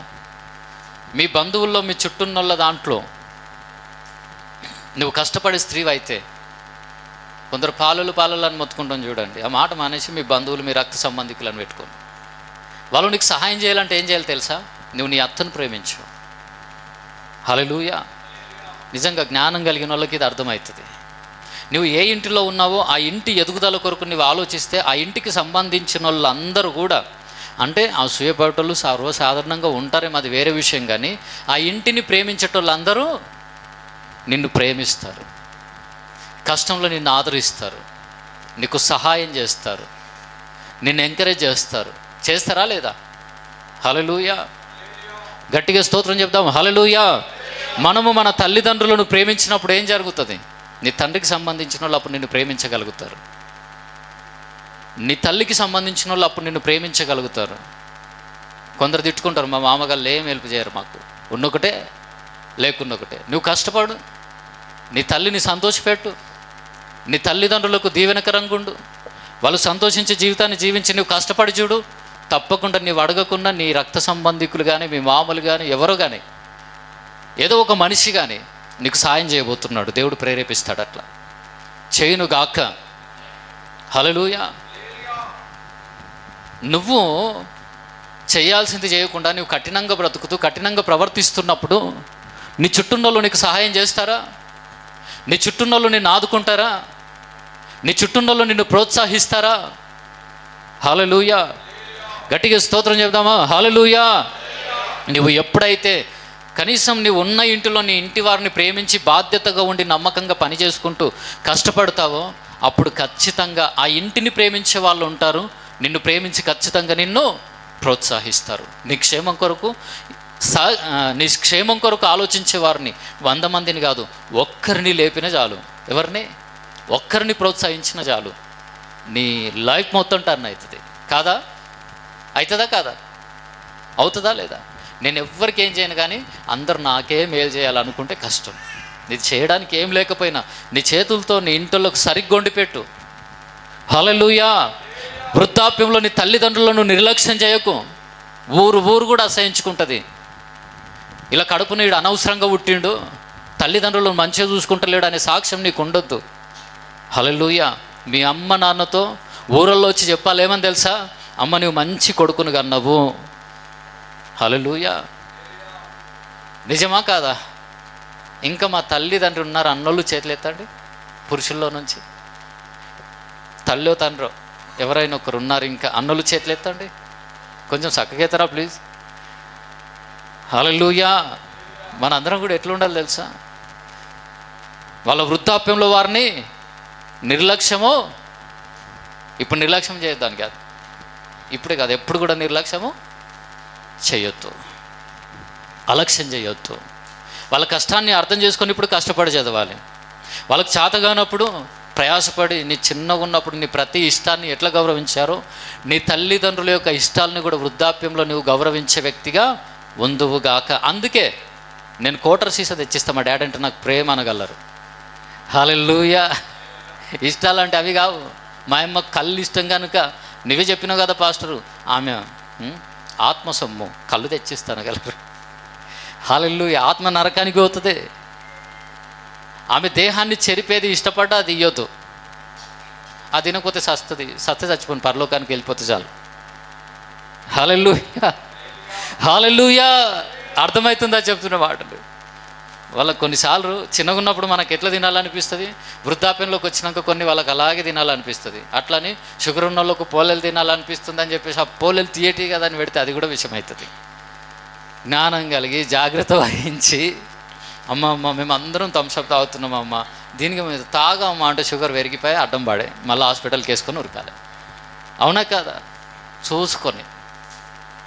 మీ బంధువుల్లో, మీ చుట్టూన్నోళ్ళ దాంట్లో నువ్వు కష్టపడే స్త్రీవి అయితే, కొందరు పాలలు అని మొత్తుకుంటాం చూడండి, ఆ మాట మానేసి మీ బంధువులు, మీ రక్త సంబంధికులను పెట్టుకోండి. వాళ్ళు నీకు సహాయం చేయాలంటే ఏం చేయాలి తెలుసా? నువ్వు నీ అత్తను ప్రేమించు. హల్లెలూయా. నిజంగా జ్ఞానం కలిగిన వాళ్ళకి ఇది అర్థమవుతుంది. నువ్వు ఏ ఇంటిలో ఉన్నావో ఆ ఇంటి ఎదుగుదల కొరకు నువ్వు ఆలోచిస్తే ఆ ఇంటికి సంబంధించిన వాళ్ళందరూ కూడా, అంటే ఆ సూయపేటలు సర్వసాధారణంగా ఉంటారేమో, అది వేరే విషయం. కానీ ఆ ఇంటిని ప్రేమించేటోళ్ళందరూ నిన్ను ప్రేమిస్తారు, కష్టంలో నిన్ను ఆదరిస్తారు, నీకు సహాయం చేస్తారు, నిన్ను ఎంకరేజ్ చేస్తారా లేదా? హల్లెలూయా. గట్టిగా స్తోత్రం చెప్దాం. హల్లెలూయా. మనము మన తల్లిదండ్రులను ప్రేమించినప్పుడు ఏం జరుగుతుంది? నీ తండ్రికి సంబంధించిన వాళ్ళు అప్పుడు నిన్ను ప్రేమించగలుగుతారు, నీ తల్లికి సంబంధించిన వాళ్ళు అప్పుడు నిన్ను ప్రేమించగలుగుతారు. కొందరు తిట్టుకుంటారు, మా మామగారు ఏం హెల్ప్ చేయరు మాకు, ఉన్నొకటే లేకున్నొకటే. నువ్వు కష్టపడు, నీ తల్లిని సంతోషపెట్టు, నీ తల్లిదండ్రులకు దీవెనకరంగా ఉండు, వాళ్ళు సంతోషించే జీవితాన్ని జీవించి నువ్వు కష్టపడి చూడు. తప్పకుండా నీవు అడగకుండా నీ రక్త సంబంధికులు కానీ, మీ మామూలు కానీ, ఎవరో కానీ, ఏదో ఒక మనిషి కానీ నీకు సాయం చేయబోతున్నాడు. దేవుడు ప్రేరేపిస్తాడు, అట్లా చేయునుగాక. హల్లెలూయా. నువ్వు చేయాల్సింది చేయకుండా నువ్వు కఠినంగా బ్రతుకుతూ కఠినంగా ప్రవర్తిస్తున్నప్పుడు నీ చుట్టూన్నోళ్ళు నీకు సహాయం చేస్తారా? నీ చుట్టూన్నోళ్ళు నిన్ను ఆదుకుంటారా? నీ చుట్టూన్నోళ్ళు నిన్ను ప్రోత్సహిస్తారా? హల్లెలూయా. గట్టిగా స్తోత్రం చెప్దామా? హల్లెలూయా. నువ్వు ఎప్పుడైతే కనీసం నీవు ఉన్న ఇంటిలో నీ ఇంటి వారిని ప్రేమించి బాధ్యతగా ఉండి నమ్మకంగా పని చేసుకుంటూ కష్టపడతావో అప్పుడు ఖచ్చితంగా ఆ ఇంటిని ప్రేమించే వాళ్ళు ఉంటారు, నిన్ను ప్రేమించి ఖచ్చితంగా నిన్ను ప్రోత్సహిస్తారు. నీ క్షేమం కొరకు ఆలోచించే వారిని 100 మందిని కాదు, ఒక్కరిని లేపిన చాలు. ఎవరిని? ఒక్కరిని ప్రోత్సహించిన చాలు. నీ లైఫ్ మొత్తం టర్న్ అవుతుంది. కాదా? అవుతుందా? కాదా? అవుతుందా లేదా? నేను ఎవ్వరికి ఏం చేయను, కానీ అందరు నాకే మేలు చేయాలనుకుంటే కష్టం. నీది చేయడానికి ఏం లేకపోయినా నీ చేతులతో నీ ఇంటిలోకి సరిగ్గా వండిపెట్టు. హల్లెలూయా. వృద్ధాప్యంలో నీ తల్లిదండ్రులను నిర్లక్ష్యం చేయకు. ఊరు కూడా అసహించుకుంటుంది. ఇలా కడుపు నీడు అనవసరంగా పుట్టిండు, తల్లిదండ్రులను మంచిగా చూసుకుంటలేడు అనే సాక్ష్యం నీకు ఉండొద్దు. హల్లెలూయా. మీ అమ్మ నాన్నతో ఊరల్లో వచ్చి చెప్పాలి, ఏమని తెలుసా? అమ్మ నువ్వు మంచి కొడుకును కన్నావు. హల్లెలూయా. నిజమా కాదా? ఇంకా మా తల్లిదండ్రులు ఉన్నారు అన్నోళ్ళు చేతులు ఎత్తండి, పురుషుల్లో నుంచి. తల్లో తండ్రో ఎవరైనా ఒకరు ఉన్నారు ఇంకా అన్నోళ్ళు చేతులు ఎత్తండి, కొంచెం చక్కగెత్తరా ప్లీజ్. హల్లెలూయా. మనందరం కూడా ఎట్లా ఉండాలి తెలుసా? వాళ్ళ వృద్ధాప్యంలో వారిని నిర్లక్ష్యము, ఇప్పుడు నిర్లక్ష్యం చేయొద్దాని కాదు, ఇప్పుడే కాదు, ఎప్పుడు కూడా నిర్లక్ష్యము చేయొద్దు, అలక్ష్యం చేయొద్దు. వాళ్ళ కష్టాన్ని అర్థం చేసుకొని ఇప్పుడు కష్టపడి చదవాలి. వాళ్ళకి చేతగానప్పుడు ప్రయాసపడి, నీ చిన్నగా ఉన్నప్పుడు నీ ప్రతి ఇష్టాన్ని ఎట్లా గౌరవించారో నీ తల్లిదండ్రుల యొక్క ఇష్టాలని కూడా వృద్ధాప్యంలో నువ్వు గౌరవించే వ్యక్తిగా ఉందువుగాక. అందుకే నేను కోటర్ సీసా తెచ్చిస్తా, మా డాడీ అంటే నాకు ప్రేమ అనగలరు. హల్లెలూయా. ఇష్టాలంటే అవి కావు. మా అమ్మ కళ్ళు ఇష్టం కనుక నువ్వే చెప్పినావు కదా పాస్టరు, ఆమె ఆత్మ సొమ్ము కళ్ళు తెచ్చిస్తానగలరు. హల్లెలూయా. ఆత్మ నరకానికి పోతుంది. ఆమె దేహాన్ని చెరిపేది ఇష్టపడ్డా అది ఇయ్యొద్దు. అది తినకపోతే సస్తే చచ్చిపోయి పరలోకానికి వెళ్ళిపోతే చాలు. హల్లెలూయా. హల్లెలూయా. అర్థమవుతుందా చెప్తున్న మాటలు? వాళ్ళకి కొన్నిసార్లు చిన్నగా ఉన్నప్పుడు మనకు ఎట్లా తినాలనిపిస్తుంది, వృద్ధాప్యంలోకి వచ్చినాక కొన్ని వాళ్ళకి అలాగే తినాలనిపిస్తుంది. అట్లని షుగర్ ఉన్న వాళ్ళకు పోలేలు తినాలనిపిస్తుంది అని చెప్పేసి ఆ పోలేలు తీయటి కదా అని పెడితే అది కూడా విషయం అవుతుంది. జ్ఞానం కలిగి జాగ్రత్త వహించి, అమ్మ మేము అందరం థమ్స్అప్ తాగుతున్నాం అమ్మ, దీనికి మీద తాగమ్మ అంటే షుగర్ పెరిగిపోయి అడ్డం పడే మళ్ళీ హాస్పిటల్కి వేసుకొని ఉరకాలి. అవునా కాదా? చూసుకొని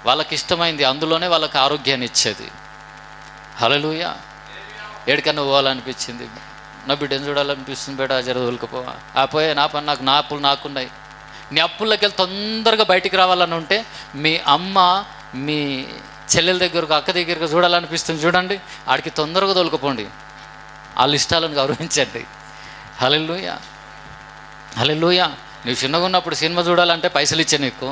వాళ్ళకి ఇష్టమైంది, అందులోనే వాళ్ళకి ఆరోగ్యాన్ని ఇచ్చేది. హల్లెలూయా. ఏడికన్నా పోవాలనిపించింది, నా బిడ్డను చూడాలనిపిస్తుంది, బేట జర తోలుకపోవా, ఆ పోయే నా పని నా అప్పులు నాకున్నాయి. నీ అప్పుల్లోకి వెళ్ళి తొందరగా బయటికి రావాలని ఉంటే మీ అమ్మ మీ చెల్లెల దగ్గరకు అక్క దగ్గరకు చూడాలనిపిస్తుంది చూడండి, ఆడికి తొందరగా తోలుకుపోండి. వాళ్ళ ఇష్టాలను గౌరవించండి. హల్లెలూయా. హల్లెలూయా. నువ్వు చిన్నగా ఉన్నప్పుడు సినిమా చూడాలంటే పైసలు ఇచ్చే నీకు,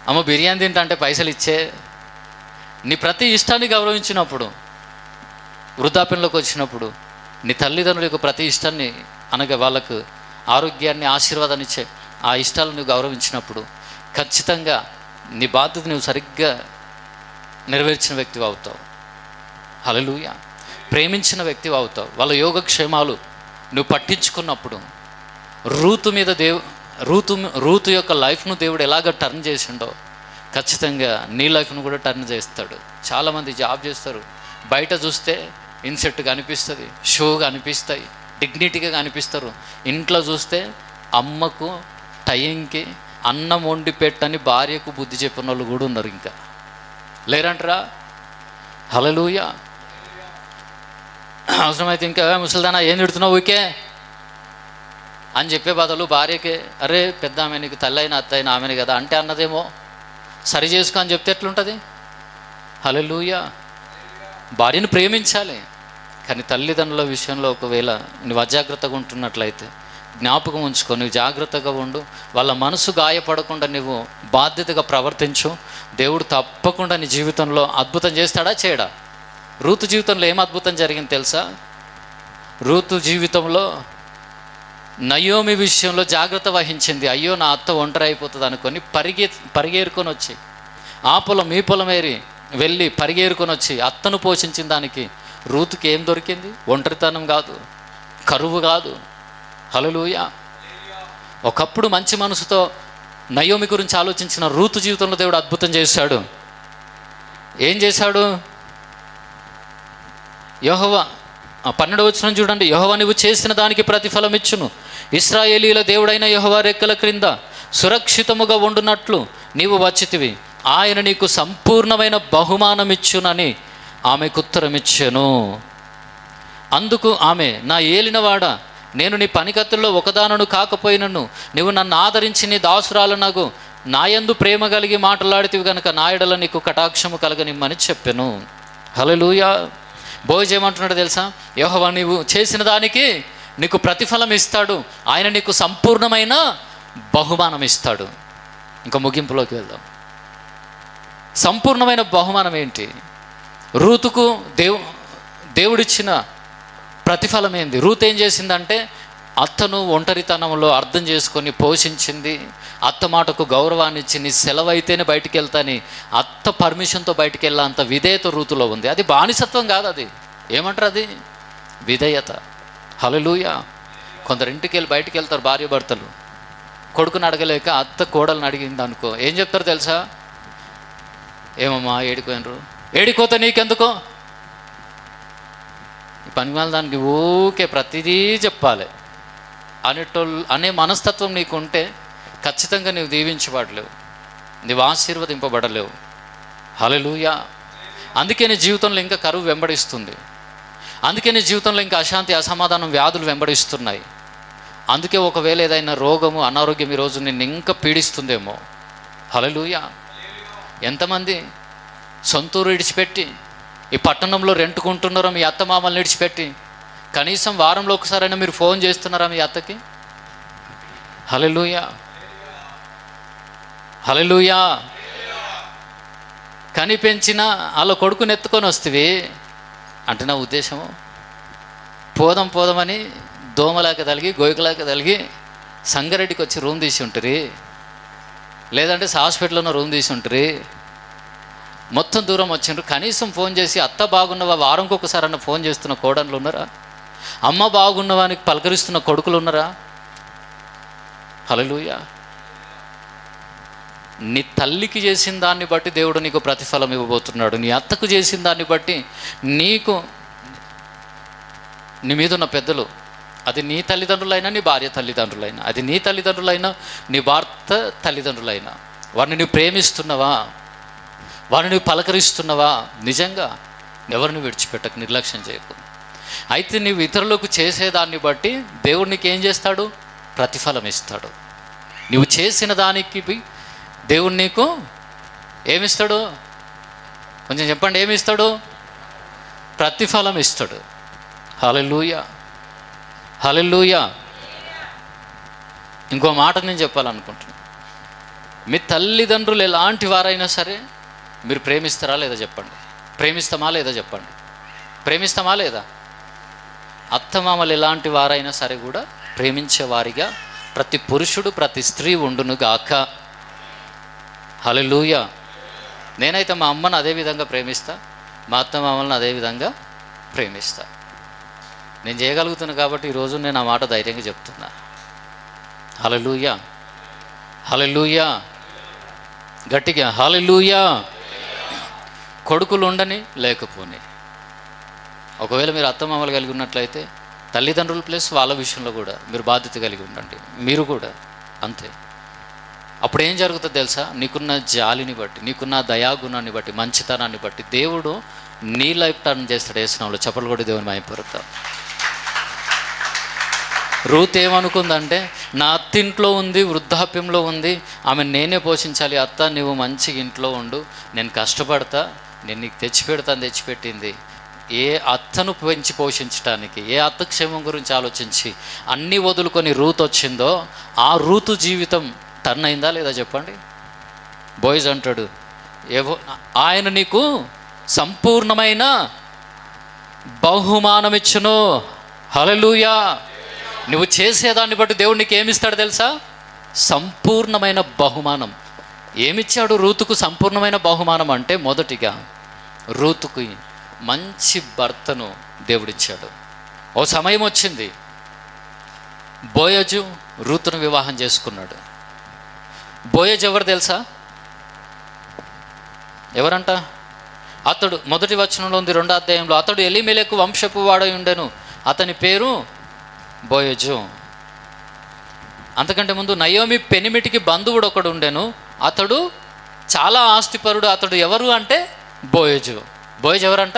అమ్మ బిర్యానీ తింటా అంటే పైసలు ఇచ్చే. నీ ప్రతి ఇష్టాన్ని గౌరవించినప్పుడు, వృద్ధాప్యంలోకి వచ్చినప్పుడు నీ తల్లిదండ్రుల యొక్క ప్రతి ఇష్టాన్ని అనగా వాళ్ళకు ఆరోగ్యాన్ని ఆశీర్వాదాన్ని ఇచ్చే ఆ ఇష్టాలను నువ్వు గౌరవించినప్పుడు ఖచ్చితంగా నీ బాధ్యత నువ్వు సరిగ్గా నెరవేర్చిన వ్యక్తివి అవుతావు. హల్లెలూయా. ప్రేమించిన వ్యక్తివి అవుతావు. వాళ్ళ యోగక్షేమాలు నువ్వు పట్టించుకున్నప్పుడు రూతు యొక్క లైఫ్ను దేవుడు ఎలాగ టర్న్ చేసిండో ఖచ్చితంగా నీ లైఫ్ను కూడా టర్న్ చేస్తాడు. చాలామంది జాబ్ చేస్తారు, బయట చూస్తే ఇన్సెట్గా అనిపిస్తుంది, షోగా అనిపిస్తాయి, డిగ్నిటీగా అనిపిస్తారు. ఇంట్లో చూస్తే అమ్మకు టైంకి అన్నం వండి పెట్టని భార్యకు బుద్ధి చెప్పిన వాళ్ళు కూడా ఉన్నారు. ఇంకా లేరంటారా? హల్లెలూయా. అవసరమైతే ఇంకా ముసలిదానా ఏం తిడుతున్నావు ఊకే అని చెప్పే బదులు భార్యకే, అరే పెద్ద ఆమె నీకు తల్లి అయిన అత్త అయిన ఆమెను కదా అంటే అన్నదేమో సరి చేసుకో అని చెప్తే ఎట్లుంటుంది? హల్లెలూయా. భార్యను ప్రేమించాలి, కానీ తల్లిదండ్రుల విషయంలో ఒకవేళ నువ్వు అజాగ్రత్తగా ఉంటున్నట్లయితే జ్ఞాపకం ఉంచుకో, నువ్వు జాగ్రత్తగా ఉండు. వాళ్ళ మనసు గాయపడకుండా నువ్వు బాధ్యతగా ప్రవర్తించు. దేవుడు తప్పకుండా నీ జీవితంలో అద్భుతం చేస్తాడా చేయడా? రూతు జీవితంలో ఏం అద్భుతం జరిగింది తెలుసా? రూతు జీవితంలో నయోమి విషయంలో జాగ్రత్త వహించింది. అయ్యో నా అత్త ఒంటరి అయిపోతుంది అనుకొని పరిగేరుకొని వచ్చి ఆ పొలం ఈ పొలం ఏరి వెళ్ళి పరిగేరుకొని వచ్చి అత్తను పోషించిన దానికి రూతుకి ఏం దొరికింది? ఒంటరితనం కాదు, కరువు కాదు. హల్లెలూయా. ఒకప్పుడు మంచి మనసుతో నయోమి గురించి ఆలోచించిన రూతు జీవితంలో దేవుడు అద్భుతం చేశాడు. ఏం చేశాడు? యెహోవా 12వ వచనం చూడండి. యెహోవా నువ్వు చేసిన దానికి ప్రతిఫలం ఇచ్చును. ఇశ్రాయేలీల దేవుడైన యెహోవా రెక్కల క్రింద సురక్షితముగా ఉండునట్లు నీవు వచ్చితివి. ఆయన నీకు సంపూర్ణమైన బహుమానం ఇచ్చునని ఆమెకు ఉత్తరం ఇచ్చెను. అందుకు ఆమె, నా ఏలినవాడా, నేను నీ పనికత్తుల్లో ఒకదానను కాకపోయినను నువ్వు నన్ను ఆదరించి నీ దాసురాలనగు నాయందు ప్రేమ కలిగి మాట్లాడితివి గనుక నా ఎడల నీకు కటాక్షము కలగనిమ్మని చెప్పెను. హల్లెలూయా. బోయజ్ ఏమంటున్నాడు తెలుసా? యెహోవా నీవు చేసిన దానికి నీకు ప్రతిఫలం ఇస్తాడు, ఆయన నీకు సంపూర్ణమైన బహుమానం ఇస్తాడు. ఇంకా ముగింపులోకి వెళ్దాం. సంపూర్ణమైన బహుమానం ఏంటి? రూతుకు దేవుడిచ్చిన ప్రతిఫలం ఏంది? రూత్ ఏం చేసిందంటే అత్తను ఒంటరితనంలో అర్థం చేసుకొని పోషించింది. అత్త మాటకు గౌరవాన్ని ఇచ్చి నీ సెలవు అయితేనే బయటికి వెళ్తాని అత్త పర్మిషన్తో బయటికి వెళ్ళాంత విధేయత రూతులో ఉంది. అది బానిసత్వం కాదు, అది ఏమంటారు? అది విధేయత. హల్లెలూయా. కొందరింటికి వెళ్ళి బయటికి వెళ్తారు భార్య భర్తలు, కొడుకుని అడగలేక అత్త కోడలను అడిగింది అనుకో, ఏం చెప్తారు తెలుసా? ఏమమ్మా ఏడిపోయినరు, ఏడికోత నీకెందుకో, పనిమాల దానికి ఊకే ప్రతిదీ చెప్పాలి అనే మనస్తత్వం నీకుంటే ఖచ్చితంగా నీవు దీవించబడలేవు, నీవు ఆశీర్వదింపబడలేవు. హల్లెలూయా. అందుకే నీ జీవితంలో ఇంకా కరువు వెంబడిస్తుంది. అందుకే నీ జీవితంలో ఇంకా అశాంతి, అసమాధానం, వ్యాధులు వెంబడిస్తున్నాయి. అందుకే ఒకవేళ ఏదైనా రోగము, అనారోగ్యం ఈరోజు నిన్ను ఇంకా పీడిస్తుందేమో. హల్లెలూయా. ఎంతమంది సొంతూరు విడిచిపెట్టి ఈ పట్టణంలో రెంటుకుంటున్నారో మీ అత్త మామల్ని విడిచిపెట్టి? కనీసం వారంలో ఒకసారైనా మీరు ఫోన్ చేస్తున్నారా మీ అత్తకి? హల్లెలూయా, హల్లెలూయా. కని పెంచిన వాళ్ళ కొడుకుని ఎత్తుకొని వస్తేవి అంటే నా ఉద్దేశము, పోదామని దోమలాక తలిగి, గోయికలాక తలిగి సంగారెడ్డికి వచ్చి రూమ్ తీసి ఉంటుంది, లేదంటే హాస్పిటల్లో రూమ్ తీసి ఉంటుంది. మొత్తం దూరం వచ్చిండ్రు. కనీసం ఫోన్ చేసి అత్త బాగున్నవా వారంకి ఒకసారి అన్న ఫోన్ చేస్తున్న కోడన్లు ఉన్నారా? అమ్మ బాగున్నవానికి పలకరిస్తున్న కొడుకులు ఉన్నారా? హల్లెలూయా. నీ తల్లికి చేసిన దాన్ని బట్టి దేవుడు నీకు ప్రతిఫలం ఇవ్వబోతున్నాడు. నీ అత్తకు చేసిన దాన్ని బట్టి నీకు, నీ మీద ఉన్న పెద్దలు, అది నీ తల్లిదండ్రులైనా, నీ భార్య తల్లిదండ్రులైనా, అది నీ తల్లిదండ్రులైనా, నీ భర్త తల్లిదండ్రులైనా, వారిని నువ్వు ప్రేమిస్తున్నావా? వారిని నువ్వు పలకరిస్తున్నావా? నిజంగా ఎవరిని విడిచిపెట్టకు, నిర్లక్ష్యం చేయకు. అయితే నువ్వు ఇతరులకు చేసేదాన్ని బట్టి దేవుడు నీకు ఏం చేస్తాడు? ప్రతిఫలం ఇస్తాడు. నువ్వు చేసిన దానికి దేవుడు నీకు ఏమిస్తాడు? కొంచెం చెప్పండి, ఏమిస్తాడు? ప్రతిఫలం ఇస్తాడు. హల్లెలూయా, హల్లెలూయా. ఇంకో మాట నేను చెప్పాలనుకుంటున్నాను. మీ తల్లిదండ్రులు ఎలాంటి వారైనా సరే మీరు ప్రేమిస్తారా లేదా చెప్పండి? ప్రేమిస్తామా లేదా చెప్పండి? ప్రేమిస్తామా లేదా? అత్తమామలు ఎలాంటి వారైనా సరే కూడా ప్రేమించే వారిగా ప్రతి పురుషుడు, ప్రతి స్త్రీ ఉండును గాక. హల్లెలూయా. నేనైతే మా అమ్మను అదే విధంగా ప్రేమిస్తా, మా అత్తమామలను అదే విధంగా ప్రేమిస్తా. నేను చేయగలుగుతున్నాను కాబట్టి ఈరోజు నేను ఆ మాట ధైర్యంగా చెప్తున్నా. హల్లెలూయా, హల్లెలూయా. గట్టిగా హల్లెలూయా. కొడుకులు ఉండని లేకపోని, ఒకవేళ మీరు అత్తమామలు కలిగి ఉన్నట్లయితే తల్లిదండ్రులు ప్లస్ వాళ్ళ విషయంలో కూడా మీరు బాధ్యత కలిగి ఉండండి. మీరు కూడా అంతే. అప్పుడు ఏం జరుగుతుందో తెలుసా? నీకున్న జాలిని బట్టి, నీకున్న దయాగుణాన్ని బట్టి, మంచితనాన్ని బట్టి దేవుడు నీ లైఫ్ టర్న్ చేస్తాడు. వేసినాంలో చప్పలు కొట్టి దేవుని మహిమపరుద్దాం. రూత్ ఏమనుకుందంటే, నా అత్తింట్లో ఉంది, వృద్ధాప్యంలో ఉంది, ఆమె నేనే పోషించాలి. అత్త నువ్వు మంచిగా ఇంట్లో ఉండు, నేను కష్టపడతా, నేను నీకు తెచ్చిపెట్టింది. ఏ అత్తను పెంచి పోషించడానికి, ఏ అత్త క్షేమం గురించి ఆలోచించి అన్నీ వదులుకొని రూత్ వచ్చిందో, ఆ రూతు జీవితం టర్న్ అయిందా లేదా చెప్పండి? బాయ్స్ అంటాడు, ఆయన నీకు సంపూర్ణమైన బహుమానం ఇచ్చును. హల్లెలూయా. నువ్వు చేసేదాన్ని బట్టి దేవుడు నీకు ఏమిస్తాడు తెలుసా? సంపూర్ణమైన బహుమానం. ఏమిచ్చాడు రూతుకు సంపూర్ణమైన బహుమానం అంటే, మొదటిగా రూతుకి మంచి భర్తను దేవుడిచ్చాడు. ఓ సమయం వచ్చింది, బోయజు రూతును వివాహం చేసుకున్నాడు. బోయజు ఎవరు తెలుసా? ఎవరంట? అతడు మొదటి వచనంలో ఉంది, 2వ అధ్యాయంలో, అతడు ఎలీమెలెకు వంశపు వాడై ఉండెను, అతని పేరు బోయజు. అంతకంటే ముందు నయోమి పెనిమిటికి బంధువుడు ఒకడు ఉండెను, అతడు చాలా ఆస్తిపరుడు. అతడు ఎవరు అంటే బోయజు. బోయజు ఎవరంట?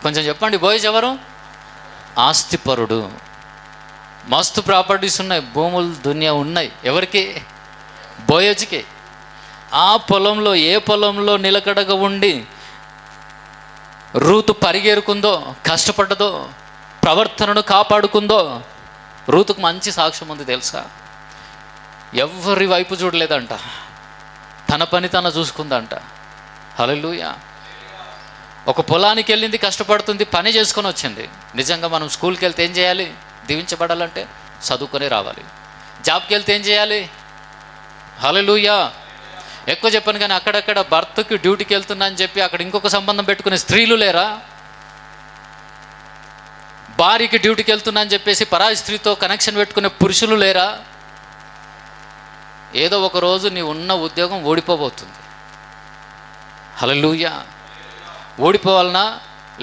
కొంచెం చెప్పండి. బోయజు ఎవరు? ఆస్తిపరుడు. మస్తు ప్రాపర్టీస్ ఉన్నాయి, భూములు దునియా ఉన్నాయి. ఎవరికి? బోయజుకి. ఆ పొలంలో, ఏ పొలంలో నిలకడగా ఉండి రూతు పరిగెరుకుందో, కష్టపడ్డదో, ప్రవర్తనను కాపాడుకుందో, రూతుకు మంచి సాక్ష్యం ఉంది తెలుసా? ఎవరి వైపు చూడలేదంట, తన పని తన చూసుకుందంట. హల్లెలూయా. ఒక పొలానికి వెళ్ళింది, కష్టపడుతుంది, పని చేసుకొని వచ్చింది. నిజంగా మనం స్కూల్కి వెళ్తే ఏం చేయాలి? దీవించబడాలంటే చదువుకొని రావాలి. జాబ్కి వెళ్తే ఏం చేయాలి? హల్లెలూయా. ఎక్కువ చెప్పాను కానీ అక్కడక్కడ భర్తకి డ్యూటీకి వెళ్తున్నా అని చెప్పి అక్కడ ఇంకొక సంబంధం పెట్టుకునే స్త్రీలు లేరా? భార్యకి డ్యూటీకి వెళ్తున్నా అని చెప్పేసి పరాయి స్త్రీతో కనెక్షన్ పెట్టుకునే పురుషులు లేరా? ఏదో ఒక రోజు నీ ఉన్న ఉద్యోగం ఓడిపోబోతుంది. హల్లెలూయా. ఓడిపోవాలనా?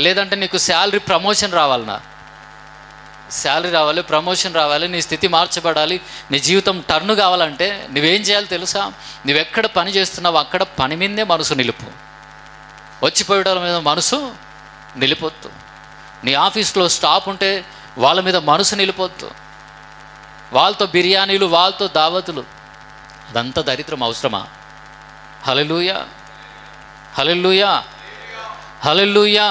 లేదంటే నీకు శాలరీ ప్రమోషన్ రావాలనా? శాలరీ రావాలి, ప్రమోషన్ రావాలి, నీ స్థితి మార్చబడాలి, నీ జీవితం టర్న్ కావాలంటే నువ్వేం చేయాలి తెలుసా? నువ్వెక్కడ పని చేస్తున్నావు అక్కడ పని మీదే మనసు నిలుపు. వచ్చిపోయడం మీద మనసు నిలిపొద్దు. నీ ఆఫీస్లో స్టాఫ్ ఉంటే వాళ్ళ మీద మనసు నిలిపొద్దు. వాళ్ళతో బిర్యానీలు, వాళ్ళతో దావతులు, అదంతా దరిద్రం అవసరమా? హల్లెలూయా, హల్లెలూయా, హల్లెలూయా.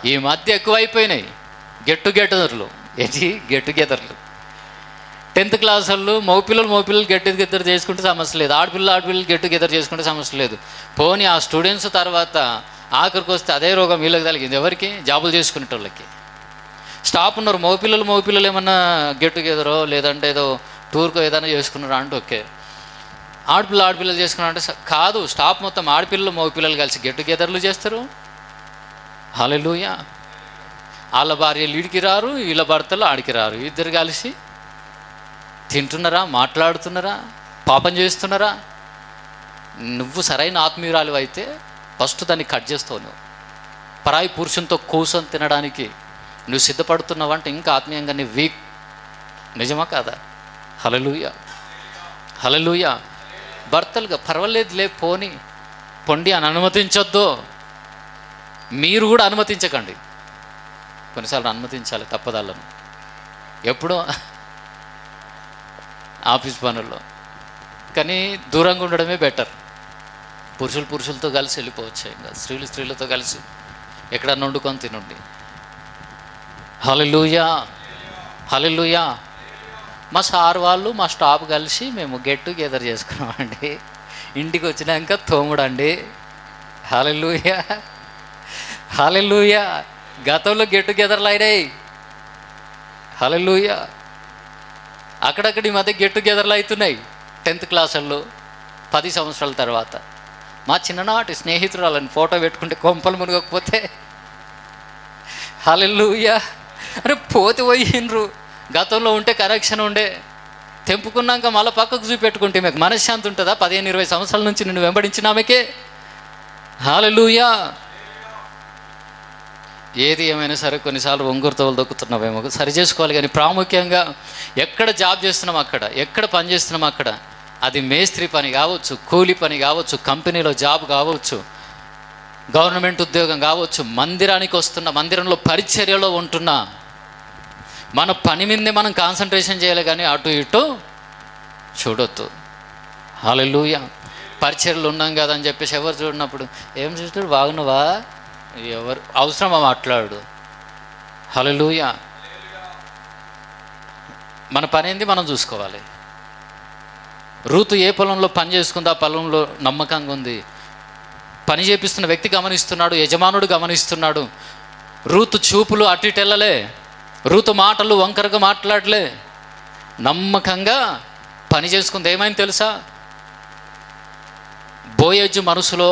ఈ మధ్య ఎక్కువైపోయినాయి గెట్ టుగెదర్లు. ఏంటి గెట్ టుగెదర్లు? 10th క్లాస్ వాళ్ళు మగపిల్లలు గెట్ టుగెదర్ చేసుకుంటే సమస్య లేదు, ఆడపిల్లలు గెట్ టుగెదర్ చేసుకుంటే సమస్య లేదు. పోనీ ఆ స్టూడెంట్స్ తర్వాత ఆఖరికి వస్తే అదే రోగం వీళ్ళకి తగిలింది. ఎవరికి? జాబులు చేసుకునేటోళ్ళకి. స్టాఫ్ ఉన్నారు, మగపిల్లలు ఏమన్నా గెట్ టుగెదరో లేదంటే ఏదో టూర్కో ఏదైనా చేసుకున్నారా అంటే ఓకే. ఆడపిల్లలు చేసుకున్నారా అంటే కాదు, స్టాఫ్ మొత్తం మగపిల్లలు కలిసి గెట్ టుగెదర్లు చేస్తారు. హల్లెలూయా. వాళ్ళ భార్యలు ఈడికి రారు, వీళ్ళ భర్తలు ఆడికి రారు, ఇద్దరు కలిసి తింటున్నారా, మాట్లాడుతున్నారా, పాపం చేస్తున్నారా? నువ్వు సరైన ఆత్మీయురాలు అయితే ఫస్ట్ దాన్ని కట్ చేస్తావు. నువ్వు పరాయి పురుషునితో కూర్చొని తినడానికి నువ్వు సిద్ధపడుతున్నావంటే ఇంకా ఆత్మీయంగా నీ వీక్. నిజమా కాదా? హల్లెలూయా, హల్లెలూయా. భర్తలుగా పర్వాలేదులే పొండి అని అనుమతించొద్దు. మీరు కూడా అనుమతించకండి. కొన్నిసార్లు అనుమతించాలి తప్పదాలను. ఎప్పుడో ఆఫీస్ పనుల్లో. కానీ దూరంగా ఉండడమే బెటర్. పురుషులతో కలిసి వెళ్ళిపోవచ్చు, ఇంకా స్త్రీలతో కలిసి ఎక్కడన్నా వండుకొని తినండి. హల్లెలూయా, హల్లెలూయా. మా సార్ వాళ్ళు మా స్టాఫ్ కలిసి మేము గెట్ టుగెదర్ చేసుకున్నామండి. ఇంటికి వచ్చినాక తోముడండి. హల్లెలూయా, హల్లెలూయా. గతంలో గెట్ టుగెదర్లు అయినాయి. హల్లెలూయా. అక్కడక్కడ ఈ మధ్య గెట్ టుగెదర్లు అవుతున్నాయి. 10th క్లాసుల్లో 10 సంవత్సరాల తర్వాత మా చిన్ననాటి స్నేహితురాలని ఫోటో పెట్టుకుంటే కొంపలు మునగకపోతే హల్లెలూయా. అరే పోయినరు. గతంలో ఉంటే కరెక్షన్ ఉండే, తెంపుకున్నాక మళ్ళీ పక్కకు చూపెట్టుకుంటే మీకు మనశ్శాంతి ఉంటుందా? 15-20 సంవత్సరాల నుంచి నిన్ను వెంబడించినామెకే. హల్లెలూయా. ఏది ఏమైనా సరే కొన్నిసార్లు ఒంగురుతోలు దొక్కుతున్నామేమో, సరి చేసుకోవాలి. కానీ ప్రాముఖ్యంగా ఎక్కడ జాబ్ చేస్తున్నాం అక్కడ, ఎక్కడ పని చేస్తున్నాం అక్కడ, అది మేస్త్రి పని కావచ్చు, కూలి పని కావచ్చు, కంపెనీలో జాబ్ కావచ్చు, గవర్నమెంట్ ఉద్యోగం కావచ్చు, మందిరంలో పరిచర్యలో ఉంటున్నా మన పని మీదే మనం కాన్సన్ట్రేషన్ చేయాలి, కానీ అటు ఇటు చూడొద్దు. హల్లెలూయా. పరిచర్యలు ఉన్నాం కదా అని చెప్పేసి ఎవరు చూడనప్పుడు ఏం సిస్టర్ బాగున్నావా, ఎవరు అవసరమా మాట్లాడు. హల్లెలూయా. మన పని ఏంది మనం చూసుకోవాలి. రూతు ఏ పొలంలో పని చేసుకుంది, ఆ పొలంలో నమ్మకంగా ఉంది. పని చేపిస్తున్న వ్యక్తి గమనిస్తున్నాడు, యజమానుడు గమనిస్తున్నాడు. రూతు చూపులు అటు ఇటు వెళ్ళలే, రూతు మాటలు వంకరగా మాట్లాడలే, నమ్మకంగా పని చేసుకుంది. ఏమైంది తెలుసా? బోయజు మనసులో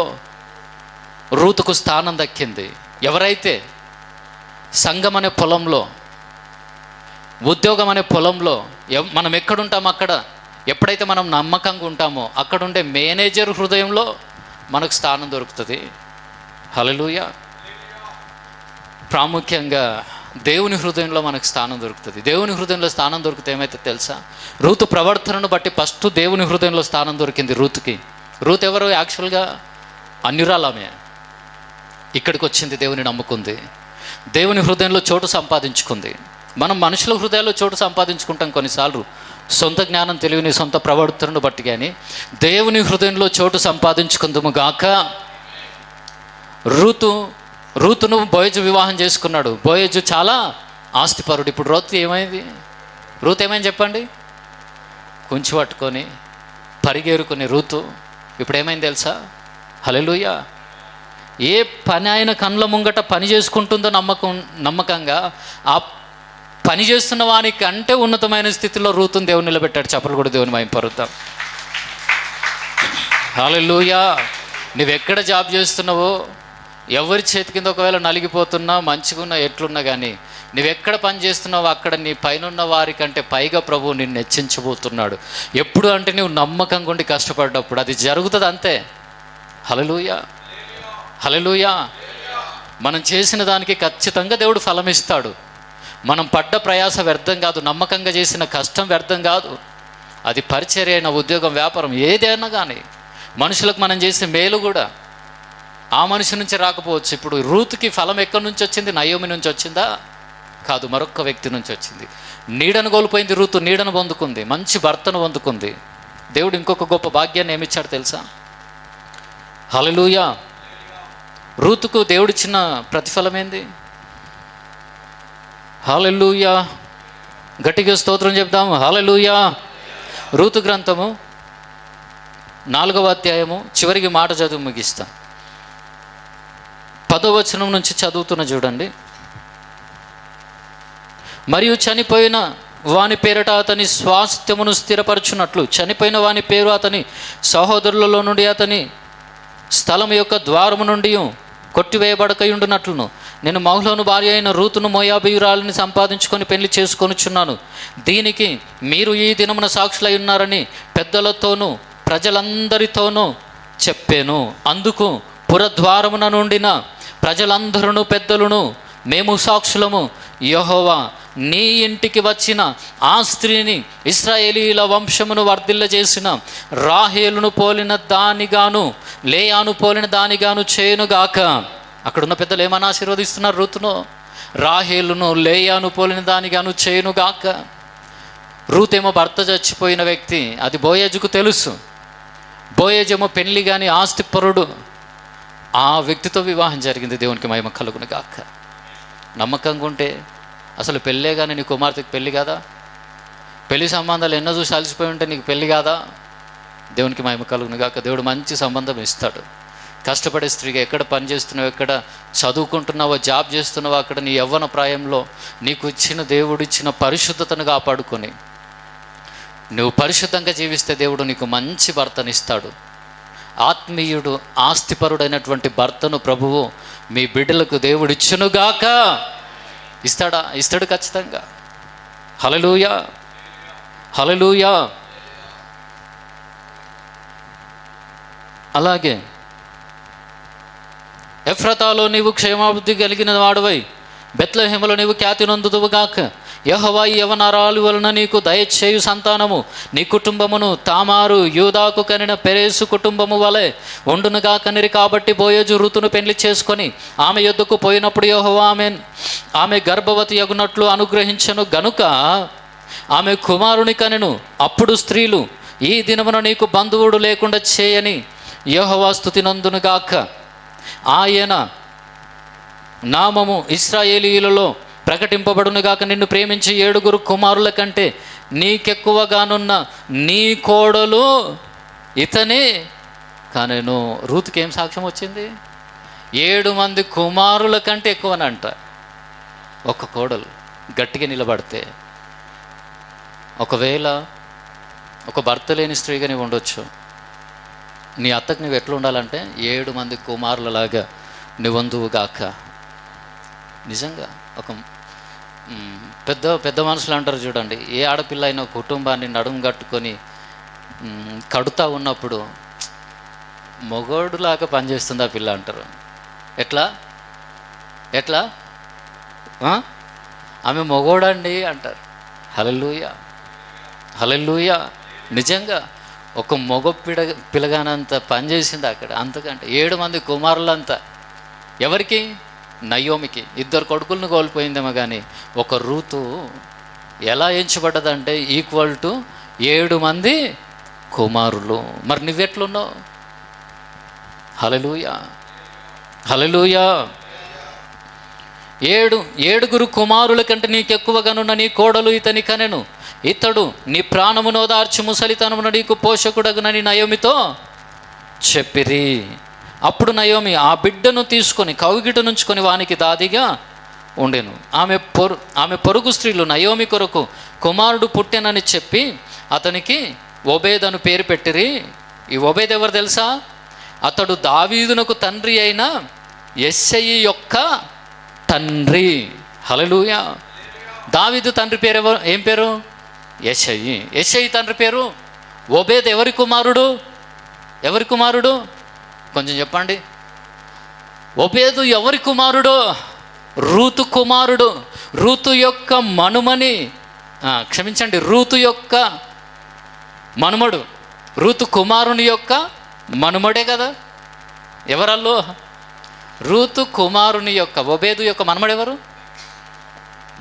రూతుకు స్థానం దక్కింది. ఎవరైతే సంఘం అనే పొలంలో, ఉద్యోగం అనే పొలంలో మనం ఎక్కడుంటామో అక్కడ, ఎప్పుడైతే మనం నమ్మకంగా ఉంటామో అక్కడుండే మేనేజర్ హృదయంలో మనకు స్థానం దొరుకుతుంది. హల్లెలూయా. ప్రాముఖ్యంగా దేవుని హృదయంలో మనకు స్థానం దొరుకుతుంది. దేవుని హృదయంలో స్థానం దొరికితే ఏమైతే తెలుసా? రూతు ప్రవర్తనను బట్టి ఫస్ట్ దేవుని హృదయంలో స్థానం దొరికింది రూతుకి. రూతు ఎవరు? యాక్చువల్గా అన్యురాలామే. ఇక్కడికి వచ్చింది, దేవుని నమ్ముకుంది, దేవుని హృదయంలో చోటు సంపాదించుకుంది. మనం మనుషుల హృదయాల్లో చోటు సంపాదించుకుంటాం కొన్నిసార్లు, సొంత జ్ఞానం తెలివిని సొంత ప్రవర్తనను బట్టి. కానీ దేవుని హృదయంలో చోటు సంపాదించుకుందాము గాక. రూతును బోయజు వివాహం చేసుకున్నాడు. బోయజు చాలా ఆస్తిపరుడు. ఇప్పుడు రూతు ఏమైంది చెప్పండి? కుంచి పట్టుకొని పరిగేరుకునే రూతు ఇప్పుడు ఏమైంది తెలుసా? హల్లెలూయా. ఏ పని ఆయన కళ్ళ ముంగట పని చేసుకుంటుందో నమ్మకంగా ఆ పని చేస్తున్న వానికి అంటే ఉన్నతమైన స్థితిలో రూతుని దేవుని నిలబెట్టాడు. చప్పలు కూడా దేవుని మహిమపరుద్దాం. హల్లెలూయా. నువ్వెక్కడ జాబ్ చేస్తున్నావో, ఎవరి చేతి కింద ఒకవేళ నలిగిపోతున్నా, మంచిగున్నా, ఎట్లున్నా కానీ నువ్వెక్కడ పని చేస్తున్నావో అక్కడ నీ పైన వారికంటే పైగా ప్రభువు నిన్ను హెచ్చించబోతున్నాడు. ఎప్పుడు అంటే నువ్వు నమ్మకంగా ఉండి కష్టపడ్డప్పుడు అది జరుగుతుంది, అంతే. హల్లెలూయా, హల్లెలూయా. మనం చేసిన దానికి ఖచ్చితంగా దేవుడు ఫలం ఇస్తాడు. మనం పడ్డ ప్రయాస వ్యర్థం కాదు, నమ్మకంగా చేసిన కష్టం వ్యర్థం కాదు. అది పరిచర్య అయిన, ఉద్యోగం, వ్యాపారం, ఏదైనా కానీ, మనుషులకు మనం చేసే మేలు కూడా ఆ మనిషి నుంచి రాకపోవచ్చు. ఇప్పుడు రూతుకి ఫలం ఎక్కడి నుంచి వచ్చింది? నయోమి నుంచి వచ్చిందా? కాదు, మరొక వ్యక్తి నుంచి వచ్చింది. నీడను కోల్పోయింది రూతు, నీడను పొందుకుంది, మంచి భర్తను పొందుకుంది. దేవుడు ఇంకొక గొప్ప భాగ్యాన్ని ఏమిచ్చాడు తెలుసా? హల్లెలూయా. రూతుకు దేవుడిచ్చిన ప్రతిఫలం ఏంది? హల్లెలూయా. గట్టిగా స్తోత్రం చెప్దాము. హల్లెలూయా. రూతు గ్రంథము 4వ అధ్యాయము చివరికి మాట చదువు ముగిస్తాం. 10వ వచనం నుంచి చదువుతున్న చూడండి. మరియు చనిపోయిన వాని పేరట అతని స్వాస్థ్యమును స్థిరపరచున్నట్లు చనిపోయిన వాని పేరు అతని సహోదరులలో నుండి అతని స్థలం యొక్క ద్వారము నుండి కొట్టివేయబడకయుండునట్లును నేను మహలోను భార్య అయిన రూతును మోయాబీయురాలిని సంపాదించుకొని పెళ్లి చేసుకొనుచున్నాను. దీనికి మీరు ఈ దినమున సాక్షులై ఉన్నారని పెద్దలతోనూ ప్రజలందరితోనూ చెప్పాను. అందుకు పురద్వారమున నుండిన ప్రజలందరూ పెద్దలను మేము సాక్షులము. యెహోవా నీ ఇంటికి వచ్చిన ఆ స్త్రీని ఇశ్రాయేలీల వంశమును వర్ధిల్లజేసిన రాహేలును పోలిన దానిగాను లేయాను పోలిన దానిగాను చేయునుగాక. అక్కడున్న పెద్దలు ఏమని ఆశీర్వదిస్తున్నారు రూతును? రాహేలును లేయాను పోలిన దానిగాను చేయునుగాక. రూతేమో భర్త చచ్చిపోయిన వ్యక్తి, అది బోయేజుకు తెలుసు. బోయేజేమో పెళ్లి కానీ ఆస్తిపరుడు. ఆ వ్యక్తితో వివాహం జరిగింది. దేవునికి మహిమ కలుగును గాక. నమ్మకంగా ఉంటే అసలు పెళ్ళే కానీ నీ కుమార్తెకి పెళ్ళి కాదా? పెళ్లి సంబంధాలు ఎన్నో చూసి అలసిపోయి ఉంటే నీకు పెళ్ళి కాదా? దేవునికి మహిమ కలుగును గాక. దేవుడు మంచి సంబంధం ఇస్తాడు. కష్టపడే స్త్రీగా ఎక్కడ పని చేస్తున్నావో, ఎక్కడ చదువుకుంటున్నావో, జాబ్ చేస్తున్నావో, అక్కడ నీ యవ్వన ప్రాయంలో నీకు ఇచ్చిన దేవుడు ఇచ్చిన పరిశుద్ధతను కాపాడుకొని నువ్వు పరిశుద్ధంగా జీవిస్తే దేవుడు నీకు మంచి భర్తనిస్తాడు. ఆత్మీయుడు ఆస్తిపరుడైనటువంటి భర్తను ప్రభువు మీ బిడ్డలకు దేవుడు ఇచ్చునుగాక. ఇస్తాడా? ఇస్తాడు ఖచ్చితంగా. హల్లెలూయా. హల్లెలూయా. అలాగే ఎఫ్రతాలో నీవు క్షేమాభివృద్ధి కలిగిన వాడవై బెత్లెహేములో నీవు ఖ్యాతి నొందుదువుగాక. యెహోవా ఈ యవనరాలు వలన నీకు దయచేయు సంతానము నీ కుటుంబమును తామారు యూదాకు కనిన పెరేసు కుటుంబము వలె ఉండునుగా కనిరి. కాబట్టి బోయేజు రూతును పెళ్లి చేసుకొని ఆమె యొద్దకు పోయినప్పుడు యెహోవా ఆమె గర్భవతి యగునట్లు అనుగ్రహించను గనుక ఆమె కుమారుని కనెను. అప్పుడు స్త్రీలు ఈ దినమున నీకు బంధువుడు లేకుండా చేయని యెహోవా స్తుతి నందునుగాక. ఆయన నామము ఇశ్రాయేలీయులలో ప్రకటింపబడునుగాక. నిన్ను ప్రేమించి 7 కుమారుల కంటే నీకెక్కువగానున్న నీ కోడలు ఇతనే కానేను. రూతుకి ఏం సాక్ష్యం వచ్చింది? 7 మంది కుమారుల కంటే ఎక్కువనంట. ఒక కోడలు గట్టిగా నిలబడితే. ఒకవేళ ఒక భర్త లేని స్త్రీగా నీవు ఉండొచ్చు. నీ అత్తకు నువ్వు ఎట్లా ఉండాలంటే 7 మంది కుమారులలాగా నివందువుగాక. నిజంగా ఒక పెద్ద మనుషులు అంటారు చూడండి, ఏ ఆడపిల్ల అయినా కుటుంబాన్ని నడుము కట్టుకొని కడుతూ ఉన్నప్పుడు మొగోడులాగా పనిచేస్తుంది ఆ పిల్ల అంటారు. ఎట్లా ఎట్లా ఆమె మొగోడండి అంటారు. హల్లెలూయా. హల్లెలూయా. నిజంగా ఒక మొగ పిల్లగానంత పనిచేసింది అక్కడ. అంతకంటే 7 మంది కుమారులంతా ఎవరికి? నయోమికి. 2 కొడుకులను కోల్పోయిందేమో కానీ ఒక రూతు ఎలా ఎంచబడ్డదంటే ఈక్వల్ టు 7 మంది కుమారులు. మరి నువ్వెట్లున్నావు? హల్లెలూయా. హల్లెలూయా. 7 కుమారుల కంటే నీకెక్కువగానున్న నీ కోడలు ఇతని కనెను. ఇతడు నీ ప్రాణమును ఓదార్చి ముసలితనమున నీకు పోషకుడగునని నయోమితో చెప్పిరి. అప్పుడు నయోమి ఆ బిడ్డను తీసుకొని కౌగిట నుంచుకొని వానికి దాదిగా ఉండెను. ఆమె పొరుగు స్త్రీలు నయోమి కొరకు కుమారుడు పుట్టెనని చెప్పి అతనికి ఓబేద్ అని పేరు పెట్టిరి. ఈ ఓబేద్ ఎవరు తెలుసా? అతడు దావీదునకు తండ్రి అయిన యెష్షయి యొక్క తండ్రి. హల్లెలూయా. దావీదు తండ్రి పేరు ఏం పేరు? యెష్షయి. యెష్షయి తండ్రి పేరు ఓబేద్. ఎవరి కుమారుడు? ఎవరి కుమారుడు? కొంచెం చెప్పండి. ఓబేదు ఎవరి కుమారుడు? రూతు కుమారుడు. రూతు యొక్క మనుమని క్షమించండి, రూతు యొక్క మనుమడు. రూతు కుమారుని యొక్క మనుమడే కదా. ఎవరల్లో? రూతు కుమారుని యొక్క ఒబేదు యొక్క మనమడెవరు?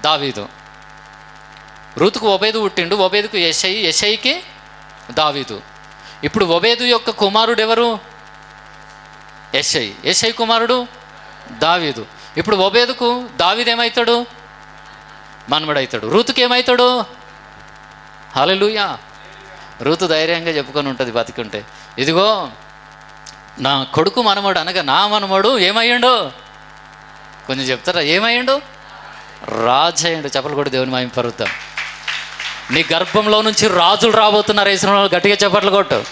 దావీదు. రూతుకు ఒబేదు పుట్టిండు, ఒబేదుకు యెషయి, యెషయికి దావీదు. ఇప్పుడు ఒబేదు యొక్క కుమారుడు ఎవరు? యెషయి. యెషయి కుమారుడు దావీదు. ఇప్పుడు ఒబేదుకు దావీదు ఏమవుతాడు? మనమడవుతాడు. రూతుకి ఏమవుతాడు? హల్లెలూయా. రూతు ధైర్యంగా చెప్పుకొని ఉంటుంది బతికుంటే, ఇదిగో నా కొడుకు మనమడు అనగా నా మనమడు ఏమయ్యిండు? కొంచెం చెప్తారా? ఏమయ్యిండు? రాజు అయ్యిండు. చెప్పలు కూడా దేవుని మహిమ పరుద్దాం. నీ గర్భంలో నుంచి రాజులు రాబోతున్నారు. వేసిన గట్టిగా చెప్పట్లు కొట్టు.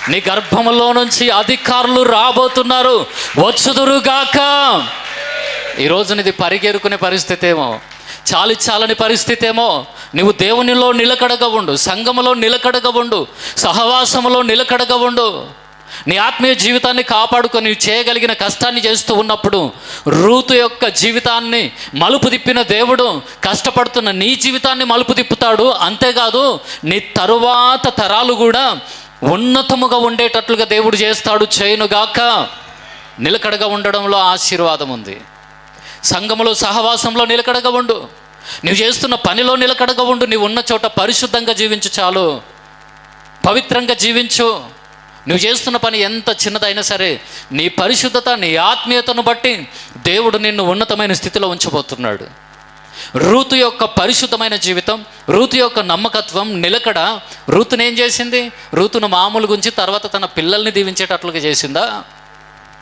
నీ గర్భంలో నుంచి అధికారులు రాబోతున్నారు, వచ్చుదురుగాక. ఈరోజు నీది పరిగెరుకునే పరిస్థితి ఏమో, చాలని పరిస్థితి ఏమో. నువ్వు దేవునిలో నిలకడగా ఉండు, సంఘములో నిలకడగా ఉండు, సహవాసములో నిలకడగా ఉండు. నీ ఆత్మీయ జీవితాన్ని కాపాడుకొని నీవు చేయగలిగిన కష్టాన్ని చేస్తూ ఉన్నప్పుడు రూతు యొక్క జీవితాన్ని మలుపు తిప్పిన దేవుడు కష్టపడుతున్న నీ జీవితాన్ని మలుపు తిప్పుతాడు. అంతేకాదు నీ తరువాత తరాలు కూడా ఉన్నతముగా ఉండేటట్లుగా దేవుడు చేస్తాడు, చేయునుగాక. నిలకడగా ఉండడంలో ఆశీర్వాదం ఉంది. సంఘములో సహవాసంలో నిలకడగా ఉండు, నువ్వు చేస్తున్న పనిలో నిలకడగా ఉండు. నీవు ఉన్న చోట పరిశుద్ధంగా జీవించు, చాలు. పవిత్రంగా జీవించు. నువ్వు చేస్తున్న పని ఎంత చిన్నదైనా సరే నీ పరిశుద్ధత, నీ ఆత్మీయతను బట్టి దేవుడు నిన్ను ఉన్నతమైన స్థితిలో ఉంచబోతున్నాడు. రూతు యొక్క పరిశుద్ధమైన జీవితం, రూతు యొక్క నమ్మకత్వం, నిలకడ రూతును ఏం చేసింది? రూతును మామూలు గురించి తర్వాత తన పిల్లల్ని దీవించేటట్లుగా చేసిందా?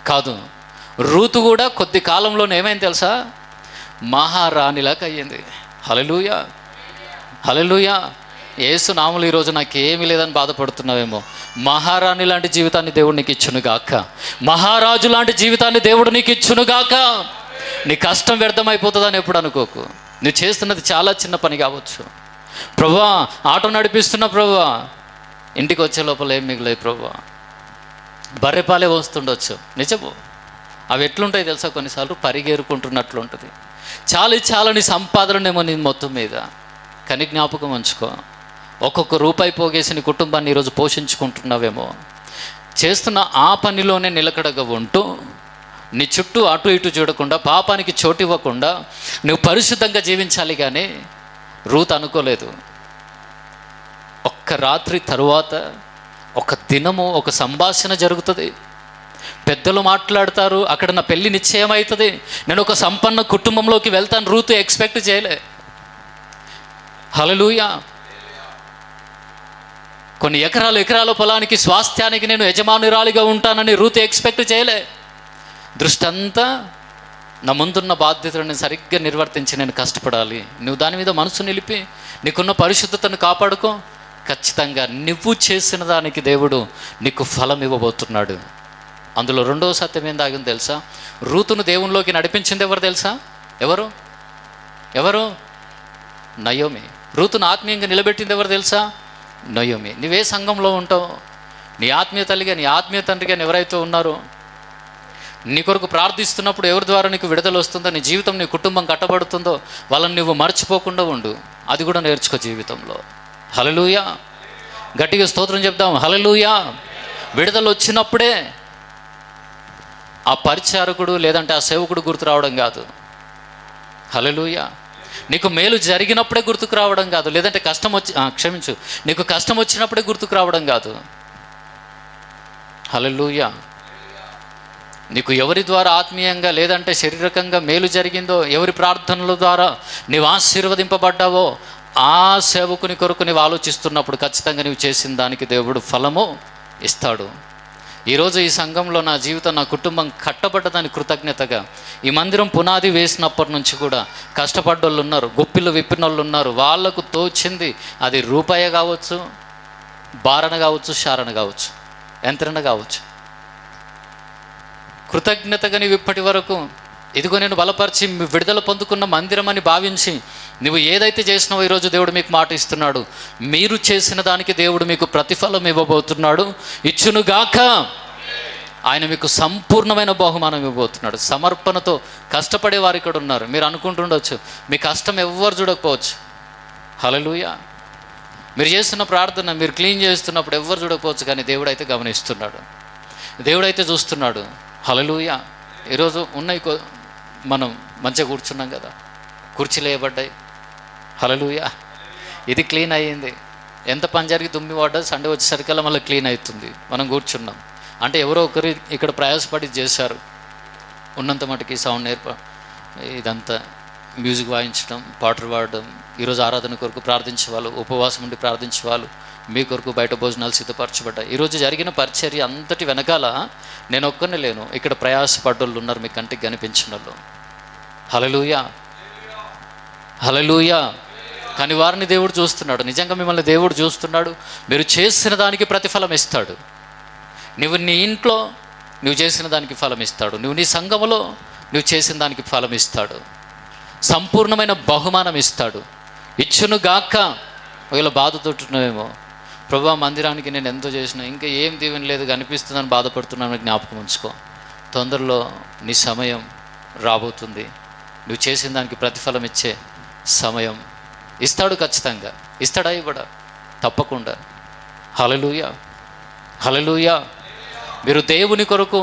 కాదు. రూతు కూడా కొద్ది కాలంలోనే ఏమైంది తెలుసా? మహారాణిలాగా అయ్యింది. హల్లెలూయా, హల్లెలూయా. యేసు నామములో ఈరోజు నాకేమీ లేదని బాధపడుతున్నావేమో, మహారాణి లాంటి జీవితాన్ని దేవుడు నీకు ఇచ్చునుగాక. మహారాజు లాంటి జీవితాన్ని దేవుడు నీకు ఇచ్చునుగాక. నీ కష్టం వ్యర్థమైపోతుందని ఎప్పుడు అనుకోకు. నువ్వు చేస్తున్నది చాలా చిన్న పని కావచ్చు. ప్రభువా ఆటో నడిపిస్తున్నా ప్రభువా, ఇంటికి వచ్చే లోపల ఏం మిగిలేదు ప్రభువా, బర్రెపాలే వస్తుండొచ్చు. నిజము. అవి ఎట్లుంటాయి తెలుసా? కొన్నిసార్లు పరిగేరుకుంటున్నట్లు ఉంటుంది. చాలని సంపాదననేమో నీ మొత్తం మీద. కానీ జ్ఞాపకం ఉంచుకో, ఒక్కొక్క రూపాయి పోగేసి నీ కుటుంబాన్ని ఈరోజు పోషించుకుంటున్నావేమో. చేస్తున్న ఆ పనిలోనే నిలకడగా ఉంటూ నీ చుట్టూ అటు ఇటు చూడకుండా, పాపానికి చోటు ఇవ్వకుండా నువ్వు పరిశుద్ధంగా జీవించాలి. కానీ రూత్ అనుకోలేదు. ఒక్క రాత్రి తరువాత ఒక దినము ఒక సంభాషణ జరుగుతుంది. పెద్దలు మాట్లాడతారు, అక్కడ నా పెళ్ళి నిశ్చయం అవుతుంది, నేను ఒక సంపన్న కుటుంబంలోకి వెళ్తాను. రూతు ఎక్స్పెక్ట్ చేయలే. హల్లెలూయా. కొన్ని ఎకరాల పొలానికి, స్వాస్థ్యానికి నేను యజమానురాలిగా ఉంటానని రూతు ఎక్స్పెక్ట్ చేయలే. దృష్టి అంతా నా ముందున్న బాధ్యతలను సరిగ్గా నిర్వర్తించి నేను కష్టపడాలి. నువ్వు దాని మీద మనసు నిలిపి నీకున్న పరిశుద్ధతను కాపాడుకో. ఖచ్చితంగా నువ్వు చేసిన దానికి దేవుడు నీకు ఫలం ఇవ్వబోతున్నాడు. అందులో రెండవ సత్యం ఏం దాగింది తెలుసా? రూతును దేవునిలోకి నడిపించింది ఎవరు తెలుసా? ఎవరు? నయోమి. రూతును ఆత్మీయంగా నిలబెట్టింది ఎవరు తెలుసా? నయోమి. నువ్వే సంఘంలో ఉంటావు, నీ ఆత్మీయ తల్లిగా, నీ ఆత్మీయ తండ్రిగా ఎవరైతే ఉన్నారో, నీ కొరకు ప్రార్థిస్తున్నప్పుడు ఎవరి ద్వారా నీకు విడుదల వస్తుందో, నీ జీవితం, నీ కుటుంబం కట్టబడుతుందో వాళ్ళని నువ్వు మర్చిపోకుండా ఉండు. అది కూడా నేర్చుకో జీవితంలో. హల్లెలూయా. గట్టిగా స్తోత్రం చెప్దాం. హల్లెలూయా. విడుదల వచ్చినప్పుడే ఆ పరిచారకుడు లేదంటే ఆ సేవకుడు గుర్తు రావడం కాదు. హల్లెలూయా. నీకు మేలు జరిగినప్పుడే గుర్తుకు రావడం కాదు, లేదంటే నీకు కష్టం వచ్చినప్పుడే గుర్తుకు రావడం కాదు. హల్లెలూయా. నీకు ఎవరి ద్వారా ఆత్మీయంగా లేదంటే శారీరకంగా మేలు జరిగిందో, ఎవరి ప్రార్థనల ద్వారా నీవు ఆశీర్వదింపబడ్డావో ఆ సేవకుని కొరకు నీవు ఆలోచిస్తున్నప్పుడు ఖచ్చితంగా నీవు చేసిన దానికి దేవుడు ఫలము ఇస్తాడు. ఈరోజు ఈ సంఘంలో నా జీవితం, నా కుటుంబం కట్టబడ్డదాని కృతజ్ఞతగా ఈ మందిరం పునాది వేసినప్పటి నుంచి కూడా కష్టపడ్డోళ్ళు ఉన్నారు, గొప్పిళ్ళు విప్పిన వాళ్ళు ఉన్నారు. వాళ్లకు తోచింది అది రూపాయి కావచ్చు, బారణ కావచ్చు, శారణ కావచ్చు, యంత్రణ కావచ్చు. కృతజ్ఞతగా నీవు ఇప్పటి వరకు ఇదిగో నేను బలపరిచి విడుదల పొందుకున్న మందిరం అని భావించి నువ్వు ఏదైతే చేసినావో ఈరోజు దేవుడు మీకు మాట ఇస్తున్నాడు. మీరు చేసిన దానికి దేవుడు మీకు ప్రతిఫలం ఇవ్వబోతున్నాడు. ఇచ్చునుగాక. ఆయన మీకు సంపూర్ణమైన బహుమానం ఇవ్వబోతున్నాడు. సమర్పణతో కష్టపడే వారు ఇక్కడ ఉన్నారు. మీరు అనుకుంటుండొచ్చు మీ కష్టం ఎవ్వరు చూడకపోవచ్చు. హల్లెలూయా. మీరు చేస్తున్న ప్రార్థన, మీరు క్లీన్ చేస్తున్నప్పుడు ఎవ్వరు చూడకపోవచ్చు, కానీ దేవుడైతే గమనిస్తున్నాడు, దేవుడైతే చూస్తున్నాడు. హల్లెలూయా. ఈరోజు ఉన్నాయి మనం మంచిగా కూర్చున్నాం కదా, కుర్చీలు వేయబడ్డాయి, హల్లెలూయా. ఇది క్లీన్ అయ్యింది. ఎంత పని జరిగి దుమ్మి పడ్డా సండే వచ్చేసరికల్లా మళ్ళీ క్లీన్ అవుతుంది. మనం కూర్చున్నాం అంటే ఎవరో ఒకరు ఇక్కడ ప్రయాసపడి చేశారు. ఉన్నంత మటుకి సౌండ్ ఇదంతా మ్యూజిక్ వాయించడం, పాటలు పాడడం, ఈరోజు ఆరాధన కొరకు ప్రార్థించే వాళ్ళు, ఉపవాసం ఉండి ప్రార్థించే వాళ్ళు, మీ కొరకు బయట భోజనాలు సిద్ధపరచబడ్డాయి. ఈరోజు జరిగిన పరిచర్య అంతటి వెనకాల నేను ఒక్కనే లేను, ఇక్కడ ప్రయాసపడ్డోళ్ళు ఉన్నారు, మీ కంటికి కనిపించిన వాళ్ళు. హల్లెలూయా, హల్లెలూయా. కానీ వారిని దేవుడు చూస్తున్నాడు. నిజంగా మిమ్మల్ని దేవుడు చూస్తున్నాడు. మీరు చేసిన దానికి ప్రతిఫలం ఇస్తాడు. నువ్వు నీ ఇంట్లో నువ్వు చేసిన దానికి ఫలం ఇస్తాడు. నువ్వు నీ సంఘములో నువ్వు చేసిన దానికి ఫలం ఇస్తాడు. సంపూర్ణమైన బహుమానం ఇస్తాడు. ఇచ్చును గాక. ఒకవేళ బాధతోటున్నావేమో, ప్రభువా మందిరానికి నేను ఎంతో చేసినా ఇంకా ఏం దీవెన లేదు అనిపిస్తుందని బాధపడుతున్నాను, జ్ఞాపకం ఉంచుకో. తొందరలో నీ సమయం రాబోతుంది. నువ్వు చేసిన దానికి ప్రతిఫలం ఇచ్చే సమయం ఇస్తాడు. ఖచ్చితంగా ఇస్తాడా? ఇవ్వడా? తప్పకుండా. హల్లెలూయా, హల్లెలూయా. మీరు దేవుని కొరకు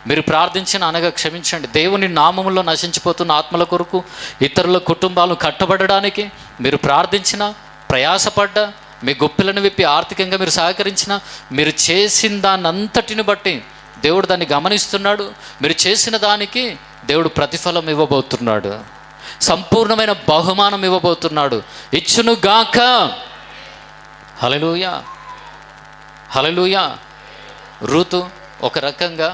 మీరు ప్రార్థించిన అనగా క్షమించండి, దేవుని నామములో నశించిపోతున్న ఆత్మల కొరకు, ఇతరుల కుటుంబాలు కట్టబడడానికి మీరు ప్రార్థించిన, ప్రయాసపడ్డ, మీ గొప్పిలను విప్పి ఆర్థికంగా మీరు సహకరించిన, మీరు చేసిన దాన్ని అంతటిని బట్టి దేవుడు దాన్ని గమనిస్తున్నాడు. మీరు చేసిన దానికి దేవుడు ప్రతిఫలం ఇవ్వబోతున్నాడు. సంపూర్ణమైన బహుమానం ఇవ్వబోతున్నాడు. ఇచ్చును గాక. హల్లెలూయా, హల్లెలూయా. రూతు ఒక రకంగా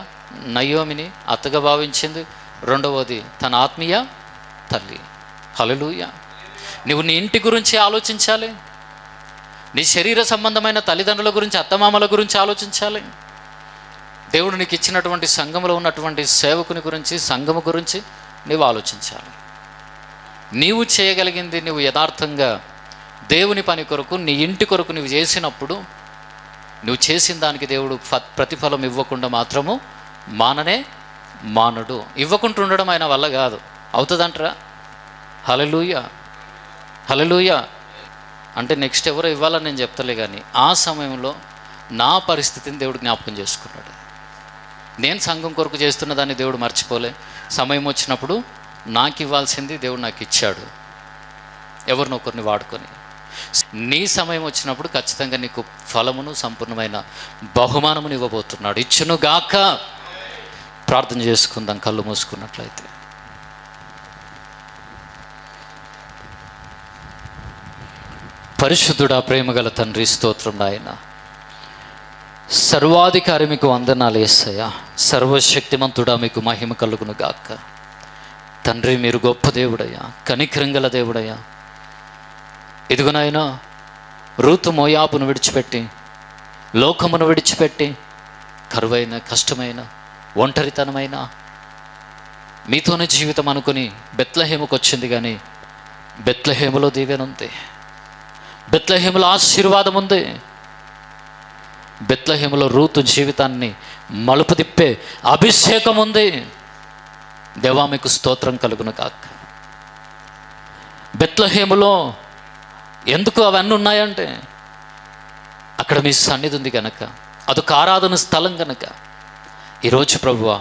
నయోమిని అత్తగా భావించింది. రెండవది తన ఆత్మీయ తల్లి. హల్లెలూయా. నువ్వు నీ ఇంటి గురించి ఆలోచించాలి. నీ శరీర సంబంధమైన తల్లిదండ్రుల గురించి, అత్తమామల గురించి ఆలోచించాలి. దేవుడు నీకు ఇచ్చినటువంటి సంఘంలో ఉన్నటువంటి సేవకుని గురించి, సంఘము గురించి నీవు ఆలోచించాలి. నీవు చేయగలిగింది నువ్వు యథార్థంగా దేవుని పని కొరకు, నీ ఇంటి కొరకు నువ్వు చేసినప్పుడు, నువ్వు చేసిన దానికి దేవుడు ప్రతిఫలం ఇవ్వకుండా మాత్రము మానడు. ఇవ్వకుండా ఉండడం ఆయన వల్ల కాదు. అవుతుందంటారా? హల్లెలూయా, హల్లెలూయా. అంటే నెక్స్ట్ ఎవరో ఇవ్వాలని నేను చెప్తలే, కానీ ఆ సమయంలో నా పరిస్థితిని దేవుడు జ్ఞాపకం చేసుకున్నాడు. నేను సంఘం కొరకు చేస్తున్న దాన్ని దేవుడు మర్చిపోలే. సమయం వచ్చినప్పుడు నాకు ఇవ్వాల్సింది దేవుడు నాకు ఇచ్చాడు, ఎవరినొకరిని వాడుకొని. నీ సమయం వచ్చినప్పుడు ఖచ్చితంగా నీకు ఫలమును, సంపూర్ణమైన బహుమానమును ఇవ్వబోతున్నాడు. ఇచ్చును గాక. ప్రార్థన చేసుకుందాం కళ్ళు మూసుకున్నట్లయితే. పరిశుద్ధుడా, ప్రేమగల తండ్రి, స్తోత్రం నాయన. సర్వాధికారి మీకు వందనాలు యేసయ్యా. సర్వశక్తిమంతుడా మీకు మహిమ కలుగును గాక. తండ్రి, మీరు గొప్ప దేవుడయ్యా, కనికరంగల దేవుడయ్యా. ఇదిగోనైనా రూతు మోయాబును విడిచిపెట్టి, లోకమును విడిచిపెట్టి, కరువైన, కష్టమైన, ఒంటరితనమైన మీతోనే జీవితం అనుకుని బెత్లెహేముకు వచ్చింది. కానీ బెత్లెహేములో దీవెన ఉంది, బెత్లెహేములో ఆశీర్వాదం ఉంది. బెత్లెహేములో రూతు జీవితాన్ని మలుపు తిప్పే అభిషేకం ఉంది. దేవా మీకు స్తోత్రం కలుగును కాక. బెత్లెహేములో ఎందుకు అవన్నీ ఉన్నాయంటే అక్కడ మీ సన్నిధి ఉంది కనుక, అదొక ఆరాధన స్థలం కనుక. ఈరోజు ప్రభువా,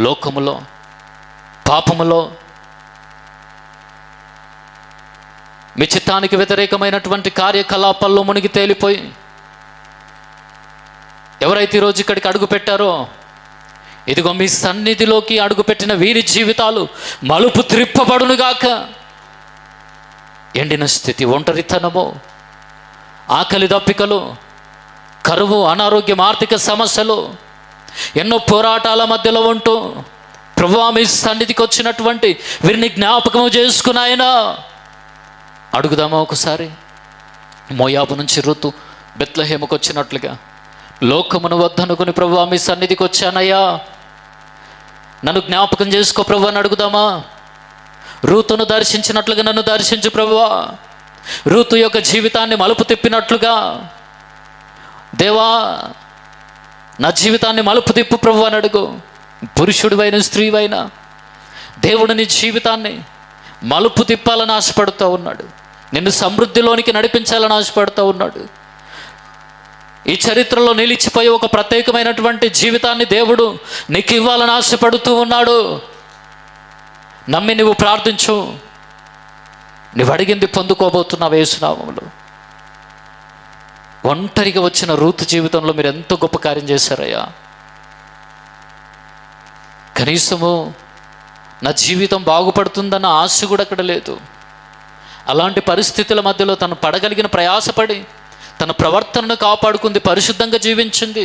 లోకములో, పాపములో, మీ చిత్తానికి వ్యతిరేకమైనటువంటి కార్యకలాపాల్లో మునిగి తేలిపోయి ఎవరైతే ఈరోజు ఇక్కడికి అడుగు పెట్టారో, ఇదిగో మీ సన్నిధిలోకి అడుగుపెట్టిన వీరి జీవితాలు మలుపు త్రిప్పబడునుగాక. ఎండిన స్థితి, ఒంటరితనము, ఆకలి దప్పికలు, కరువు, అనారోగ్యం, ఆర్థిక సమస్యలు, ఎన్నో పోరాటాల మధ్యలో ఉంటూ ప్రభువా మీ సన్నిధికి వచ్చినటువంటి వీరిని జ్ఞాపకము చేసుకున్నాయన. అడుగుదామా ఒకసారి? మోయాబు నుంచి ఋతు బెత్లెహేముకు వచ్చినట్లుగా లోకమును వద్దనుకుని ప్రభువా మీ సన్నిధికి వచ్చానయ్యా, నన్ను జ్ఞాపకం చేసుకో ప్రభువా అని అడుగుదామా? రూతును దర్శించినట్లుగా నన్ను దర్శించు ప్రభువా. రూతు యొక్క జీవితాన్ని మలుపు తిప్పినట్లుగా దేవా నా జీవితాన్ని మలుపు తిప్పు ప్రభువా అని అడుగు. పురుషుడివైన, స్త్రీవైనా దేవుడు నీ జీవితాన్ని మలుపు తిప్పాలని ఆశపడుతూ ఉన్నాడు. నిన్ను సమృద్ధిలోనికి నడిపించాలని ఆశపడుతూ ఉన్నాడు. ఈ చరిత్రలో నిలిచిపోయి ఒక ప్రత్యేకమైనటువంటి జీవితాన్ని దేవుడు నీకు ఇవ్వాలని ఆశపడుతూ ఉన్నాడు. నమ్మి నువ్వు ప్రార్థించు. నువ్వు అడిగింది పొందుకోబోతున్నావు యేసునామములో. ఒంటరిగా వచ్చిన రూతు జీవితంలో మీరు ఎంతో గొప్ప కార్యం చేశారయ్యా. కనీసము నా జీవితం బాగుపడుతుందన్న ఆశ కూడా అక్కడ లేదు. అలాంటి పరిస్థితుల మధ్యలో తను పడగలిగిన ప్రయాసపడి తన ప్రవర్తనను కాపాడుకుంది, పరిశుద్ధంగా జీవించింది.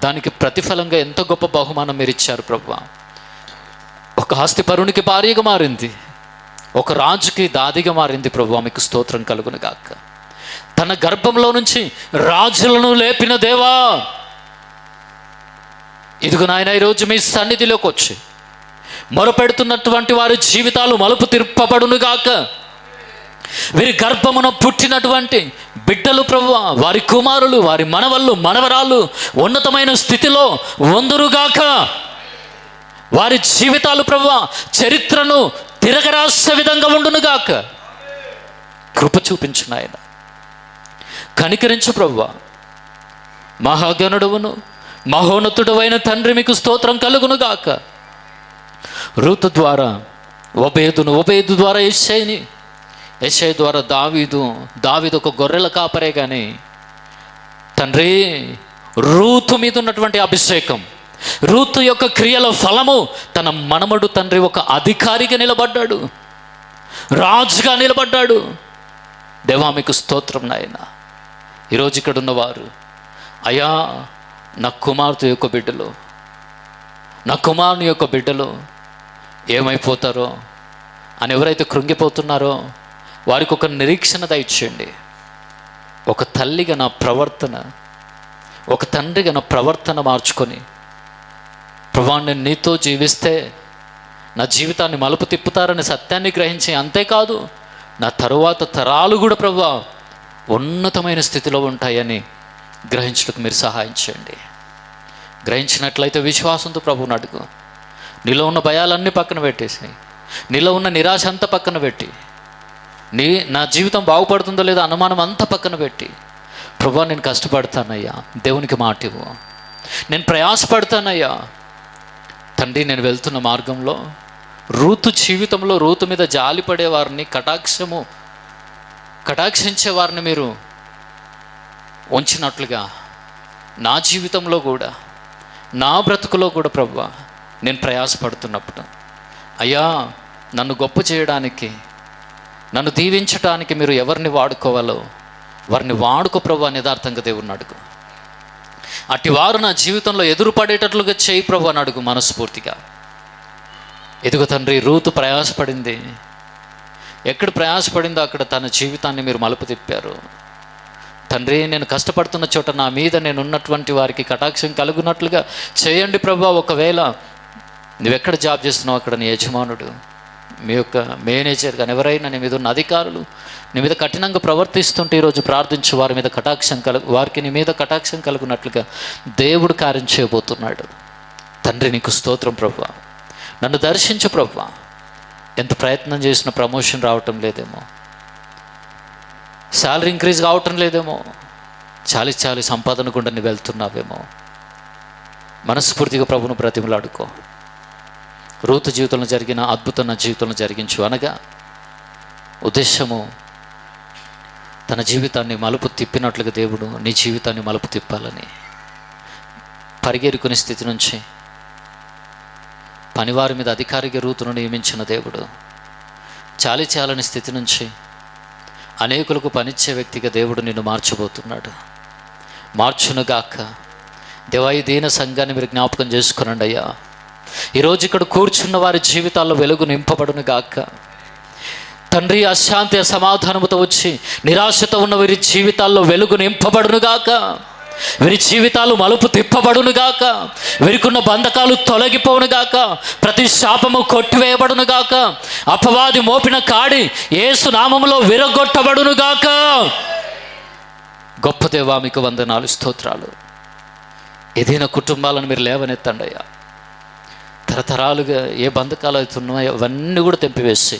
దానికి ప్రతిఫలంగా ఎంత గొప్ప బహుమానం మీరు ఇచ్చారు ప్రభువా. ఒక ఆస్తిపరునికి భార్యగా మారింది, ఒక రాజుకి దాదిగా మారింది ప్రభువా. మీకు స్తోత్రం కలుగును గాక. తన గర్భంలో నుంచి రాజులను లేపిన దేవా, ఇదిగో నాయన ఈరోజు మీ సన్నిధిలోకి వచ్చి మొరపెడుతున్నటువంటి వారి జీవితాలు మలుపు తిప్పబడును గాక. వీరి గర్భమున పుట్టినటువంటి బిడ్డలు ప్రభువా, వారి కుమారులు, వారి మనవళ్ళు, మనవరాలు ఉన్నతమైన స్థితిలో వందురుగాక. వారి జీవితాలు ప్రభువా చరిత్రను తిరగరాసే విధంగా ఉండునుగాక. కృప చూపించు నాయన, కనికరించు ప్రభువా. మహాగణుడవును మహోన్నతుడవైన తండ్రి మీకు స్తోత్రం కలుగునుగాక. రూతు ద్వారా ఒబేదును, ఒబేదు ద్వారా యెషయిని, యెషయి ద్వారా దావీదు ఒక గొర్రెల కాపరే. కానీ తండ్రి రూతు మీద ఉన్నటువంటి అభిషేకం, రూతు యొక్క క్రియల ఫలము తన మనమడు తండ్రి ఒక అధికారిగా నిలబడ్డాడు, రాజుగా నిలబడ్డాడు. దేవా మీకు స్తోత్రం నాయన. ఈరోజు ఇక్కడ ఉన్నవారు, అయ్యా నా కుమార్తె యొక్క బిడ్డలు, నా కుమారుని యొక్క బిడ్డలు ఏమైపోతారో అని ఎవరైతే కృంగిపోతున్నారో వారికి ఒక నిరీక్షణ దయచేయండి. ఒక తల్లిగా నా ప్రవర్తన, ఒక తండ్రిగా నా ప్రవర్తన మార్చుకొని ప్రభువా నేను నీతో జీవిస్తే నా జీవితాన్ని మలుపు తిప్పుతారని సత్యాన్ని గ్రహించి, అంతేకాదు నా తరువాత తరాలు కూడా ప్రభువా ఉన్నతమైన స్థితిలో ఉంటాయని గ్రహించడానికి మీరు సహాయం చేయండి. గ్రహించినట్లయితే విశ్వాసంతో ప్రభువుని అడుగు. నీలో ఉన్న భయాలన్నీ పక్కన పెట్టేసి, నీలో ఉన్న నిరాశ అంతా పక్కన పెట్టి, నా జీవితం బాగుపడుతుందో లేదో అనుమానం అంతా పక్కన పెట్టి, ప్రభువా నేను కష్టపడతానయ్యా, దేవునికి మాట ఇవ్వు, నేను ప్రయాసపడతానయ్యా తండ్రి. నేను వెళ్తున్న మార్గంలో రూతు జీవితంలో రూతు మీద జాలిపడే వారిని, కటాక్షించే వారిని మీరు ఉంచినట్లుగా నా జీవితంలో కూడా, నా బ్రతుకులో కూడా ప్రభువా నేను ప్రయాసపడుతున్నప్పుడు అయ్యా నన్ను గొప్ప చేయడానికి, నన్ను దీవించడానికి మీరు ఎవరిని వాడుకోవాలో వారిని వాడుకో ప్రభువా. యథార్థంగా దేవుని అడుగు. అట్టి వారు నా జీవితంలో ఎదురుపడేటట్లుగా చేయి ప్రభు అని అడుగు మనస్ఫూర్తిగా. ఎదుగు తండ్రి, రూతు ప్రయాసపడింది, ఎక్కడ ప్రయాసపడిందో అక్కడ తన జీవితాన్ని మీరు మలుపు తిప్పారు తండ్రి. నేను కష్టపడుతున్న చోట నా మీద నేను ఉన్నటువంటి వారికి కటాక్షం కలుగునట్లుగా చేయండి ప్రభు. ఒకవేళ నువ్వెక్కడ జాబ్ చేస్తున్నావు అక్కడ నీ యజమానుడు, మీ యొక్క మేనేజర్ కానీ ఎవరైనా నీ మీద ఉన్న అధికారులు నీ మీద కఠినంగా ప్రవర్తిస్తుంటే ఈరోజు ప్రార్థించి వారికి నీ మీద కటాక్షం కలుగునట్లుగా దేవుడు కార్యం చేయబోతున్నాడు. తండ్రి నీకు స్తోత్రం ప్రభువా. నన్ను దర్శించు ప్రభువా. ఎంత ప్రయత్నం చేసిన ప్రమోషన్ రావటం లేదేమో, శాలరీ ఇంక్రీజ్ కావటం లేదేమో, చాలి సంపాదన గుండా నువ్వు వెళ్తున్నావేమో. మనస్ఫూర్తిగా ప్రభువును బ్రతిమలాడుకో. రూతు జీవితంలో జరిగిన అద్భుతం నా జీవితంలో జరిగించు అనగా ఉద్దేశము తన జీవితాన్ని మలుపు తిప్పినట్లుగా దేవుడు నీ జీవితాన్ని మలుపు తిప్పాలని, పరిగెరుకునే స్థితి నుంచి పనివారి మీద అధికారిగా రూతును నియమించిన దేవుడు చాలని స్థితి నుంచి అనేకులకు పనిచ్చే వ్యక్తిగా దేవుడు నిన్ను మార్చబోతున్నాడు. మార్చునుగాక. దేవా ఈ దీన సంఘాన్ని మీరు జ్ఞాపకం చేసుకునండి అయ్యా. ఈరోజు ఇక్కడ కూర్చున్న వారి జీవితాల్లో వెలుగు నింపబడును గాక తండ్రి. అశాంతి అసమాధానముతో వచ్చి నిరాశతో ఉన్న వీరి జీవితాల్లో వెలుగు నింపబడును గాక. వీరి జీవితాలు మలుపు తిప్పబడును గాక. వీరికున్న బంధకాలు తొలగిపోవును గాక. ప్రతి శాపము కొట్టివేయబడును గాక. అపవాది మోపిన కాడి యేసు నామములో విరగొట్టబడును గాక. గొప్ప దేవా మీకు వందనాలు, స్తోత్రాలు. ఏదైనా కుటుంబాలను మీరు లేవనెత్తండి అయ్యా. తరతరాలుగా ఏ బంధకాలు అవుతున్నాయో అవన్నీ కూడా తెంపివేసి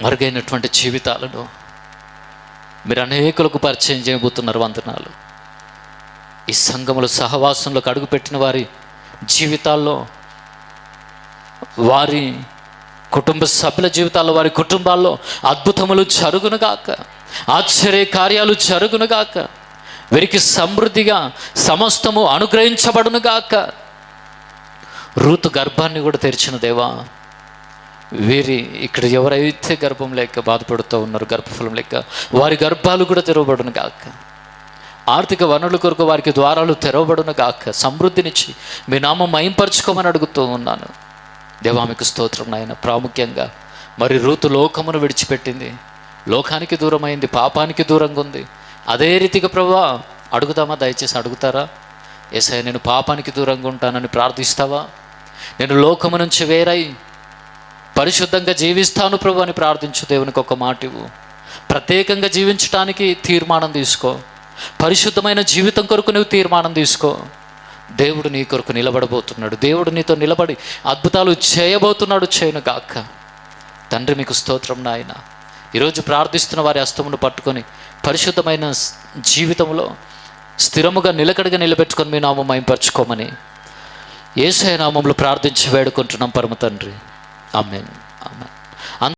మరుగైనటువంటి జీవితాలను మీరు అనేకులకు పరిచయం చేయబోతున్నారు. వందనాలు. ఈ సంఘములో సహవాసంలోకి అడుగుపెట్టిన వారి జీవితాల్లో, వారి కుటుంబ సభ్యుల జీవితాల్లో, వారి కుటుంబాల్లో అద్భుతములు జరుగునుగాక, ఆశ్చర్య కార్యాలు జరుగునుగాక, వీరికి సమృద్ధిగా సమస్తము అనుగ్రహించబడునుగాక. రూతు గర్భాన్ని కూడా తెరిచిన దేవా, వీరి ఇక్కడ ఎవరైతే గర్భం లేక బాధపడుతూ ఉన్నారో, గర్భఫలం లేక, వారి గర్భాలు కూడా తెరవబడును గాక. ఆర్థిక వనరుల కొరకు వారికి ద్వారాలు తెరవబడును గాక. సమృద్ధినిచ్చి మీ నామం మహింపరచుకోమని అడుగుతూ ఉన్నాను. దేవా మీకు స్తోత్రం నాయన. ప్రాముఖ్యంగా మరి రూతు లోకమును విడిచిపెట్టింది, లోకానికి దూరమైంది, పాపానికి దూరంగా ఉంది. అదే రీతిగా ప్రభువా అడుగుదామా? దయచేసి అడుగుతారా? యేసయ్య, నేను పాపానికి దూరంగా ఉంటానని ప్రార్థిస్తావా? నేను లోకము నుంచి వేరై పరిశుద్ధంగా జీవిస్తాను ప్రభు అని ప్రార్థించు. దేవునికి ఒక మాట ఇవ్వు. ప్రత్యేకంగా జీవించడానికి తీర్మానం తీసుకో. పరిశుద్ధమైన జీవితం కొరకు నువ్వు తీర్మానం తీసుకో. దేవుడు నీ కొరకు నిలబడబోతున్నాడు. దేవుడు నీతో నిలబడి అద్భుతాలు చేయబోతున్నాడు. చేయను గాక. తండ్రి మీకు స్తోత్రం నాయన. ఈరోజు ప్రార్థిస్తున్న వారి హస్తమును పట్టుకొని పరిశుద్ధమైన జీవితంలో స్థిరముగా నిలకడగా నిలబెట్టుకొని మీ నామం మహింపరచుకోమని యేసయ్య నామములో ప్రార్థించి వేడుకుంటున్నాం పరమ తండ్రి. ఆమేన్. ఆమేన్.